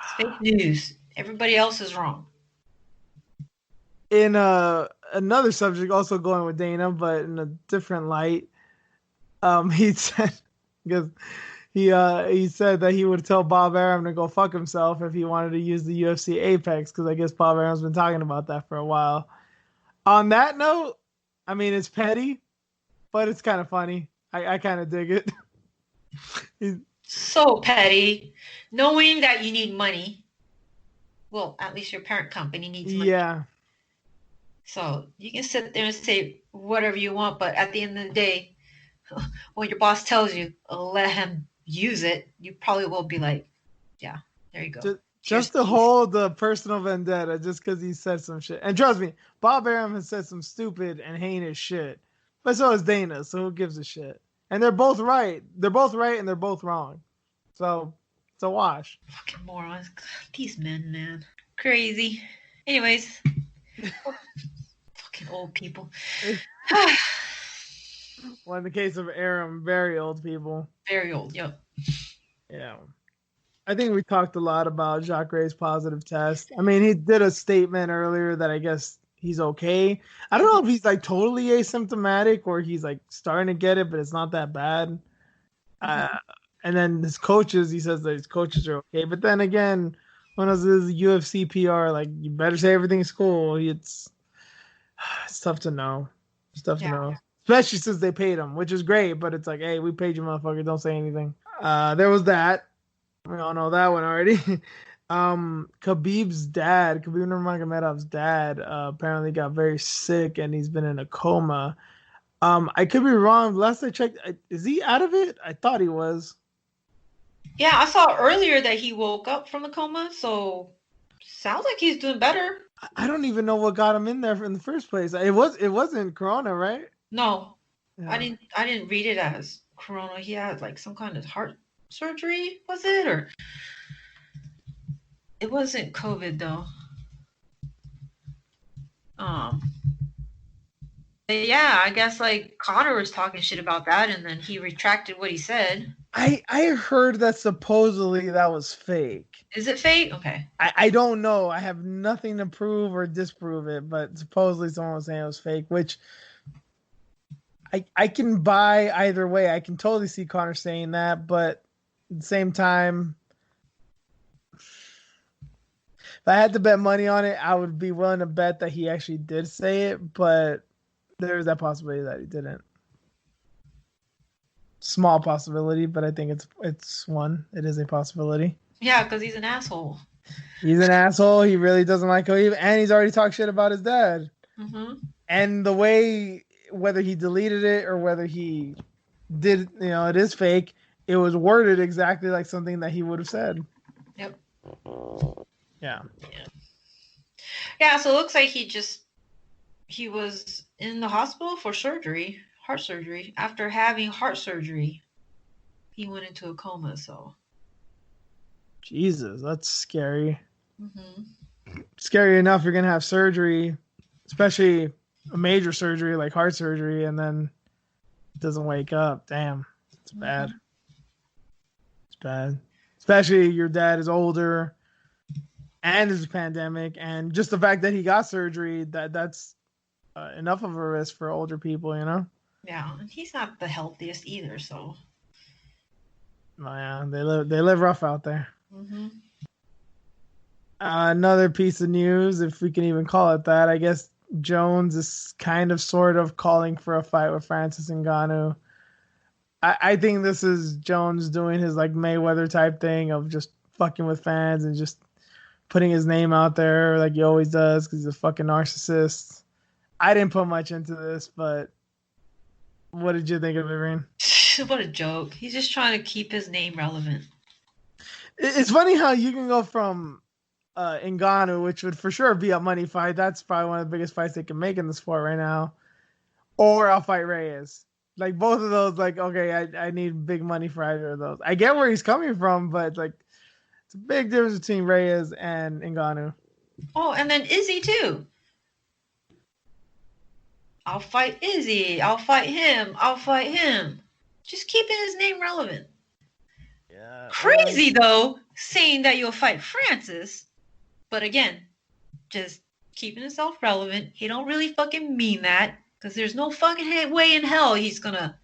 It's fake news. Everybody else is wrong. In another subject, also going with Dana, but in a different light, he said, because he said that he would tell Bob Arum to go fuck himself if he wanted to use the UFC Apex, because I guess Bob Arum's been talking about that for a while. On that note, I mean, it's petty, but it's kind of funny. I kind of dig it. So petty, knowing that you need money. Well, at least your parent company needs money. Yeah. So you can sit there and say whatever you want, but at the end of the day, when your boss tells you, let him use it, you probably will be like, yeah, there you go. Just to hold the personal vendetta just because he said some shit. And trust me, Bob Arum has said some stupid and heinous shit. But so is Dana, so who gives a shit? And they're both right. They're both right and they're both wrong. So it's a wash. Fucking morons. These men, man. Crazy. Anyways. Fucking old people. Well, in the case of Arum, very old people. Very old, yep. Yeah. I think we talked a lot about Jacare's positive test. I mean, he did a statement earlier that I guess he's okay. I don't know if he's like totally asymptomatic or he's like starting to get it, but it's not that bad. And then his coaches, he says that his coaches are okay. But then again, when it was his UFC PR, like, you better say everything's cool. It's tough to know. It's tough to know. Especially since they paid him, which is great. But it's like, hey, we paid you, motherfucker. Don't say anything. There was that. We all know that one already. Khabib's dad, Khabib Nurmagomedov's dad, apparently got very sick and he's been in a coma. I could be wrong. Last I checked, is he out of it? I thought he was. Yeah, I saw earlier that he woke up from the coma, so sounds like he's doing better. I don't even know what got him in there in the first place. It wasn't Corona, right? No, yeah. I didn't read it as Corona. He had like some kind of heart surgery, was it? Or it wasn't COVID though. But yeah, I guess like Connor was talking shit about that, and then he retracted what he said. I heard that supposedly that was fake. Is it fake? Okay. I don't know. I have nothing to prove or disprove it, but supposedly someone was saying it was fake, which I can buy either way. I can totally see Connor saying that, but at the same time, if I had to bet money on it, I would be willing to bet that he actually did say it, but there's that possibility that he didn't. Small possibility, but I think it's one. It is a possibility. Yeah, because he's an asshole. He's an asshole. He really doesn't like Khabib, and he's already talked shit about his dad. Mm-hmm. And the way, whether he deleted it or whether he did, it is fake. It was worded exactly like something that he would have said. Yep. Yeah. Yeah. So it looks like he was in the hospital for surgery. Heart surgery. After having heart surgery, he went into a coma. So, Jesus, that's scary. Mm-hmm. Scary enough. You're gonna have surgery, especially a major surgery like heart surgery, and then it doesn't wake up. Damn, it's bad. It's bad. Especially your dad is older, and there's a pandemic, and just the fact that he got surgery, that's enough of a risk for older people, Yeah, and he's not the healthiest either, so. Oh, yeah, they live rough out there. Mm-hmm. Another piece of news, if we can even call it that. I guess Jones is kind of sort of calling for a fight with Francis Ngannou. I think this is Jones doing his like Mayweather type thing of just fucking with fans and just putting his name out there like he always does because he's a fucking narcissist. I didn't put much into this, but what did you think of it, Reen? What a joke. He's just trying to keep his name relevant. It's funny how you can go from Ngannou, which would for sure be a money fight. That's probably one of the biggest fights they can make in the sport right now. Or I'll fight Reyes. Like both of those, like, okay, I need big money for either of those. I get where he's coming from, but like it's a big difference between Reyes and Ngannou. Oh, and then Izzy too. I'll fight Izzy. I'll fight him. I'll fight him. Just keeping his name relevant. Yeah. Crazy though, saying that you'll fight Francis, but again, just keeping himself relevant. He don't really fucking mean that because there's no fucking way in hell he's gonna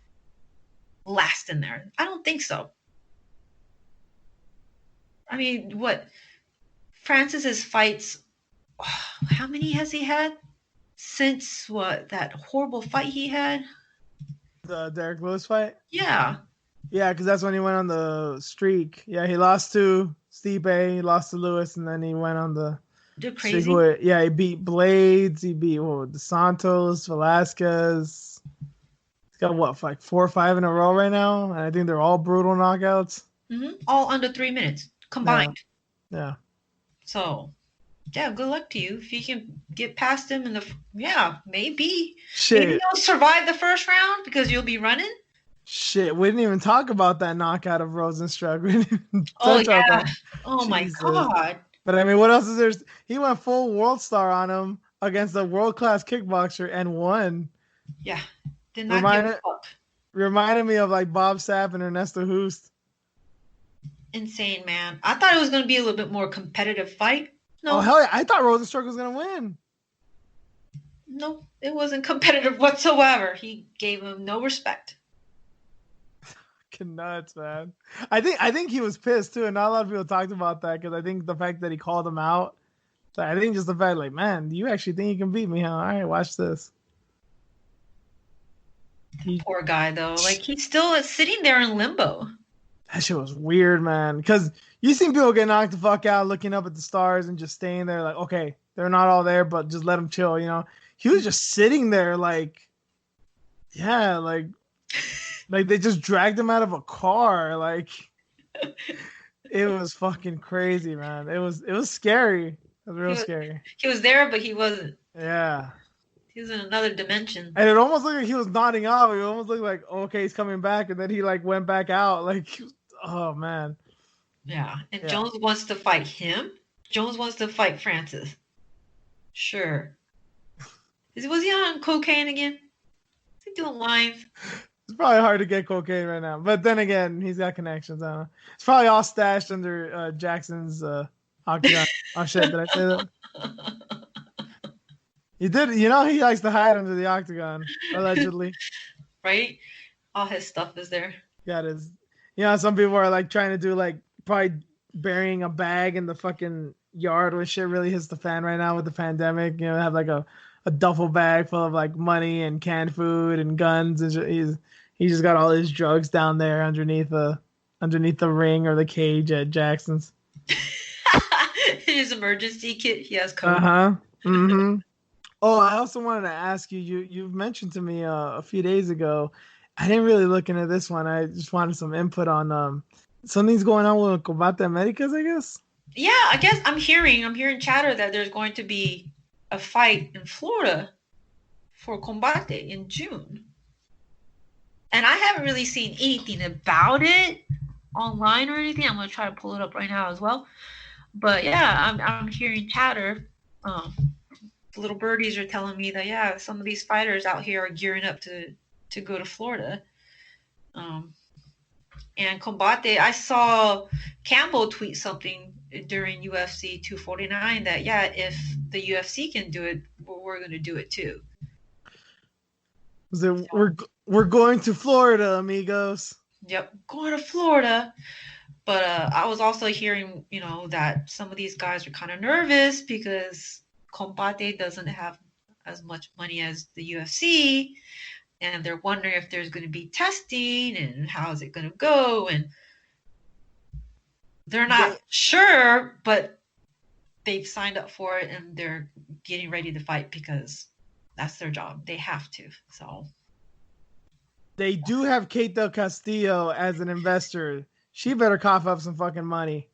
last in there. I don't think so. I mean, what? Francis's fights. How many has he had? Since what? That horrible fight he had? The Derek Lewis fight? Yeah. Yeah, because that's when he went on the streak. Yeah, he lost to Stipe, he lost to Lewis, and then he went on the crazy. streak with, yeah, he beat Blades, he beat Dos Santos, Velasquez. He's got what, like 4 or 5 in a row right now? And I think they're all brutal knockouts. Mm-hmm. All under 3 minutes combined. Yeah. So, yeah, good luck to you. If you can get past him in the, maybe. Shit. Maybe you'll survive the first round because you'll be running. Shit, we didn't even talk about that knockout of Rosenstruck. We didn't even Oh, touch on yeah. that. Oh, Jesus. my God. But I mean, what else is there? He went full world star on him against a world-class kickboxer and won. Yeah. Did not give a fuck. Reminded me of like Bob Sapp and Ernesto Hoost. Insane, man. I thought it was going to be a little bit more competitive fight. No. Oh, hell yeah. I thought Rosenstruck was going to win. No, it wasn't competitive whatsoever. He gave him no respect. Nuts, man. I think he was pissed too, and not a lot of people talked about that because I think the fact that he called him out. So I think just the fact, like, man, you actually think you can beat me, huh? All right, watch this. Poor guy, though. Like, he's still sitting there in limbo. That shit was weird, man. Because you seen people get knocked the fuck out, looking up at the stars and just staying there, like, okay, they're not all there, but just let them chill, you know? He was just sitting there, like, yeah, like they just dragged him out of a car. Like, it was fucking crazy, man. It was scary. It was real scary. He was there, but he wasn't. Yeah. He was in another dimension. And it almost looked like he was nodding off. It almost looked like, okay, he's coming back. And then he, like, went back out. Like, oh, man. Yeah. And Jones wants to fight him. Jones wants to fight Francis. Sure. Was he on cocaine again? Is he doing lines? It's probably hard to get cocaine right now. But then again, he's got connections. I don't know. It's probably all stashed under Jackson's octagon. Oh, shit. Did I say that? He did. You know, he likes to hide under the octagon, allegedly. Right? All his stuff is there. Yeah, it is. You know, some people are like trying to do like probably burying a bag in the fucking yard where shit really hits the fan right now with the pandemic. You know, have like a duffel bag full of like money and canned food and guns, and he's just got all his drugs down there underneath the ring or the cage at Jackson's. His emergency kit, he has coke. Mm-hmm. Oh, I also wanted to ask you. You've mentioned to me a few days ago. I didn't really look into this one. I just wanted some input on something's going on with Combate Americas, I guess. Yeah, I guess I'm hearing chatter that there's going to be a fight in Florida for Combate in June. And I haven't really seen anything about it online or anything. I'm going to try to pull it up right now as well. But yeah, I'm hearing chatter. Little birdies are telling me that, yeah, some of these fighters out here are gearing up to go to Florida. And Combate, I saw Campbell tweet something during UFC 249 that, yeah, if the UFC can do it, we're going to do it too. So we're going to Florida, amigos. Yep, going to Florida. But I was also hearing, that some of these guys are kind of nervous because Combate doesn't have as much money as the UFC, and they're wondering if there's going to be testing and how is it going to go, and they're not sure, but they've signed up for it and they're getting ready to fight because that's their job. They have to. So they do have Kate Del Castillo as an investor. She better cough up some fucking money.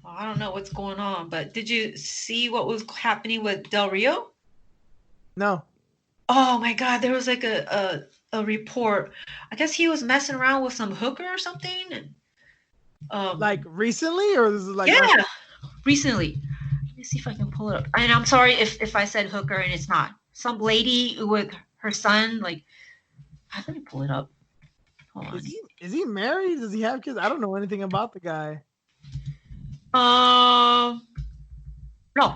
Well, I don't know what's going on, but did you see what was happening with Del Rio? No. Oh my God, there was like a report. I guess he was messing around with some hooker or something. And, like recently, or this is like recently. Let me see if I can pull it up. And I'm sorry if I said hooker and it's not. Some lady with her son. Like, let me pull it up. Hold on. Is he married? Does he have kids? I don't know anything about the guy. No,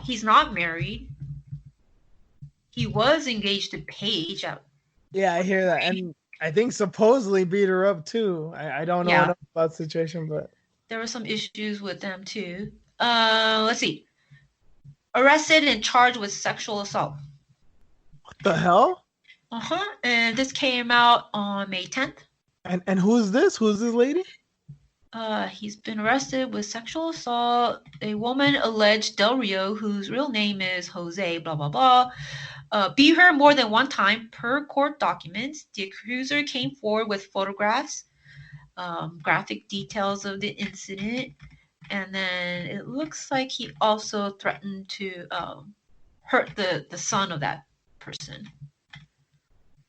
he's not married. He was engaged to Paige. Yeah, I hear that. And I think supposedly beat her up too. I don't know enough about the situation, but there were some issues with them too. Let's see. Arrested and charged with sexual assault. What the hell? And this came out on May 10th. And who's this? Who's this lady? He's been arrested with sexual assault. A woman alleged Del Rio, whose real name is Jose, blah, blah, blah, beat her more than one time per court documents. The accuser came forward with photographs, graphic details of the incident, and then it looks like he also threatened to hurt the son of that person.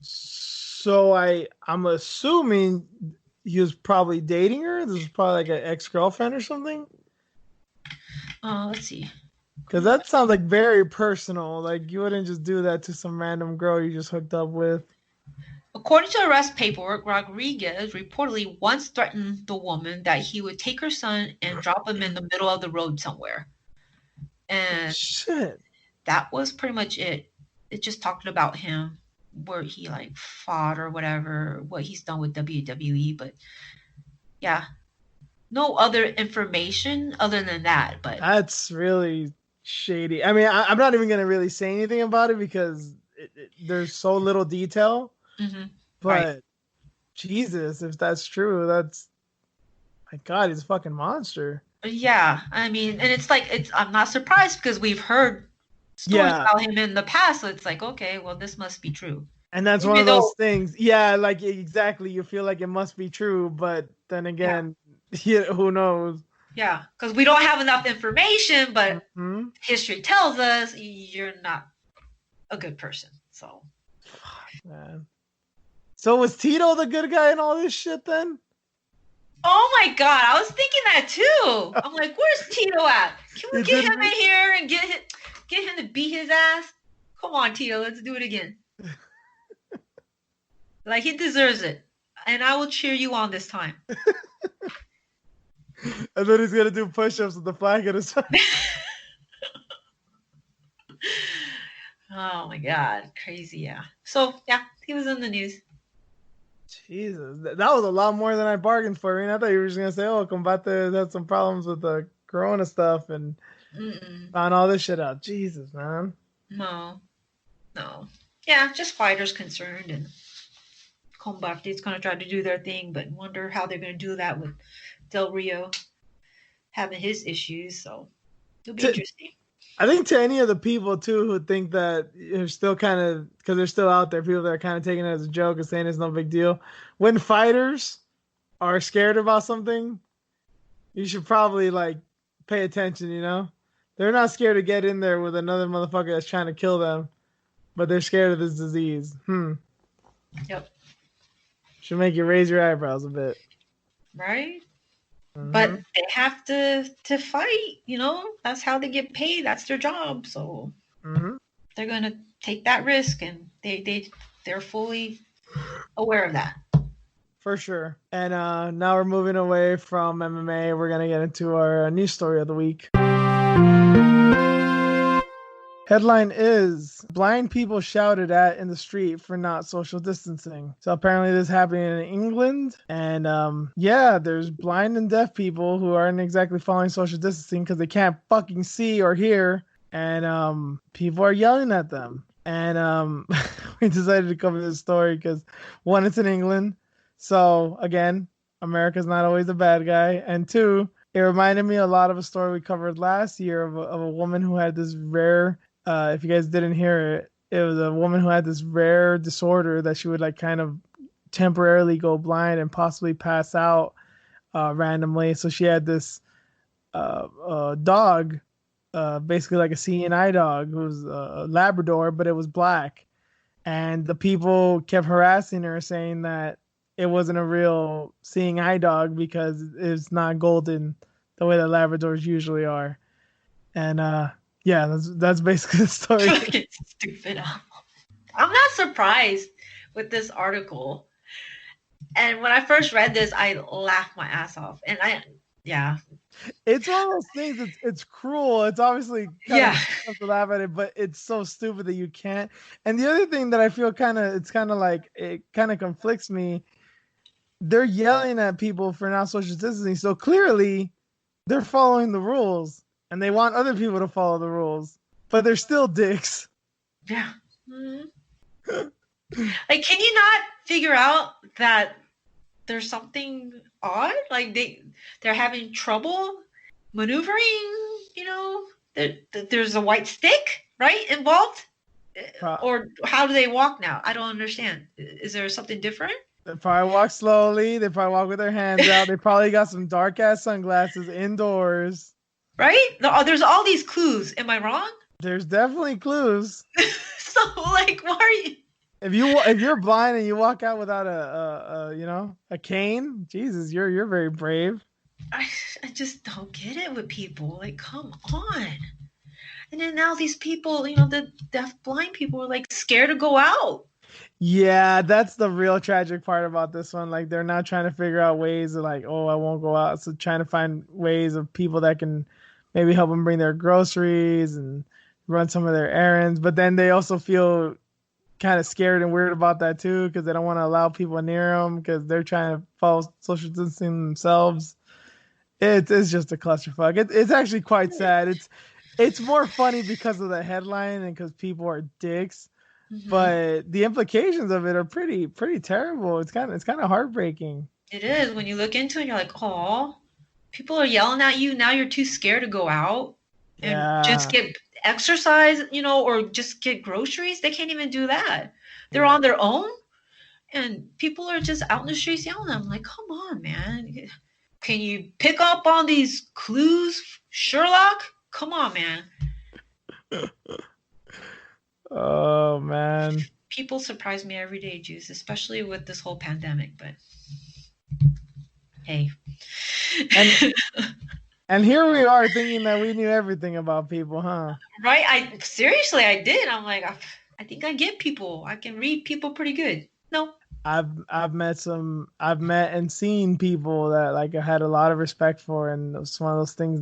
So I'm assuming he was probably dating her. This is probably like an ex-girlfriend or something. Let's see. Because that sounds like very personal. Like you wouldn't just do that to some random girl you just hooked up with. According to arrest paperwork, Rodriguez reportedly once threatened the woman that he would take her son and drop him in the middle of the road somewhere. And shit, that was pretty much it. It just talked about him, where he like fought or whatever, what he's done with WWE, but yeah, no other information other than that. But that's really shady. I mean, I'm not even gonna really say anything about it because there's so little detail. Mm-hmm. But right. Jesus, if that's true, that's my God, he's a fucking monster. Yeah, I mean, and it's like I'm not surprised because we've heard stories about him in the past, so it's like, okay, well, this must be true. And that's one of those things. Yeah, like exactly. You feel like it must be true, but then again, who knows? Yeah, because we don't have enough information, but history tells us you're not a good person. So, man. So was Tito the good guy in all this shit then? Oh my God, I was thinking that too. I'm like, where's Tito at? Can we get him in here and get him to beat his ass? Come on, Tito, let's do it again. Like, he deserves it. And I will cheer you on this time. And then he's going to do push-ups with the flag at his side. Oh, my God. Crazy, yeah. So, yeah, he was in the news. Jesus. That was a lot more than I bargained for. I mean, I thought you were just going to say, Combate had some problems with the Corona stuff and found all this shit out. Jesus, man. No. Yeah, just fighters concerned, and Combate's going to try to do their thing, but wonder how they're going to do that with Del Rio having his issues. So it'll be interesting. I think to any of the people too who think that you're still kind of, because they're still out there, people that are kind of taking it as a joke and saying it's no big deal. When fighters are scared about something, you should probably like pay attention. You know, they're not scared to get in there with another motherfucker that's trying to kill them, but they're scared of this disease. Yep. Should make you raise your eyebrows a bit. Right? Mm-hmm. But they have to fight, you know? That's how they get paid. That's their job. So they're going to take that risk, and they're fully aware of that. For sure. And now we're moving away from MMA. We're going to get into our news story of the week. Headline is blind people shouted at in the street for not social distancing. So apparently this happening in England. And yeah, there's blind and deaf people who aren't exactly following social distancing because they can't fucking see or hear. And people are yelling at them. And we decided to cover this story because one, it's in England. So again, America's not always a bad guy. And two, it reminded me a lot of a story we covered last year of a woman who had this rare, if you guys didn't hear it, it was a woman who had this rare disorder that she would like kind of temporarily go blind and possibly pass out randomly. So she had this dog, basically like a seeing eye dog, who was a Labrador, but it was black. And the people kept harassing her saying that it wasn't a real seeing eye dog because it's not golden the way that Labradors usually are. And yeah, that's basically the story. Fucking stupid. I'm not surprised with this article. And when I first read this, I laughed my ass off. And yeah. It's one of those things. It's cruel. It's obviously kind of to laugh at it, but it's so stupid that you can't. And the other thing that I feel it kind of conflicts me. They're yelling at people for not social distancing, so clearly they're following the rules, and they want other people to follow the rules, but they're still dicks. Yeah. Mm-hmm. Like, can you not figure out that there's something odd? Like they're having trouble maneuvering. There's a white stick, right, involved, or how do they walk now? I don't understand. Is there something different? They probably walk slowly. They probably walk with their hands out. They probably got some dark ass sunglasses indoors. Right? There's all these clues. Am I wrong? There's definitely clues. So, like, why are you? If you're blind and you walk out without a cane, Jesus, you're very brave. I just don't get it with people. Like, come on. And then now these people, the deaf blind people are like scared to go out. Yeah, that's the real tragic part about this one. Like, they're now trying to figure out ways of like, oh, I won't go out. So trying to find ways of people that can maybe help them bring their groceries and run some of their errands. But then they also feel kind of scared and weird about that too, because they don't want to allow people near them because they're trying to follow social distancing themselves. It's just a clusterfuck. It's actually quite sad. It's more funny because of the headline and because people are dicks. Mm-hmm. But the implications of it are pretty terrible. It's kind of heartbreaking. It is when you look into it and you're like, oh, people are yelling at you. Now you're too scared to go out and just get exercise, or just get groceries. They can't even do that. They're on their own, and people are just out in the streets yelling at them. Like, come on, man. Can you pick up on these clues, Sherlock? Come on, man. Oh, man. People surprise me every day, Juice, especially with this whole pandemic, but hey. And here we are thinking that we knew everything about people, huh? Right? I did. I'm like, I think I get people. I can read people pretty good. No. I've met and seen people that like I had a lot of respect for, and it's one of those things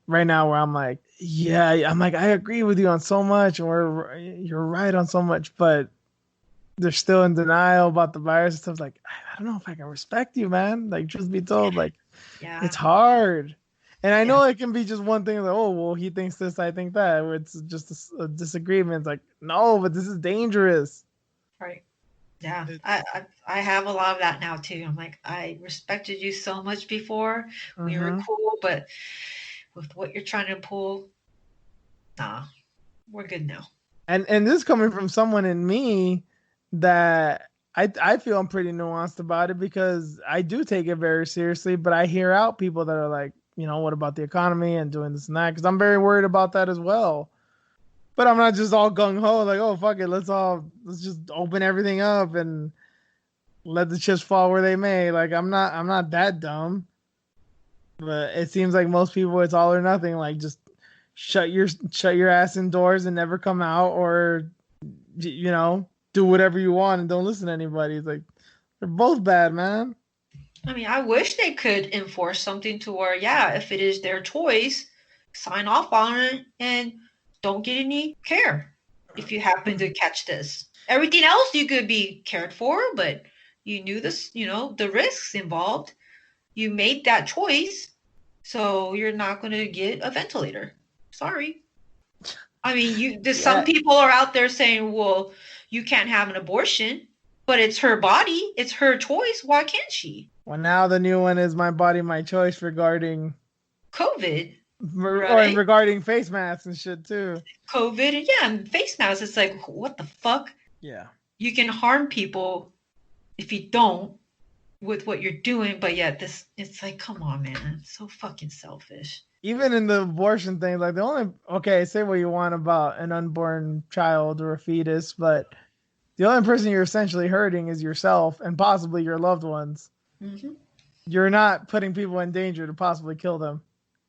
right now where I'm like, I agree with you on so much, or you're right on so much, but they're still in denial about the virus and stuff. Like, I don't know if I can respect you, man. Like, truth be told, like, it's hard. And I know it can be just one thing, like, oh, well, he thinks this, I think that. Where it's just a disagreement. It's like, no, but this is dangerous. Right. Yeah, I have a lot of that now too. I'm like, I respected you so much before. We were cool, but with what you're trying to pull, nah, we're good now. And this coming from someone in me that I feel I'm pretty nuanced about it, because I do take it very seriously, but I hear out people that are like, what about the economy and doing this and that? Because I'm very worried about that as well. But I'm not just all gung-ho, like, oh, fuck it, let's just open everything up and let the chips fall where they may. Like, I'm not that dumb. But it seems like most people, it's all or nothing. Like, just shut your ass indoors and never come out, or, do whatever you want and don't listen to anybody. It's like, they're both bad, man. I mean, I wish they could enforce something to where, if it is their choice, sign off on it and don't get any care if you happen to catch this. Everything else you could be cared for, but you knew this, the risks involved. You made that choice, so you're not going to get a ventilator. Sorry. I mean, some people are out there saying, well, you can't have an abortion, but it's her body. It's her choice. Why can't she? Well, now the new one is my body, my choice regarding COVID. Right? Or regarding face masks and shit, too. COVID, and face masks. It's like, what the fuck? Yeah. You can harm people if you don't with what you're doing, but it's like, come on, man. It's so fucking selfish. Even in the abortion thing, like say what you want about an unborn child or a fetus, but the only person you're essentially hurting is yourself and possibly your loved ones. Mm-hmm. You're not putting people in danger to possibly kill them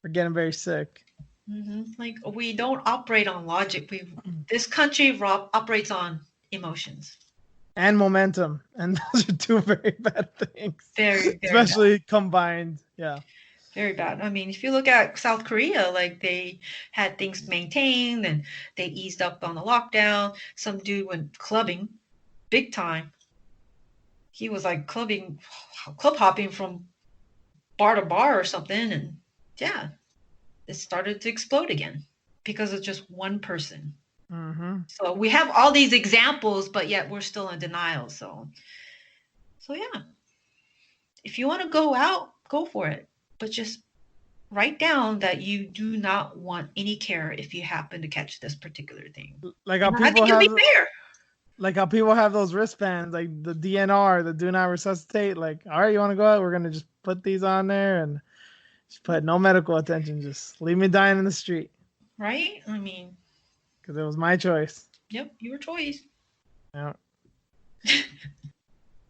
or get them very sick. Mm-hmm. Like, we don't operate on logic. This country operates on emotions. And momentum. And those are two very bad things. Very, very especially bad. Combined. Yeah. Very bad. I mean, if you look at South Korea, like, they had things maintained and they eased up on the lockdown. Some dude went clubbing big time. He was like club hopping from bar to bar or something. And yeah, it started to explode again because of just one person. Mm-hmm. So we have all these examples, but yet we're still in denial. So yeah, if you want to go out, go for it. But just write down that you do not want any care if you happen to catch this particular thing. Like how people how people have those wristbands, like the DNR, the do not resuscitate. Like, all right, you want to go out? We're gonna just put these on there and just put no medical attention. Just leave me dying in the street. Right? I mean, because it was my choice. Yep, your choice. Yeah.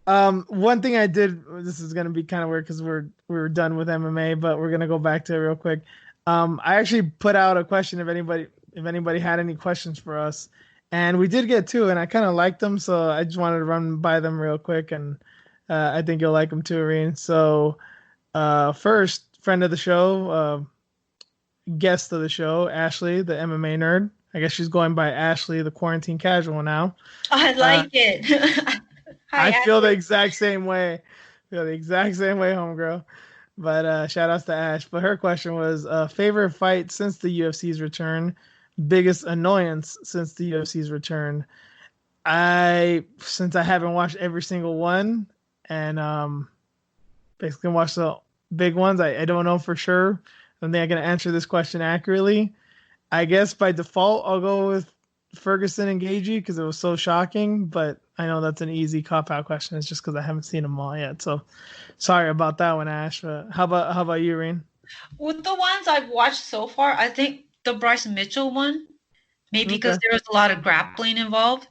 One thing I did, this is gonna be kind of weird because we were done with MMA, but we're gonna go back to it real quick. I actually put out a question if anybody had any questions for us, and we did get two, and I kind of liked them, so I just wanted to run by them real quick, and I think you'll like them too, Irene. So, first, friend of the show, guest of the show, Ashley, the MMA nerd. I guess she's going by Ashley, the quarantine casual now. I like it. I feel the exact same way. Homegirl. But shout outs to Ash. But her question was favorite fight since the UFC's return, biggest annoyance since the UFC's return. Since I haven't watched every single one and basically watched the big ones, I don't know for sure. I don't think I can answer this question accurately. I guess by default I'll go with Ferguson and Gaethje because it was so shocking, but I know that's an easy cop-out question. It's just because I haven't seen them all yet. So sorry about that one, Ash. But how about you, Irene? With the ones I've watched so far, I think the Bryce Mitchell one, maybe because there was a lot of grappling involved.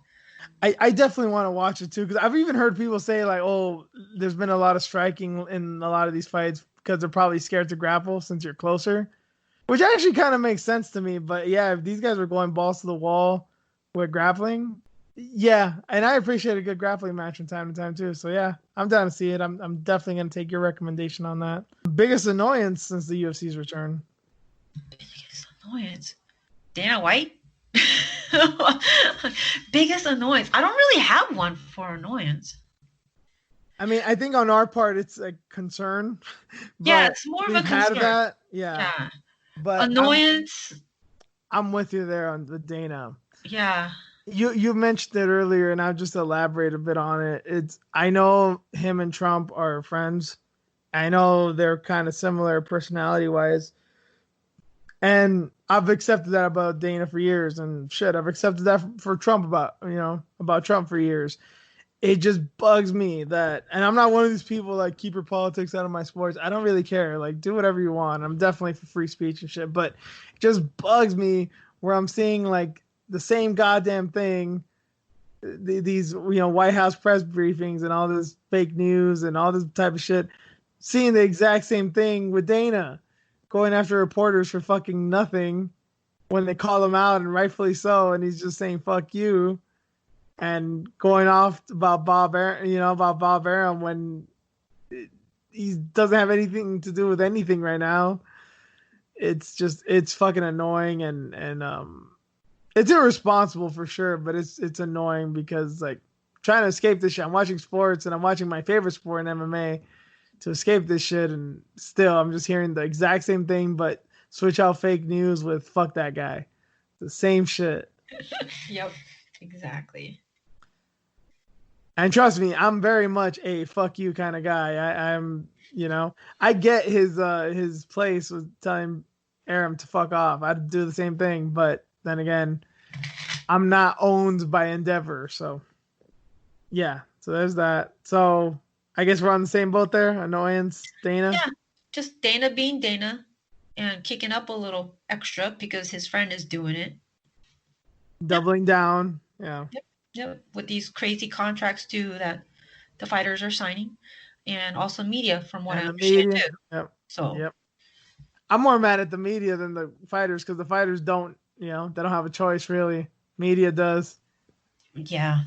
I definitely want to watch it too because I've even heard people say like, oh, there's been a lot of striking in a lot of these fights because they're probably scared to grapple since you're closer, which actually kind of makes sense to me. But yeah, if these guys were going balls to the wall with grappling, yeah, and I appreciate a good grappling match from time to time too. So yeah, I'm down to see it. I'm definitely gonna take your recommendation on that. Biggest annoyance since the UFC's return. Biggest annoyance, Dana White. Biggest annoyance. I don't really have one for annoyance. I mean, I think on our part it's a concern. Yeah, it's more of a concern. That, yeah. But annoyance. I'm with you there on the Dana. Yeah. You mentioned it earlier, and I'll just elaborate a bit on it. I know him and Trump are friends. I know they're kind of similar personality-wise. And I've accepted that about Dana for years, and shit, I've accepted that for Trump about Trump for years. It just bugs me that, and I'm not one of these people like keep your politics out of my sports. I don't really care. Like, do whatever you want. I'm definitely for free speech and shit, but it just bugs me where I'm seeing like the same goddamn thing, these White House press briefings and all this fake news and all this type of shit, seeing the exact same thing with Dana, going after reporters for fucking nothing when they call him out, and rightfully so, and he's just saying fuck you, and going off about Bob Arum when he doesn't have anything to do with anything right now. It's fucking annoying, and It's irresponsible for sure, but it's annoying because like trying to escape this shit. I'm watching sports and I'm watching my favorite sport in MMA to escape this shit, and still I'm just hearing the exact same thing, but switch out fake news with "fuck that guy." The same shit. Yep, exactly. And trust me, I'm very much a "fuck you" kind of guy. I'm, I get his place with telling Aram to fuck off. I'd do the same thing, but then again, I'm not owned by Endeavor, so yeah. So there's that. So I guess we're on the same boat there. Annoyance, Dana. Yeah, just Dana being Dana and kicking up a little extra because his friend is doing it. Doubling down. Yeah. Yep. With these crazy contracts too that the fighters are signing, and also media, from what I understand too. Yep. So. Yep. I'm more mad at the media than the fighters because the fighters don't, they don't have a choice really. Media does. Yeah.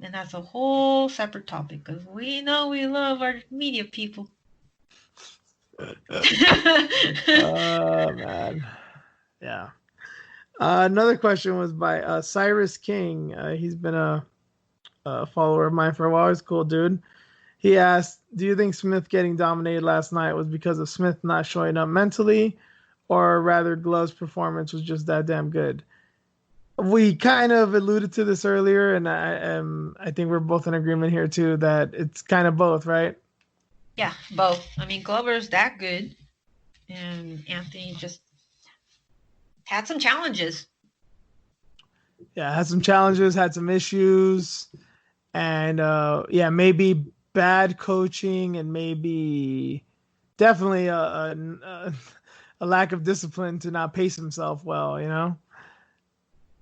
And that's a whole separate topic because we know we love our media people. Oh, man. Yeah. Another question was by Cyrus King. He's been a follower of mine for a while. He's a cool dude. He asked, do you think Smith getting dominated last night was because of Smith not showing up mentally, or rather Glove's performance was just that damn good? We kind of alluded to this earlier, and I think we're both in agreement here too that it's kind of both, right? Yeah, both. I mean, Glover's that good, and Anthony just had some challenges. Yeah, had some challenges, had some issues, and maybe bad coaching, and maybe definitely a lack of discipline to not pace himself well,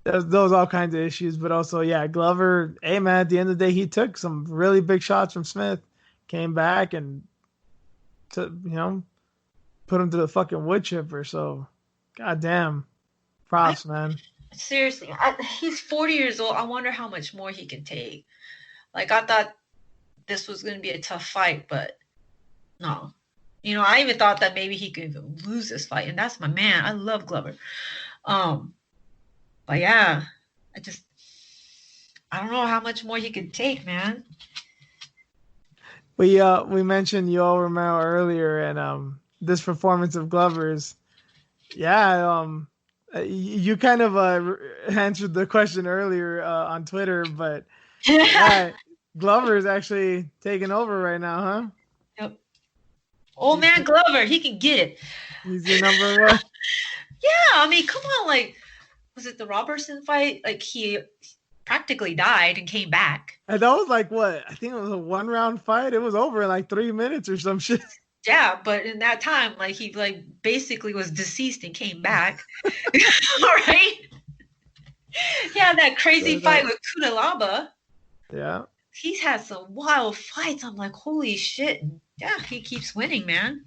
Those all kinds of issues, but also, Glover, hey, man, at the end of the day, he took some really big shots from Smith, came back and, put him to the fucking wood chipper. So, goddamn, props, man. Seriously, he's 40 years old. I wonder how much more he can take. Like, I thought this was going to be a tough fight, but no. I even thought that maybe he could lose this fight, and that's my man. I love Glover. But yeah, I don't know how much more he could take, man. We mentioned Yoel Romero earlier, and this performance of Glover's. Yeah, you kind of answered the question earlier on Twitter, but Glover is actually taking over right now, huh? Yep. Old man Glover, he can get it. He's your number one. Yeah, I mean, come on, like. Was it the Robertson fight? Like, he practically died and came back. And that was like what? I think it was a 1-round fight. It was over in like 3 minutes or some shit. Yeah, but in that time, like, he basically was deceased and came back. Right? Yeah, that crazy fight with Kunalaba. Yeah. He's had some wild fights. I'm like, holy shit. Yeah, he keeps winning, man.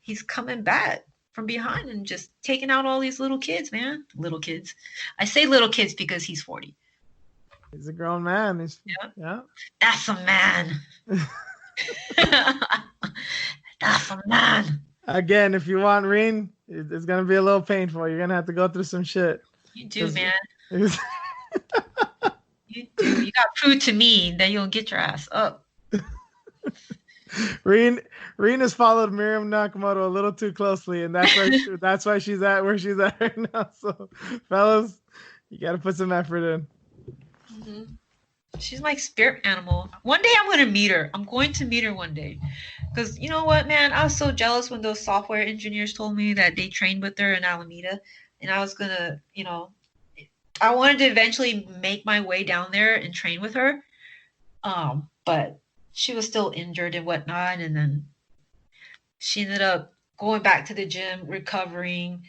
He's coming back from behind and just taking out all these little kids, man. Little kids. I say little kids because he's 40. He's a grown man. Yeah. That's a man. That's a man. Again, if you want Reen, it's going to be a little painful. You're going to have to go through some shit. You do, man. You do. You got to prove to me that you'll get your ass up. Reen has followed Miriam Nakamoto a little too closely, and that's why she's at where she's at right now. So, fellas, you got to put some effort in. Mm-hmm. She's my spirit animal. One day I'm going to meet her. I'm going to meet her one day. Because you know what, man? I was so jealous when those software engineers told me that they trained with her in Alameda. And I was going to, I wanted to eventually make my way down there and train with her. But she was still injured and whatnot. And then she ended up going back to the gym, recovering.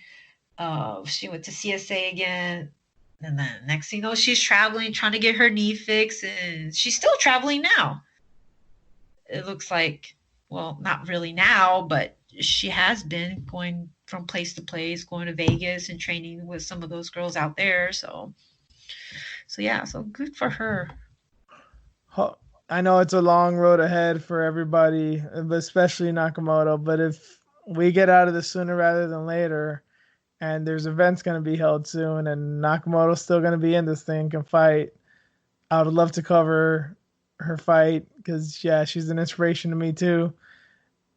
She went to CSA again. And then next thing you know, she's traveling, trying to get her knee fixed. And she's still traveling now. It looks like, well, not really now, but she has been going from place to place, going to Vegas and training with some of those girls out there. So yeah, so good for her. I know it's a long road ahead for everybody, but especially Nakamoto. But if we get out of this sooner rather than later, and there's events going to be held soon, and Nakamoto's still going to be in this thing, can fight. I would love to cover her fight because, yeah, she's an inspiration to me too.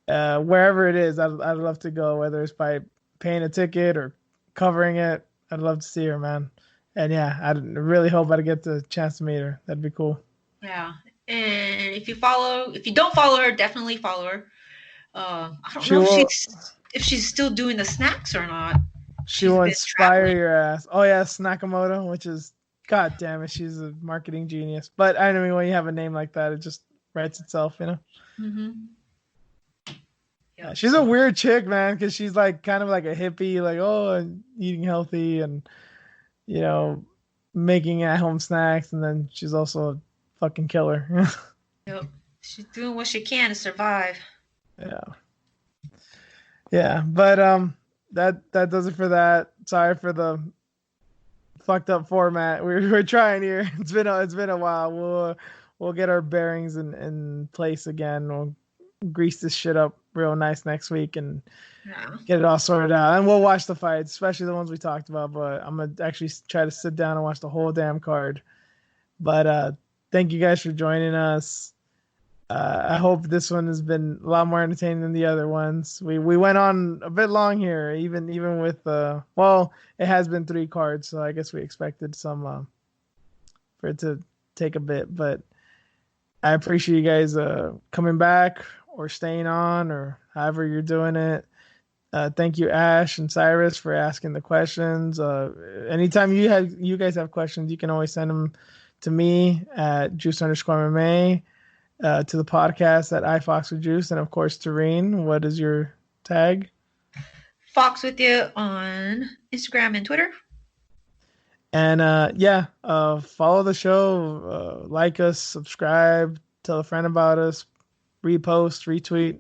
Wherever it is, I'd love to go, whether it's by paying a ticket or covering it. I'd love to see her, man. And yeah, I really hope I get the chance to meet her. That'd be cool. Yeah. And if you don't follow her, definitely follow her. I don't know if she's still doing the snacks or not. She will inspire your ass. Oh yeah, Nakamoto, which is, god damn it, she's a marketing genius. But I mean, when you have a name like that, it just writes itself, you know. Mm-hmm. Yeah, she's a weird chick, man, because she's like kind of like a hippie, like eating healthy and making at-home snacks, and then she's also a fucking killer. Yep, she's doing what she can to survive. Yeah, but that does it for that. Sorry for the fucked up format. We're trying here. It's been a while. We'll get our bearings in place again. We'll grease this shit up real nice next week and get it all sorted out. And we'll watch the fights, especially the ones we talked about. But I'm gonna actually try to sit down and watch the whole damn card. But thank you guys for joining us. I hope this one has been a lot more entertaining than the other ones. We went on a bit long here, even with it has been 3 cards, so I guess we expected some for it to take a bit. But I appreciate you guys coming back or staying on or however you're doing it. Thank you, Ash and Cyrus, for asking the questions. Anytime you guys have questions, you can always send them to me at juice_MMA. To the podcast at iFoxWithJuice, and of course, Tareen, what is your tag? Fox with you on Instagram and Twitter. And follow the show, like us, subscribe, tell a friend about us, repost, retweet,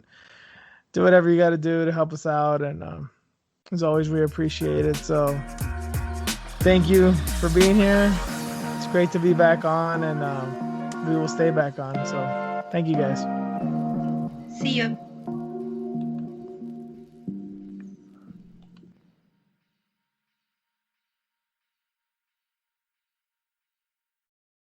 do whatever you got to do to help us out. And as always, we appreciate it. So thank you for being here. It's great to be back on, and we will stay back on. So thank you guys. See you.